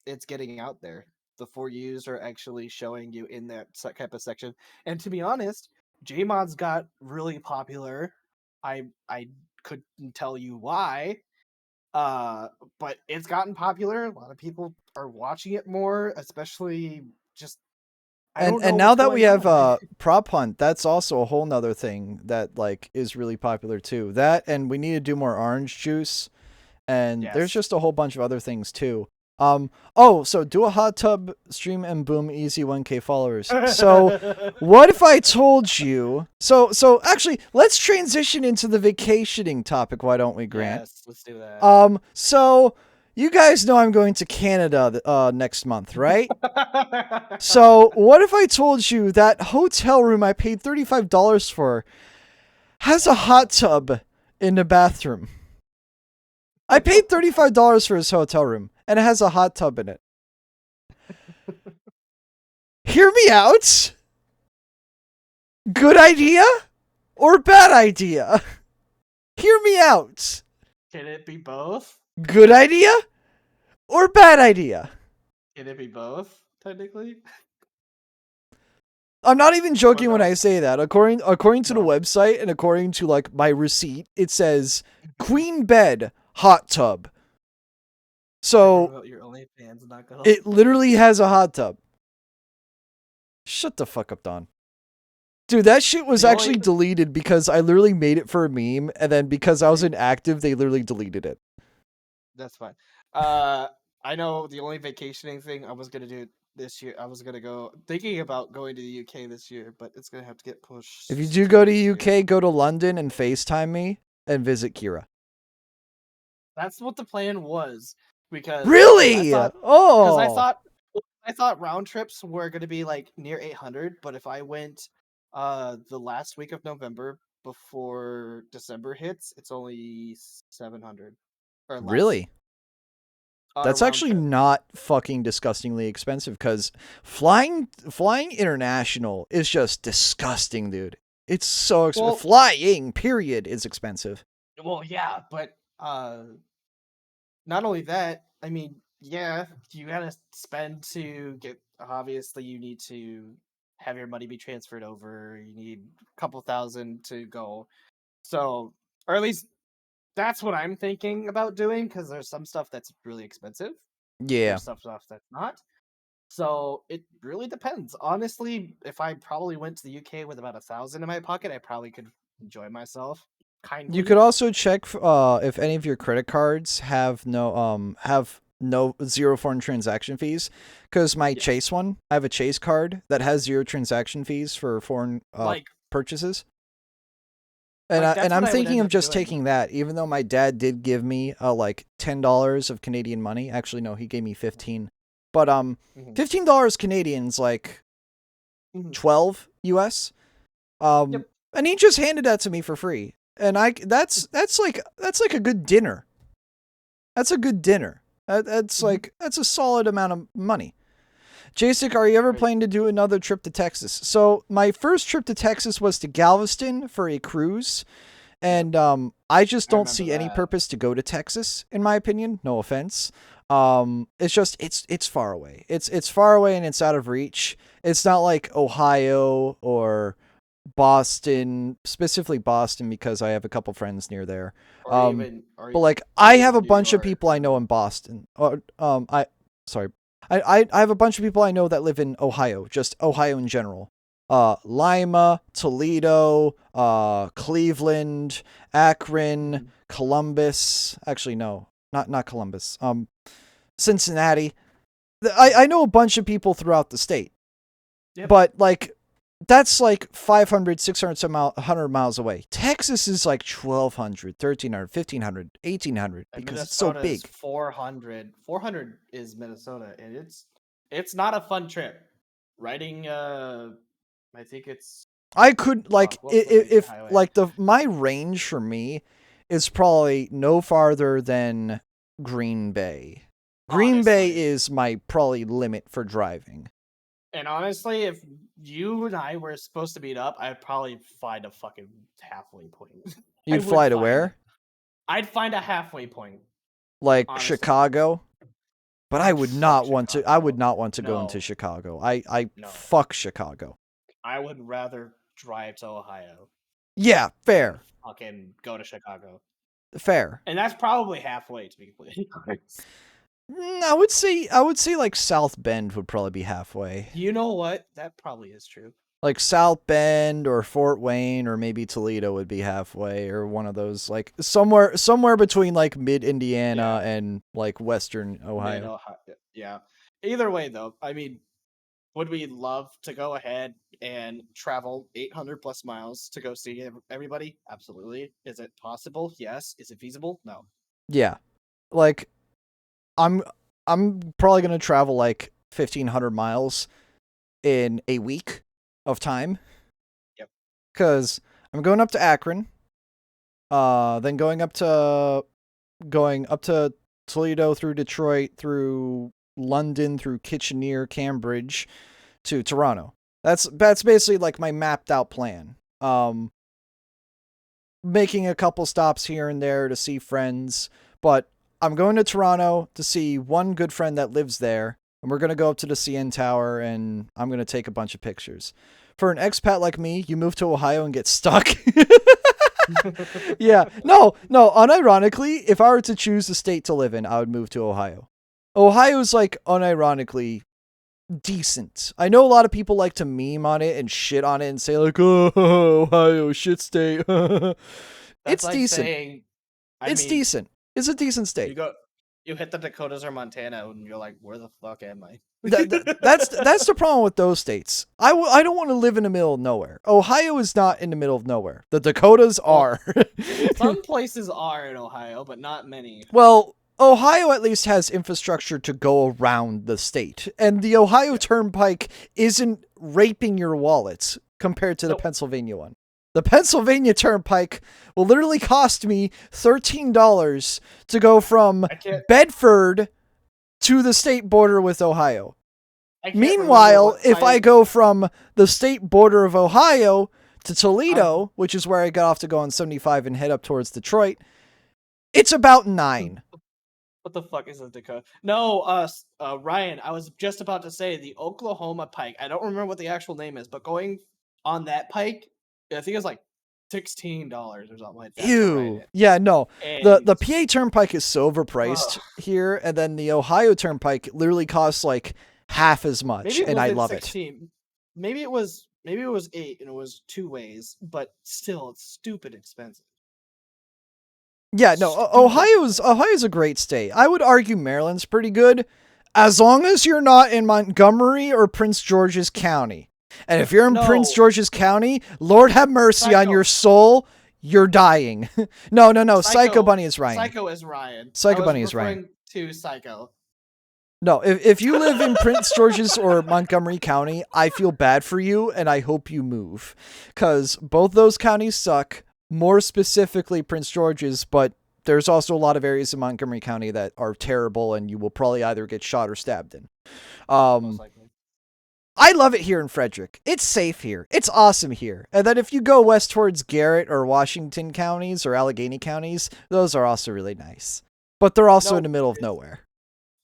it's getting out there. The for yous are actually showing you in that type of section. And to be honest, Jmod's got really popular. I couldn't tell you why. But it's gotten popular. A lot of people are watching it more, especially just I don't know And now what's that we going have on. prop hunt, that's also a whole nother thing that like is really popular too. That, and we need to do more orange juice, and there's Yes. just a whole bunch of other things too. Oh, so do a hot tub stream and boom, easy 1K followers. So what if I told you? So actually, let's transition into the vacationing topic. Why don't we, Grant? Yes, let's do that. So you guys know I'm going to Canada next month, right? So what if I told you that hotel room I paid $35 for has a hot tub in the bathroom? I paid $35 for his hotel room, and it has a hot tub in it. Hear me out. Good idea or bad idea? Hear me out. Can it be both? Good idea or bad idea? Can it be both, technically? I'm not even joking Or when I no? say that. According to the No. website and according to like my receipt, it says queen bed, hot tub. So Your OnlyFans not gonna. it literally has a hot tub. Shut the fuck up, Don. Dude, that shit was The actually only deleted because I literally made it for a meme, and then because I was inactive, they literally deleted it. That's fine. I know the only vacationing thing I was gonna do this year. I was gonna go thinking about going to the UK this year, but it's gonna have to get pushed. If you do to go to next year. UK, go to London and FaceTime me and visit Kira. That's what the plan was because Really? I Oh. thought I thought round trips were going to be like near 800, but if I went the last week of November before December hits, it's only 700 or less Really? on a That's round actually trip. not fucking disgustingly expensive because flying international is just disgusting, dude. It's so expensive. Well, Flying, period, is expensive. yeah, but not only that, I mean, yeah, you gotta spend to get. Obviously, you need to have your money be transferred over. You need a couple thousand to go. So, or at least that's what I'm thinking about doing because there's some stuff that's really expensive. Yeah. There's stuff that's not. So it really depends. Honestly, if I probably went to the UK with about 1,000 in my pocket, I probably could enjoy myself You could kindly. also check if any of your credit cards have no zero foreign transaction fees. Because my Yes, Chase one, I have a Chase card that has zero transaction fees for foreign like purchases. And that's what I'm I would thinking end of up just doing. taking that, even though my dad did give me like $10 of Canadian money. Actually, no, he gave me 15. But Hmm. $15 Canadian's like Hmm. 12 US. Yep. And he just handed that to me for free. And that's like a good dinner. That's a good dinner. Hmm. That's a solid amount of money. Jacek, are you ever Right. planning to do another trip to Texas? So my first trip to Texas was to Galveston for a cruise, Yep. and I just I don't remember see any that. purpose to go to Texas, in my opinion. No offense. It's just it's far away. It's far away and it's out of reach. It's not like Ohio or Boston, specifically Boston, because I have a couple friends near there. But like Or I have even a New bunch of York people I know too. in Boston. I sorry, I have a bunch of people I know that live in Ohio, just Ohio in general. Lima, Toledo, Cleveland, Akron, Hmm. Columbus. Actually, no, not Columbus. Cincinnati. I know a bunch of people throughout the state, Yep. but like that's like 500, 600, 100 miles away. Texas is like 1,200, 1,300, 1,500, 1,800 And because it's so Minnesota is big. 400. 400 is Minnesota, and it's not a fun trip. Riding I think it's I could like fuck, what's the major if highway? like the my range for me is probably no farther than Green Bay. Green Bay Honestly. is my probably limit for driving. And honestly, if you and I were supposed to meet up, I'd probably find a fucking halfway point. I You'd would fly to find. where? I'd find a halfway point, Like honestly. Chicago? But I would Fuck not want to I would Chicago. not want to go into No, Chicago. I no. fuck Chicago. I would rather drive to Ohio Yeah, than fair. fucking go to Chicago. Fair. And that's probably halfway, to be completely honest. I would say like South Bend would probably be halfway. You know what? That probably is true. Like South Bend or Fort Wayne or maybe Toledo would be halfway or one of those like somewhere between like mid Yeah, Indiana and like western mid Ohio. Ohio. Yeah. Either way, though, I mean, would we love to go ahead and travel 800 plus miles to go see everybody? Absolutely. Is it possible? Yes. Is it feasible? No. Yeah. Like I'm I'm probably going to travel like 1,500 miles in a week of time Yep. cuz I'm going up to Akron, then going up to Toledo through Detroit through London through Kitchener, Cambridge to Toronto. That's basically like my mapped out plan. Making a couple stops here and there to see friends, but I'm going to Toronto to see one good friend that lives there, and we're going to go up to the CN Tower and I'm going to take a bunch of pictures. For an expat like me, you move to Ohio and get stuck. Yeah. No, unironically, if I were to choose a state to live in, I would move to Ohio. Ohio's like unironically decent. I know a lot of people like to meme on it and shit on it and say like, "Oh, Ohio shit state." That's It's like decent. saying, I It's mean, decent. It's a decent you state. go, you hit the Dakotas or Montana, and you're like, where the fuck am I? That's the problem with those states. I don't want to live in the middle of nowhere. Ohio is not in the middle of nowhere. The Dakotas Well, are. some places are in Ohio, but not many. Well, Ohio at least has infrastructure to go around the state, and the Ohio Turnpike isn't raping your wallets compared to the Nope. Pennsylvania one. The Pennsylvania Turnpike will literally cost me $13 to go from I can't. Bedford to the state border with Ohio. I can't remember Meanwhile, what if I pike- go from the state border of Ohio to Toledo, which is where I got off to go on 75 and head up towards Detroit, it's about 9. What the fuck is a Dakota? No, Ryan, I was just about to say the Oklahoma pike. I don't remember what the actual name is, but going on that pike, I think it's like $16 or something like that. To ride Ew. it. Yeah, no. And The PA Turnpike is so overpriced here, and then the Ohio Turnpike literally costs like half as much, maybe it and I wasn't love 16. Maybe it was 8 and it was 2 ways, but still it's stupid expensive. it. Yeah, no. Ohio's a great state. I would argue Maryland's pretty good, as long as you're not in Montgomery or Prince George's County. And if you're in Prince No. George's County, Lord have mercy on Psycho. your soul. You're dying. No. Psycho Bunny is Ryan. Psycho is Ryan. Psycho I was Bunny is Ryan. referring to Psycho. No, if you live in Prince George's or Montgomery County, I feel bad for you, and I hope you move. Because both those counties suck, more specifically Prince George's, but there's also a lot of areas in Montgomery County that are terrible, and you will probably either get shot or stabbed in. Most likely. I love it here in Frederick. It's safe here. It's awesome here. And then if you go west towards Garrett or Washington counties or Allegheny counties, those are also really nice. But they're also in the middle of nowhere.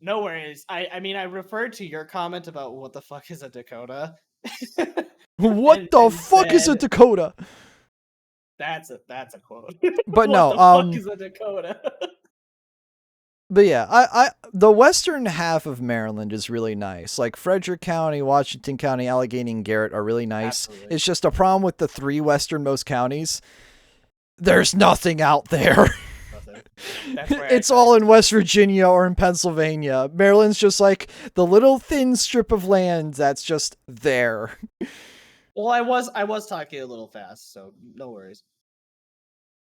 No worries. I mean, I referred to your comment about what the fuck is a Dakota. What the fuck is a said- Dakota? That's a quote. But What no, the fuck is a Dakota? But yeah, I the western half of Maryland is really nice. Like Frederick County, Washington County, Allegheny, and Garrett are really nice. Absolutely. It's just a problem with the 3 westernmost counties. There's nothing out there. That's where It's all in West Virginia or in Pennsylvania. Maryland's just like the little thin strip of land that's just there. Well, I was talking a little fast, so no worries.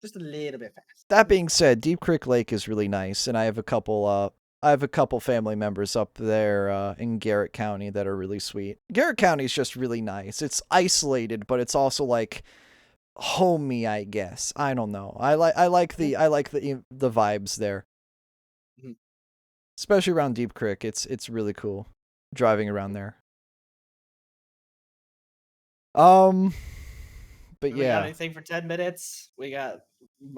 Just a little bit fast. That being said, Deep Creek Lake is really nice, and I have a couple family members up there in Garrett County that are really sweet. Garrett County is just really nice. It's isolated, but it's also like homey, I guess. I don't know. I like the vibes there. Mhm. Especially around Deep Creek. It's really cool driving around there. But We got yeah. anything for 10 minutes?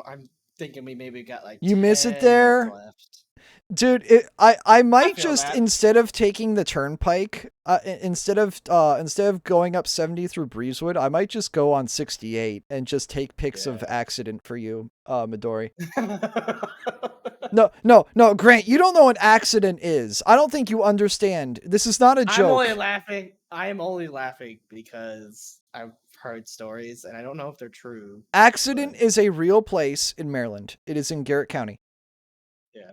I'm thinking we maybe got like You miss it 10 minutes there? left. Dude, I might feel just that. instead of taking the turnpike, instead of going up 70 through Breezewood, I might just go on 68 and just take pics of accident for you, Midori. No, Grant, you don't know what accident is. I don't think you understand. This is not a joke. I am only laughing because I've heard stories and I don't know if they're true. Accident is a real place in Maryland. It is in Garrett County. Yeah.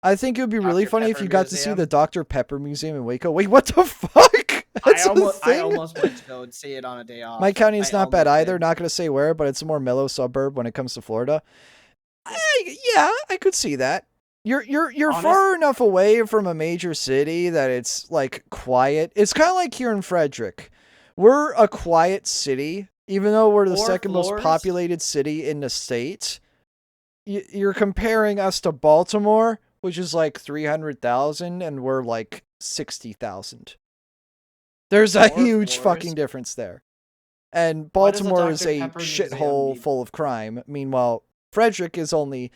I think it would be really Dr. funny if Pepper you got to see Museum. the Dr. Pepper Museum in Waco. Wait, what the fuck? That's I thing? almost went to go and see it on a day off. My county is I not bad almost either. did. Not going to say where, but it's a more mellow suburb when it comes to Florida. Yeah, I could see that. You're far enough away from a major city that it's like quiet. It's kind of like here in Frederick. We're a quiet city, even though we're the 4 second most floors? populated city in the state. You're comparing us to Baltimore, which is like 300,000, and we're like 60,000. There's a 4 huge floors? fucking difference there. And Why does a Baltimore is Dr. a Pepper museum shithole need- full of crime. Meanwhile, Frederick is only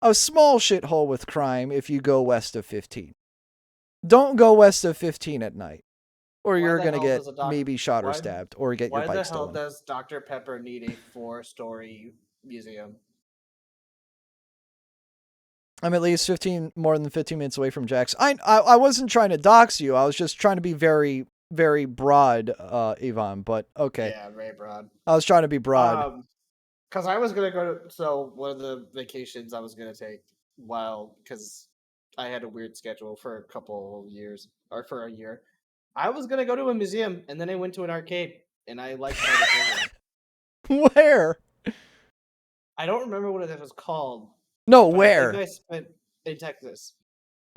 a small shithole with crime if you go west of 15. Don't go west of 15 at night, or Why you're the going to hell get does a maybe shot or why- stabbed, or get your Why bike the hell stolen. does Dr. Pepper need a 4-story museum? I'm at least more than 15 minutes away from Jack's. I wasn't trying to dox you. I was just trying to be very, very broad, Yvonne, but okay. Yeah, very broad. I was trying to be broad. Because I was gonna go to one of the vacations I was gonna take because I had a weird schedule for a couple years or for a year. I was gonna go to a museum and then I went to an arcade and I liked how it was. Where? I don't remember what it was called. No, but I think where? I spent in Texas.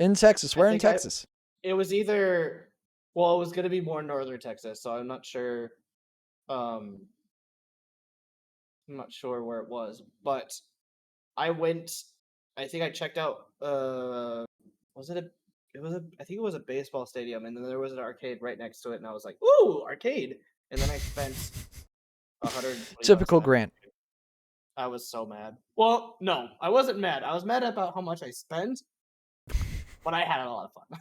In Texas. I Where in think Texas? it was either, well, it was gonna be more northern Texas, so I'm not sure. Um, I'm not sure where it was, but I went. I think I checked out. Was it a? It was a. I think it was a baseball stadium, and then there was an arcade right next to it, and I was like, "Ooh, arcade!" And then I spent $120 Typical on that. Grant. I was so mad. Well, no, I wasn't mad. I was mad about how much I spent, but I had a lot of fun.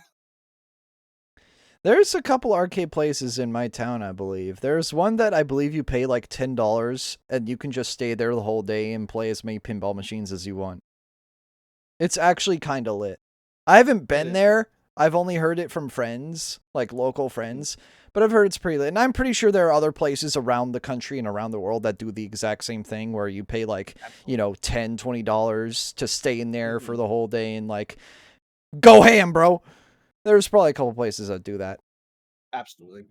There's a couple arcade places in my town, I believe. There's one that I believe you pay like $10 and you can just stay there the whole day and play as many pinball machines as you want. It's actually kind of lit. I haven't been there. I've only heard it from friends, like local friends, but I've heard it's pretty lit. And I'm pretty sure there are other places around the country and around the world that do the exact same thing where you pay like, $10, $20 to stay in there for the whole day and like go ham, bro. There's probably a couple places that do that. Absolutely.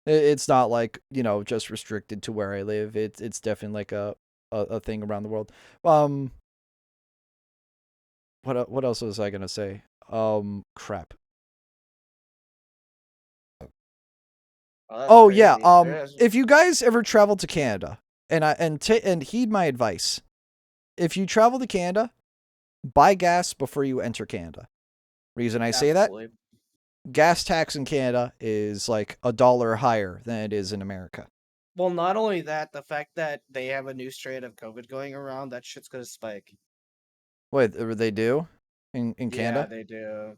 It's not like, just restricted to where I live. It's definitely like a thing around the world. What else was I gonna say? Crap. Oh yeah. If you guys ever travel to Canada, and heed my advice, if you travel to Canada, buy gas before you enter Canada. Reason I say that, gas tax in Canada is like $1 higher than it is in America. Well, not only that, the fact that they have a new strain of COVID going around, that shit's gonna spike. Wait, they do in Canada? Yeah, they do.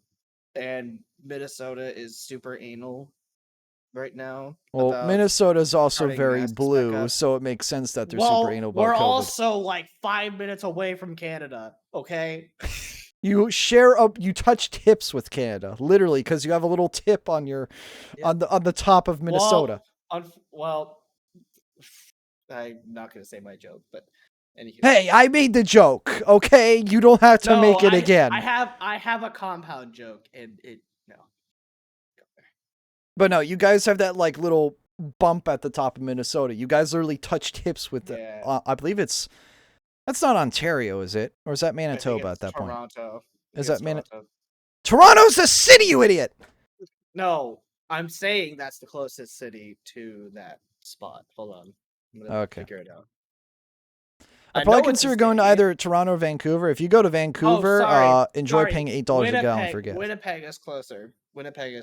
And Minnesota is super anal right now. Well, about Minnesota is also starting very masks back blue, up. so it makes sense that they're super anal about We're COVID. also like 5 minutes away from Canada, okay? You touch tips with Canada, literally, because you have a little tip on your on the top of Minnesota. Well, I'm not gonna say my joke, but anywho. Hey, I made the joke, okay? You don't have to make it again. I have a compound joke, and it no. But no, you guys have that like little bump at the top of Minnesota. You guys literally touch tips with the. I believe that's not Ontario, is it? Or is that Manitoba at that point? Toronto. Is that Manitoba? Toronto's a city, you idiot! No, I'm saying that's the closest city to that spot. Hold on. I'm gonna figure it out. I probably consider going to either Toronto or Vancouver. If you go to Vancouver, enjoy paying $8 a gallon for gas. Winnipeg is closer. Winnipeg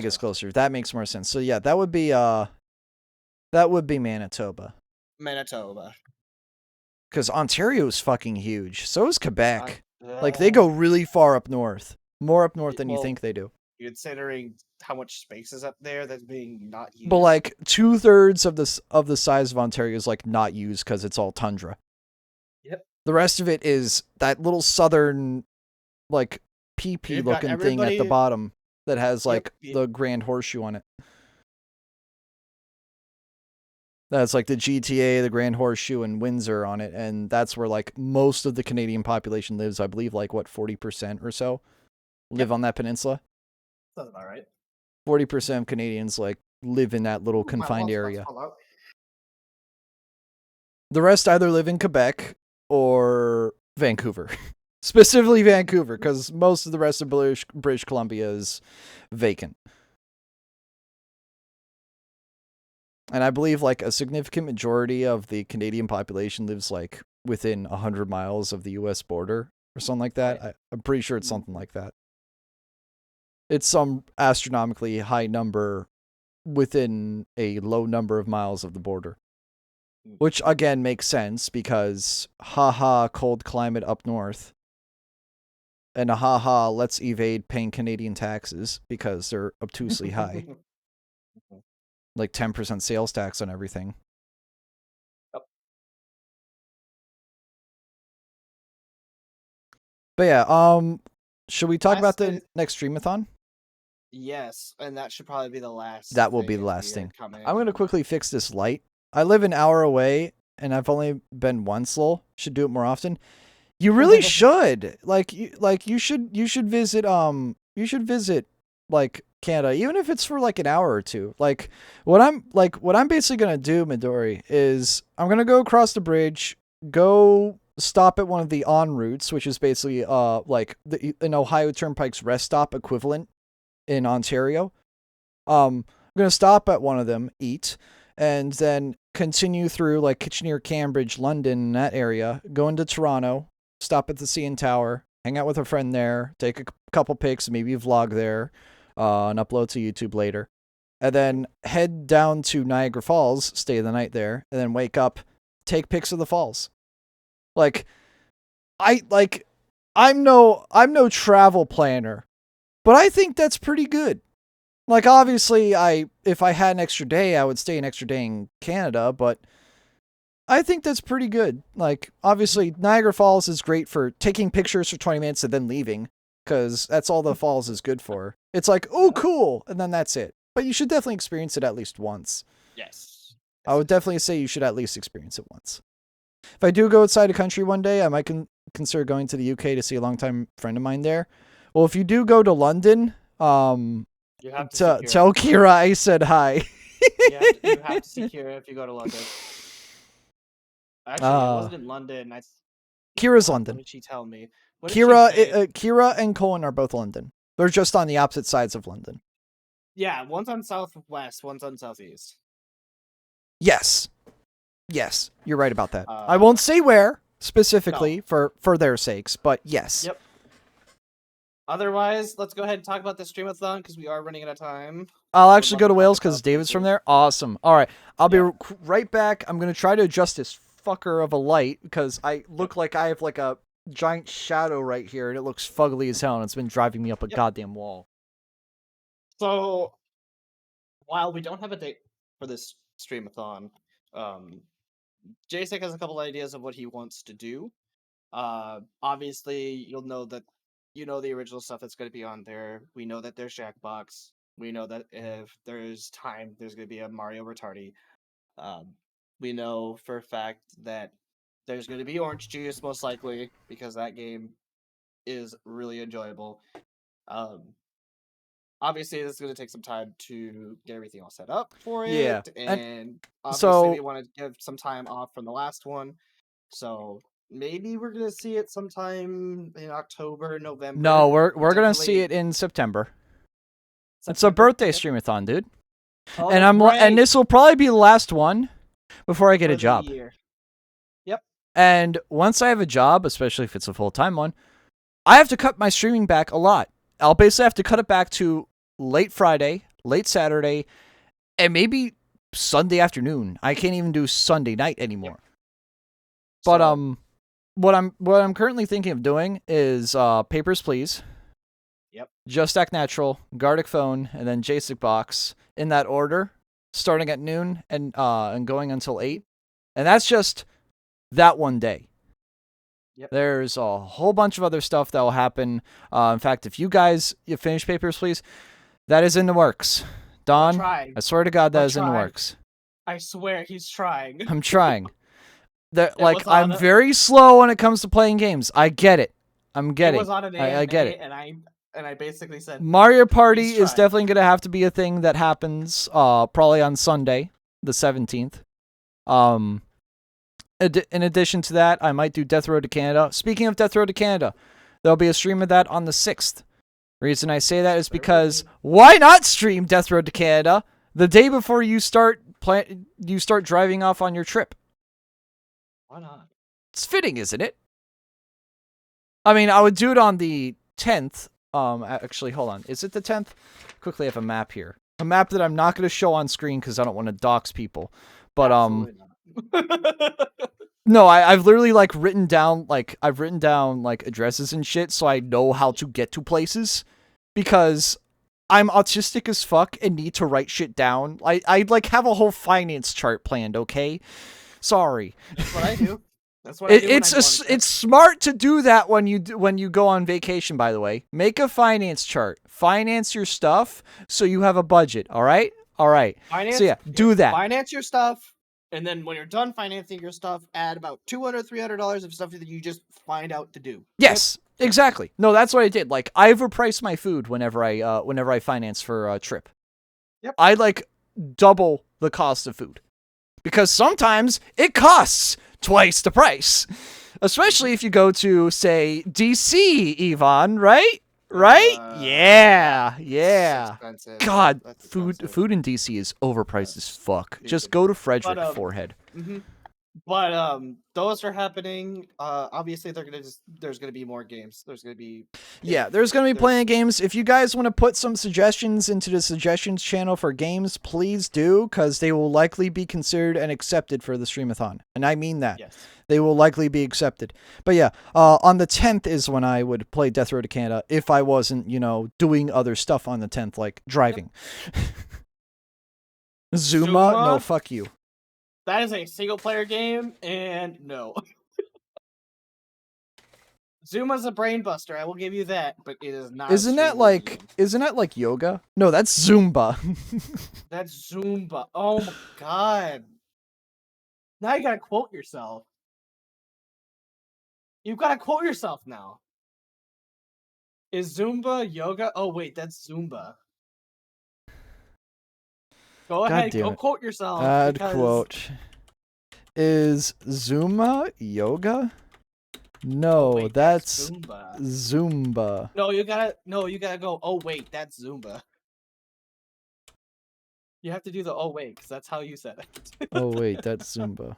is closer. That makes more sense. So yeah, that would be Manitoba. Manitoba. Because Ontario is fucking huge. So is Quebec. Like they go really far up north. More up north than you think they do. Considering how much space is up there that's being not used. But like 2/3 of the size of Ontario is like not used because it's all tundra. Yep. The rest of it is that little southern like PP looking thing at the bottom that has like the Grand Horseshoe on it. That's like the GTA, the Grand Horseshoe, and Windsor on it, and that's where like most of the Canadian population lives. I believe like what 40% or so live on that peninsula. Sounds about right. 40% of Canadians like live in that little confined area. The rest either live in Quebec or Vancouver. Specifically Vancouver, because most of the rest of British Columbia is vacant. And I believe like a significant majority of the Canadian population lives like within 100 miles of the US border or something like that. I'm pretty sure it's something like that. It's some astronomically high number within a low number of miles of the border. Which again makes sense because haha cold climate up north. And haha let's evade paying Canadian taxes because they're obtusely high. Like 10% sales tax on everything. Yep. But yeah, should we talk about the next Streamathon? Yes, and that should probably be the last. That will be the last thing. I'm going to quickly fix this light. I live an hour away, and I've only been once, lol. Should do it more often. You really should. You should visit like Canada, even if it's for like an hour or two. What I'm basically gonna do, Midori, is I'm gonna go across the bridge go stop at one of the en routes, which is basically like an Ohio Turnpike's rest stop equivalent in Ontario. I'm gonna stop at one of them, eat, and then continue through like Kitchener, Cambridge, London, that area, go into Toronto, stop at the CN Tower, hang out with a friend there, take a couple pics, maybe vlog there, and upload to YouTube later. And then head down to Niagara Falls, stay the night there, and then wake up, take pics of the falls. Like, I'm no travel planner, but I think that's pretty good. Like, obviously, if I had an extra day, I would stay an extra day in Canada, but I think that's pretty good. Like, obviously, Niagara Falls is great for taking pictures for 20 minutes and then leaving, because that's all the falls is good for. It's like, oh, cool, and then that's it. But you should definitely experience it at least once. Yes. I would definitely say you should at least experience it once. If I do go outside the country one day, I might consider going to the UK to see a longtime friend of mine there. Well, if you do go to London, you have to tell Kira I said hi. you have to see Kira if you go to London. Actually, I wasn't in London. Kira's London. What did she tell me? Kira and Cohen are both London. They're just on the opposite sides of London. Yeah, one's on southwest, one's on southeast. Yes, you're right about that. I won't say where specifically for their sakes, but yes. Yep. Otherwise, let's go ahead and talk about the streamathon because we are running out of time. I'll actually go to Wales because David's from there. Awesome. All right, I'll be right back. I'm gonna try to adjust this fucker of a light because I look like I have like a giant shadow right here, and it looks fugly as hell, and it's been driving me up a goddamn wall. So, while we don't have a date for this streamathon, JSEC has a couple ideas of what he wants to do. Obviously, you'll know that the original stuff that's going to be on there. We know that there's Jackbox. We know that if there's time, there's going to be a Mario Retardy. We know for a fact that there's going to be Orange Juice, most likely, because that game is really enjoyable. Obviously, this is going to take some time to get everything all set up for it. Yeah. And obviously, we want to give some time off from the last one. So maybe we're going to see it sometime in October, November. No, we're going to see it in September. It's a birthday streamathon, dude. Oh, and and this will probably be the last one before I get a job. Yep. And once I have a job, especially if it's a full-time one, I have to cut my streaming back a lot. I'll basically have to cut it back to late Friday, late Saturday, and maybe Sunday afternoon. I can't even do Sunday night anymore. Yep. But what I'm currently thinking of doing is Papers, Please. Yep. Just Act Natural, Gardic Phone, and then JSIC Box in that order, starting at noon and going until 8. And that's just that one day. Yep. There's a whole bunch of other stuff that will happen. In fact, if you finish Papers, Please, that is in the works. Don, I swear to God, that is in the works. I swear he's trying. I'm trying. I'm very slow when it comes to playing games. I get it. I get it. And I basically said Mario Party is definitely going to have to be a thing that happens probably on Sunday, the 17th. In addition to that, I might do Death Road to Canada. Speaking of Death Road to Canada, there'll be a stream of that on the 6th. Reason I say that is because why not stream Death Road to Canada the day before you start driving off on your trip? Why not? It's fitting, isn't it? I mean, I would do it on the 10th. Actually, hold on. Is it the 10th? Quickly, I have a map here. A map that I'm not going to show on screen because I don't want to dox people. But no, I've literally written down addresses and shit so I know how to get to places because I'm autistic as fuck and need to write shit down. I have a whole finance chart planned, okay? Sorry. That's what I do. That's what I do. It's smart to do that when you go on vacation, by the way. Make a finance chart. Finance your stuff so you have a budget, all right? All right. Do that. Finance your stuff. And then when you're done financing your stuff, add about $200, $300 of stuff that you just find out to do. Yes, exactly. No, that's what I did. I overprice my food whenever I finance for a trip. Yep. I double the cost of food. Because sometimes it costs twice the price. Especially if you go to, say, DC, Yvonne, right? Right? Yeah. That's Yeah. expensive. God, That's food expensive. in DC is overpriced as That's fuck. Just stupid. go to Frederick, But forehead. those are happening. Obviously there's gonna be more games. There's gonna be Yeah, there's going to be plenty of games. If you guys want to put some suggestions into the suggestions channel for games, please do, because they will likely be considered and accepted for the Streamathon. And I mean that. Yes. They will likely be accepted. But yeah, on the 10th is when I would play Death Road to Canada if I wasn't, doing other stuff on the 10th, like driving. Zuma? No, fuck you. That is a single player game, and no. Zuma's a brain buster, I will give you that, but it is not. Isn't that like yoga? No, that's Zumba. That's Zumba. Oh my god. Now you gotta quote yourself. You've gotta quote yourself now. Is Zumba yoga? Oh wait, that's Zumba. Go ahead, go quote yourself. Add quote. Is Zuma yoga? No, wait, that's Zumba. Zumba. No, you gotta go, oh wait, that's Zumba. You have to do the oh wait, because that's how you said it. Oh wait, that's Zumba.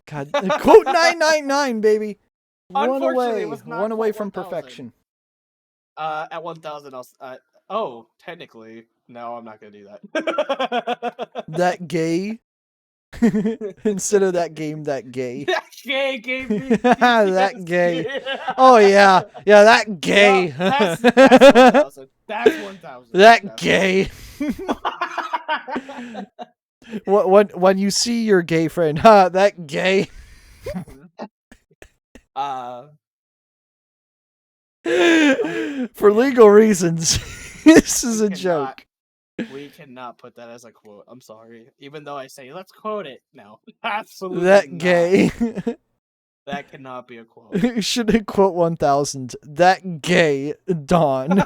God, quote 999, baby. One away from 1,000. perfection. At 1,000, oh, technically, no, I'm not gonna do that. That gay. Instead of that game, that gay. That gay gave me that gay. Oh yeah, that gay. No, that's 1,000. That's 1,000. That gay. When you see your gay friend, that gay. For legal reasons, this is a joke. We cannot put that as a quote. I'm sorry. Even though I say, let's quote it. No. Absolutely that not. Gay. That cannot be a quote. Should have quote 1,000. That gay, Dawn.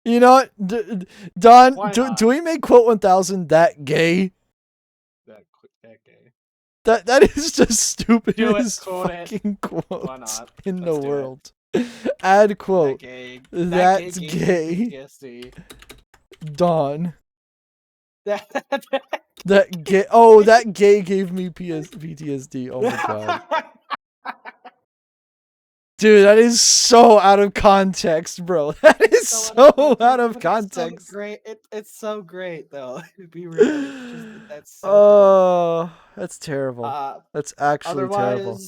You know what? Dawn, do we make quote 1,000 that gay? That gay. That is the stupidest fucking quote in the world. Add quote. That's gay. Dawn. That gay. Oh, that gay gave me PTSD. Oh my god. Dude, that is so out of context, bro. That is so out of context. It's so great. It's so great, though. Be real. That's so that's terrible. That's actually terrible.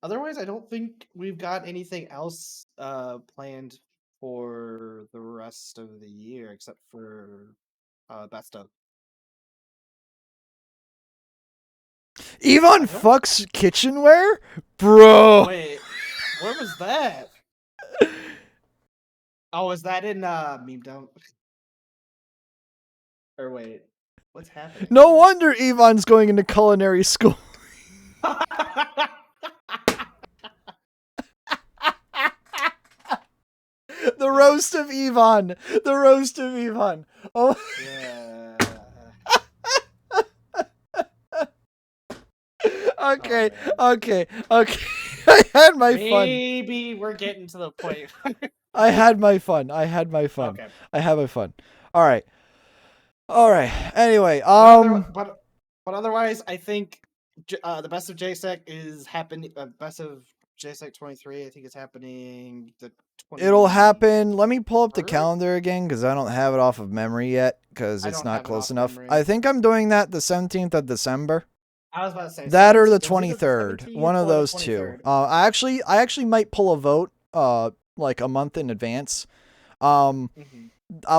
Otherwise, I don't think we've got anything else planned for the rest of the year, except for Best of. Yvonne fucks kitchenware? Bro! Wait, where was that? Oh, is that in Meme Dump? Or wait, what's happening? No wonder Yvonne's going into culinary school. The roast of Yvonne. The roast of Yvonne. Oh. Yeah. Okay. I had my fun. Maybe we're getting to the point. I had my fun. Okay. I had my fun. All right. Anyway, but otherwise, I think the best of JSEC is happening. Best of JSEC 23. I think it's happening the 20th. It'll happen. Let me pull up the calendar again because I don't have it off of memory yet because it's not close enough. I think I'm doing that the 17th of December. I was about to say that or the 23rd. One of those two. I actually might pull a vote like a month in advance. I'll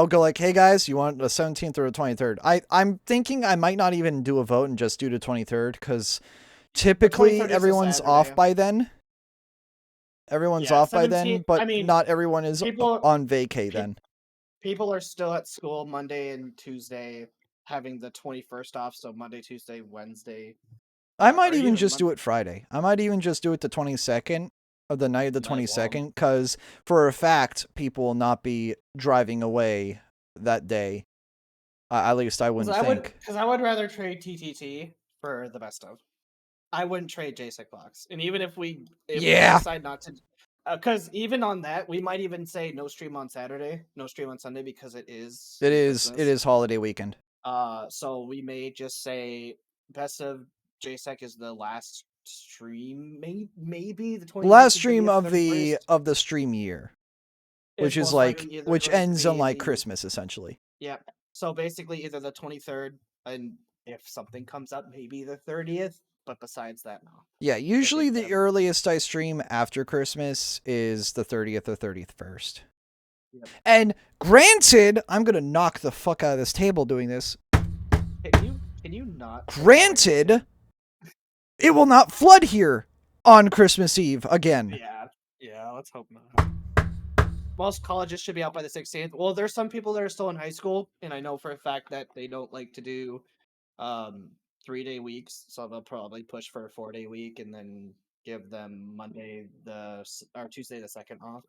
go like, hey guys, you want the 17th or the 23rd? I'm thinking I might not even do a vote and just do the 23rd because typically everyone's off by then. Everyone's off by then, but not everyone is on vacay then. People are still at school Monday and Tuesday, having the 21st off, so Monday, Tuesday, Wednesday. I might even just do it Friday. I might even just do it the 22nd of the night of the 22nd, because for a fact, people will not be driving away that day. At least I wouldn't think. Because I would rather trade TTT for the best of. I wouldn't trade JSEC box. And even if we Yeah. decide not to, because even on that, we might even say no stream on Saturday, no stream on Sunday because it is It is holiday weekend. So we may just say best of JSEC is the last stream, maybe the 29th, Last the stream 30th, of the stream year, which is most likely like either which going to ends on be like the Christmas essentially. yeah. So basically either the 23rd and if something comes up, maybe the 30th. But besides that, no. Yeah, usually the that- earliest I stream after Christmas is the 30th or 31st. Yep. And granted, I'm gonna knock the fuck out of this table doing this. Can you not? Granted, it will not flood here on Christmas Eve again. Yeah, let's hope not. Most colleges should be out by the 16th. Well, there's some people that are still in high school, and I know for a fact that they don't like to do 3-day weeks, so they'll probably push for a 4-day week and then give them Tuesday the 2nd off.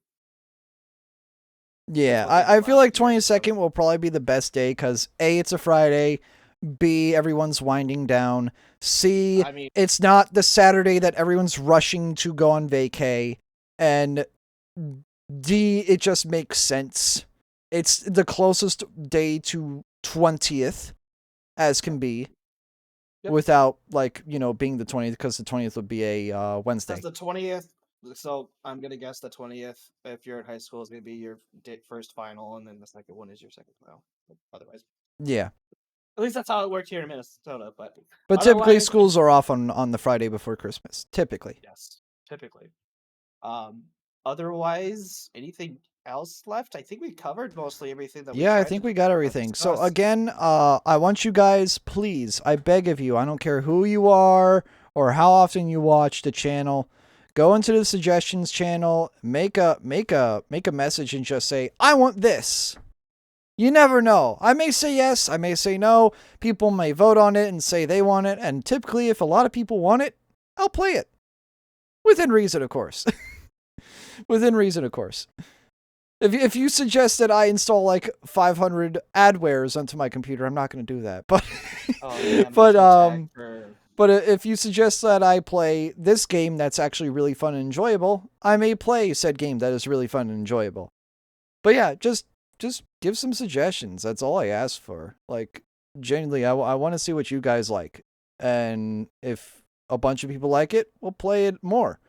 Yeah, what they did I feel like last year, 22nd will probably be the best day because A, it's a Friday, B, everyone's winding down, C, I mean, it's not the Saturday that everyone's rushing to go on vacay, and D, it just makes sense. It's the closest day to 20th as can be. Yep. Without, like, being the 20th, because the 20th would be a Wednesday. That's the 20th. So I'm gonna guess the 20th, if you're in high school, is gonna be your first final, and then the second one is your second final. Otherwise, yeah. At least that's how it worked here in Minnesota. But typically schools are off on the Friday before Christmas. Typically. Yes, typically. Otherwise, anything else left? I think we covered mostly everything that. Yeah, I think we got everything. So again, I want you guys, please, I beg of you, I don't care who you are or how often you watch the channel, go into the suggestions channel, make a message and just say, I want this. You never know. I may say yes, I may say no. People may vote on it and say they want it, and typically if a lot of people want it, I'll play it. Within reason, of course. Within reason, of course. If you suggest that I install like 500 adwares onto my computer, I'm not going to do that. But but if you suggest that I play this game that's actually really fun and enjoyable, I may play said game that is really fun and enjoyable. But yeah, just give some suggestions. That's all I ask for. Like, genuinely, I want to see what you guys like. And if a bunch of people like it, we'll play it more.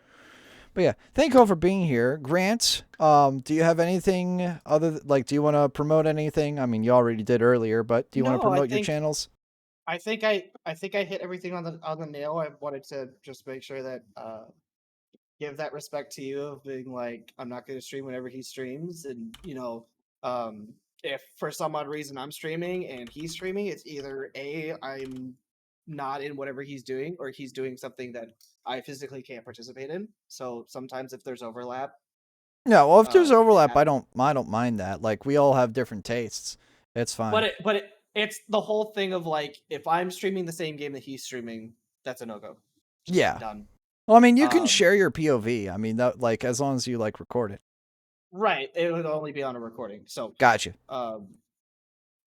But yeah, thank you all for being here. Grant, do you have anything other do you want to promote anything? I mean, you already did earlier, but do you want to promote your channels? I think I hit everything on the nail. I wanted to just make sure that give that respect to you of being like, I'm not going to stream whenever he streams, and if for some odd reason I'm streaming and he's streaming, it's either I'm not in whatever he's doing, or he's doing something that I physically can't participate in. So sometimes if there's overlap. Yeah, well, if there's overlap, I don't mind that. Like, we all have different tastes. It's fine. But it's the whole thing of like, if I'm streaming the same game that he's streaming, that's a no-go. Yeah. Done. Well, I mean, you can share your POV. I mean, that as long as you record it. Right. It would only be on a recording. So gotcha.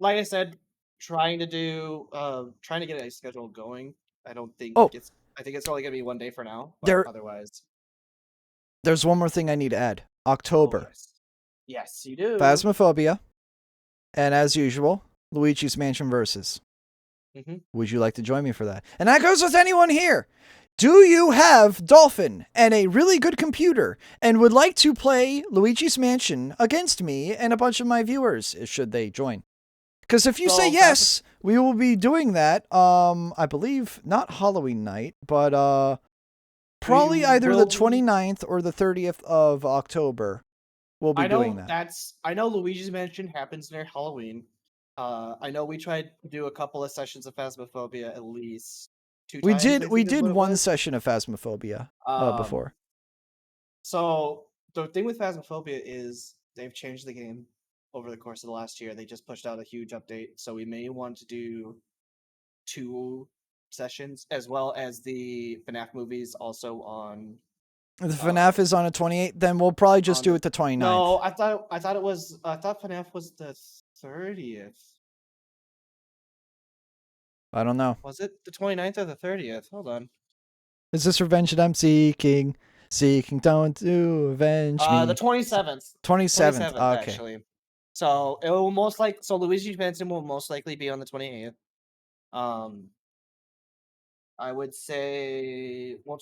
Like I said, trying to get a schedule going. I don't think I think it's only gonna be one day for now. But otherwise, there's one more thing I need to add. October. Oh, yes, you do. Phasmophobia, and as usual, Luigi's Mansion Versus. Mm-hmm. Would you like to join me for that? And that goes with anyone here. Do you have Dolphin and a really good computer and would like to play Luigi's Mansion against me and a bunch of my viewers, should they join? Because if you say yes, we will be doing that, I believe, not Halloween night, but probably either the 29th or the 30th of October. We'll be doing that. I know Luigi's Mansion happens near Halloween. I know we tried to do a couple of sessions of Phasmophobia at least. We did one session of Phasmophobia before. So the thing with Phasmophobia is they've changed the game over the course of the last year. They just pushed out a huge update, so we may want to do 2 sessions, as well as the FNAF movies also on. The FNAF is on the 28th. Then we'll probably just do it the 29th. No, I thought FNAF was the 30th. I don't know. Was it the 29th or the 30th? Hold on. Is this revenge that I'm seeking? Seeking, don't do avenge The me. 27th. 27th. 27th, Okay. actually. So it will most like so Luigi's Mansion will most likely be on the 28th. Um, I would say we'll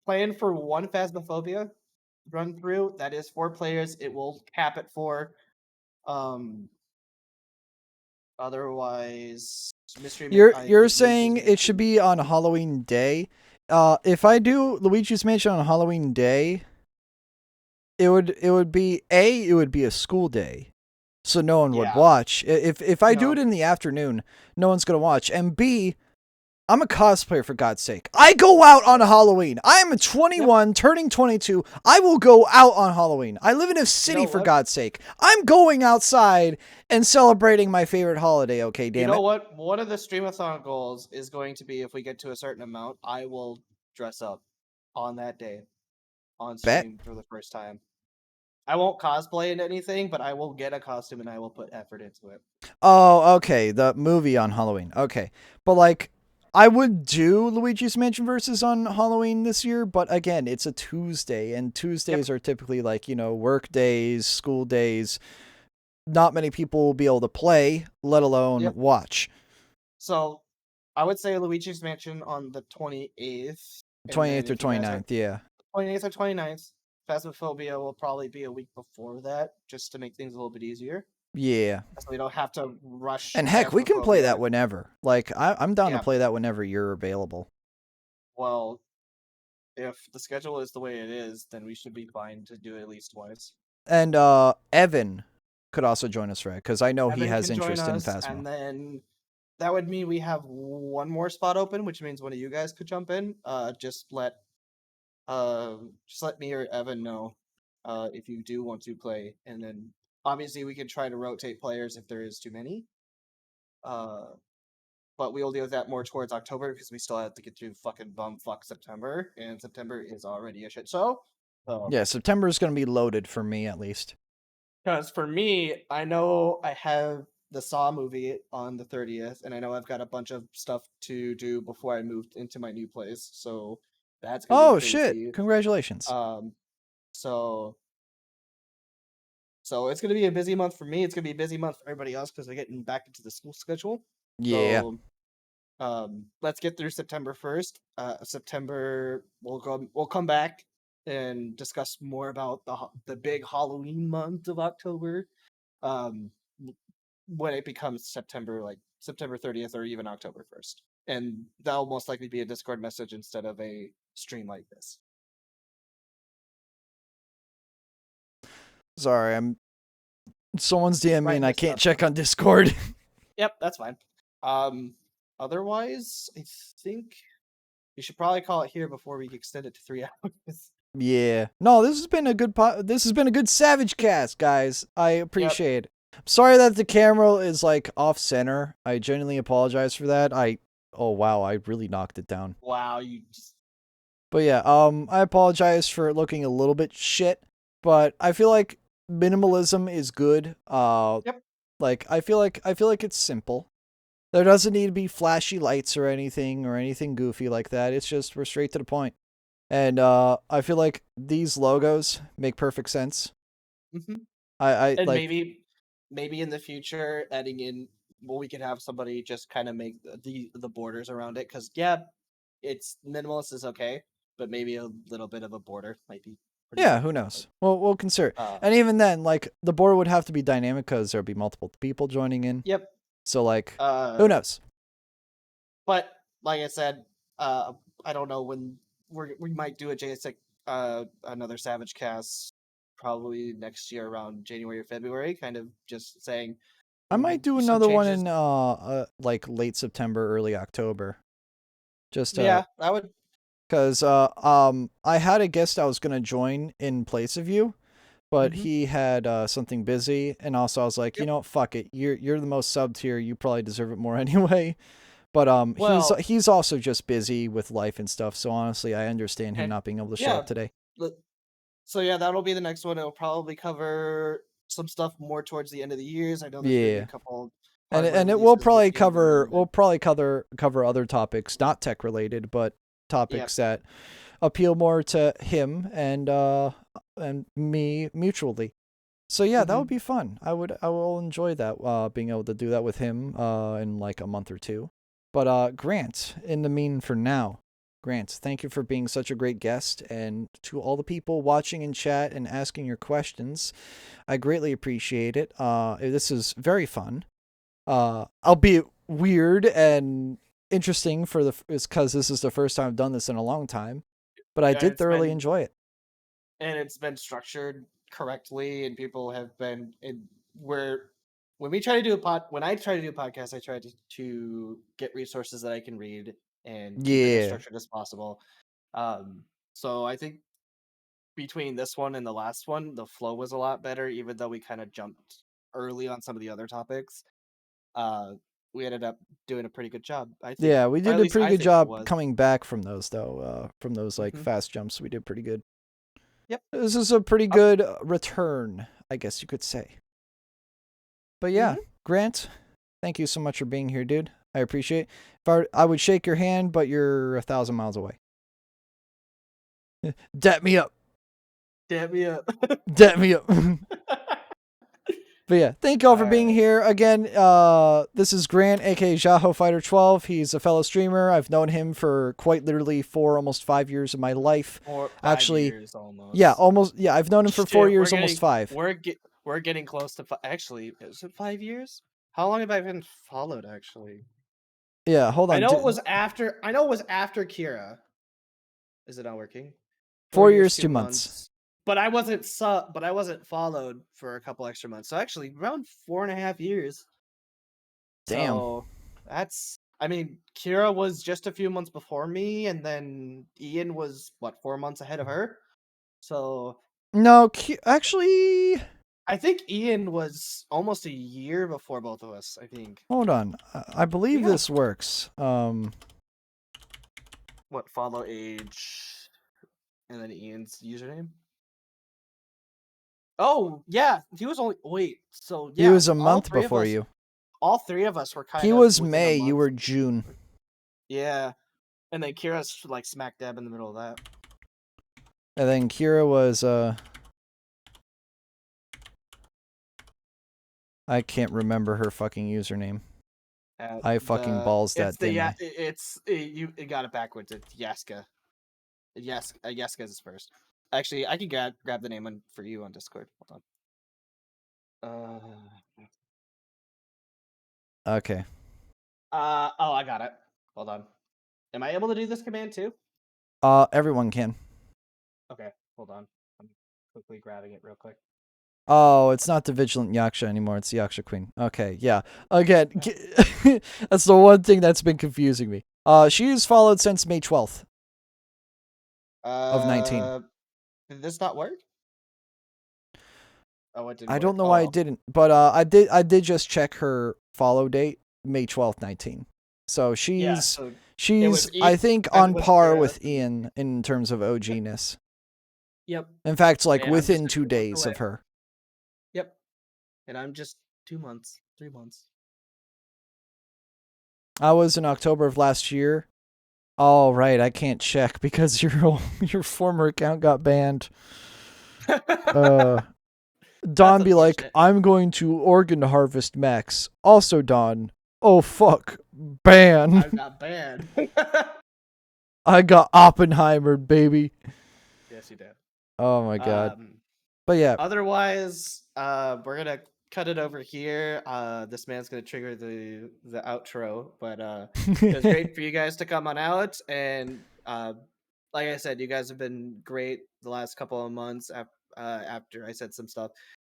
plan for one Phasmophobia run through. That is 4 players. It will cap at 4. Um, otherwise, You're Luigi's saying it should Mansion. be on Halloween Day. If I do Luigi's Mansion on Halloween Day, it would be a school day, so no one would Yeah. watch. If I do it No. in the afternoon, no one's gonna watch. And B, I'm a cosplayer, for God's sake. I go out on Halloween. I am 21, turning 22. I will go out on Halloween. I live in a city, for What? God's sake. I'm going outside and celebrating my favorite holiday, okay, You damn know it. what? One of the streamathon goals is going to be if we get to a certain amount, I will dress up on that day on Bet. stream for the first time. I won't cosplay into anything, but I will get a costume and I will put effort into it. Oh, okay, the movie on Halloween. Okay. But, like, I would do Luigi's Mansion Versus on Halloween this year, but again, it's a Tuesday, and Tuesdays are typically, like, work days, school days. Not many people will be able to play, let alone watch. So I would say Luigi's Mansion on the 28th. And then 28th or if you guys are 29th, yeah. 28th or 29th, Phasmophobia will probably be a week before that, just to make things a little bit easier. Yeah. So we don't have to rush And heck, we can play that Phasmophobia. whenever. Like, I'm down to Yeah. play that whenever you're available. Well, if the schedule is the way it is, then we should be fine to do it at least twice. And Evan could also join us, right? Because I know he Evan has can join interest in us, Phasmo. and then that would mean we have one more spot open, which means one of you guys could jump in. Just let me or Evan know if you do want to play, and then obviously we can try to rotate players if there is too many. But we'll deal with that more towards October because we still have to get through fucking bumfuck September, and September is already a shit show. Yeah, September is going to be loaded for me, at least. Because for me, I know I have the Saw movie on the 30th, and I know I've got a bunch of stuff to do before I moved into my new place, so that's gonna be Oh, shit. crazy. Congratulations. Um, so it's gonna be a busy month for me. It's gonna be a busy month for everybody else because they're getting back into the school schedule. Yeah. So let's get through September 1st. September we'll come back and discuss more about the big Halloween month of October. Um, when it becomes September, like September 30th or even October 1st. And that'll most likely be a Discord message instead of a stream like this. Sorry, someone's DMing me and Writing I this can't stuff check on Discord. Yep, that's fine. Otherwise, I think we should probably call it here before we extend it to 3 hours. Yeah. No, this has been a good this has been a good SavageCast, guys. I Yep. appreciate it. I'm sorry that the camera is like off center. I genuinely apologize for that. Oh wow, I really knocked it down. Wow, you just But yeah, I apologize for it looking a little bit shit, but I feel like minimalism is good. Yep. Like I feel like it's simple. There doesn't need to be flashy lights or anything goofy like that. It's just we're straight to the point. And I feel like these logos make perfect sense. Mm-hmm. I And like maybe in the future adding in we could have somebody just kind of make the borders around it because it's minimalist is okay, but maybe a little bit of a border might be pretty yeah, good. who knows? We'll consider. Uh, And even then, like the board would have to be dynamic because there'd be multiple people joining in. yep. So like, who knows? But like I said, I don't know when we might do a JSX, another Savage Cast probably next year around January or February, kind of just saying I might do some another one changes. in like late September, early October. Just Yeah, I would. because I had a guest I was gonna join in place of you, but Mhm. he had something busy, and also I was like, you Yep. know, fuck it, you're the most subbed here, you probably deserve it more anyway. But Well, he's also just busy with life and stuff, so honestly, I understand him okay. not being able to show Yeah. up today. So yeah, that'll be the next one. It'll probably cover some stuff more towards the end of the years. I know there's going to be Yeah. a couple And hardware it will releases probably with game cover development. cover other topics, not tech related, but Yep. topics that appeal more to him and me mutually. So yeah, that Hmm. would be fun. I will enjoy that, being able to do that with him in like a month or two. But Grant, in the mean for now, Grant, thank you for being such a great guest, and to all the people watching in chat and asking your questions, I greatly appreciate it. This is very fun. Albeit weird and interesting for is because this is the first time I've done this in a long time, but I And did thoroughly enjoy it. it's been structured correctly, and people have been where when we try to do a when I try to do a podcast, I try to get resources that I can read and keep it as Yeah. structured as possible. So I think between this one and the last one, the flow was a lot better, even though we kind of jumped early on some of the other topics. Uh, we ended up doing a pretty good job, I think, Yeah, we or did at a least pretty I good think it job was. coming back from those though. From those like Hmm. fast jumps, we did pretty good. Yep. This is a pretty good return, I guess you could say. But yeah, Hmm. Grant, thank you so much for being here, dude. I appreciate it. If I would shake your hand, but you're 1,000 miles away. Dap me up. Damn me up. Dap me up. But yeah, thank you all for All being right. here. Again, this is Grant, aka Jaho Fighter 12. He's a fellow streamer. I've known him for quite literally almost 5 years of my life. 5 Actually, years yeah, almost. almost. Yeah, I've known him for Shit, 4 years, almost five. we're getting close to actually. Is it 5 years? How long have I been followed? Actually, Yeah, hold I on. know it was after. I know it was after Kira. Is it not working? 4 years, 4 years, 2 2 months. months. But I wasn't But I wasn't followed for a couple extra months. So actually, around 4.5 years. Damn. So that's. I mean, Kira was just a few months before me, and then Ian was what 4 months ahead of her. So No, actually, I think Ian was almost a year before both of us. I think hold on. I we believe got this works. what follow age and then Ian's username. Oh yeah, he was only wait. So He yeah, was a month before you. all three of us were He kind of was within a May. You month. were June. Yeah, and then Kira's like smack dab in the middle of that. And then Kira was I can't remember her fucking username. At I fucking the balls it's that, the didn't yeah I? it's you it got it backwards. It's Yaska. Yaska is first. Actually, I can grab the name for you on Discord. Hold on. Okay. Oh, I got it. Hold on. Am I able to do this command too? Everyone can. Okay, hold on. I'm quickly grabbing it real quick. Oh, it's not the Vigilant Yaksha anymore. It's the Yaksha Queen. Okay, yeah. Again, that's the one thing that's been confusing me. She's followed since May 12th of 19. Did this not work? Oh, it didn't I don't work. know why it Oh, didn't, but I did just check her follow date, May 12th, 19. So yeah. she's So it she's was I think and on with par Kira. with Ian in terms of OG-ness. Yep. In fact, like And I'm just within a 2 2 months days away. of her. Yep. And I'm just 2 months, 3 months. I was in October of last year. Oh, right, I can't check because your former account got banned. That's Don be like, unfortunate. I'm going to organ harvest Max. Also, Don. Oh fuck, ban. I got banned. I got Oppenheimer, baby. Yes, you did. Oh my god. Um. But yeah. Otherwise, we're gonna cut it over here. This man's gonna trigger the outro, but it was great for you guys to come on out, and like I said, you guys have been great the last couple of months after I said some stuff.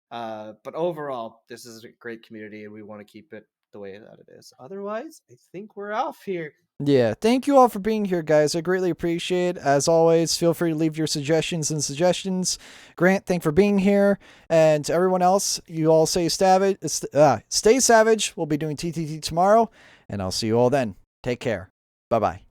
But overall, this is a great community, and we want to keep it the way that it is. Otherwise, I think we're off here. Yeah, thank you all for being here, guys. I greatly appreciate it. As always, feel free to leave your suggestions. Grant, thank for being here. And to everyone else, you all stay savage. We'll be doing TTT tomorrow, and I'll see you all then. Take care. Bye-bye.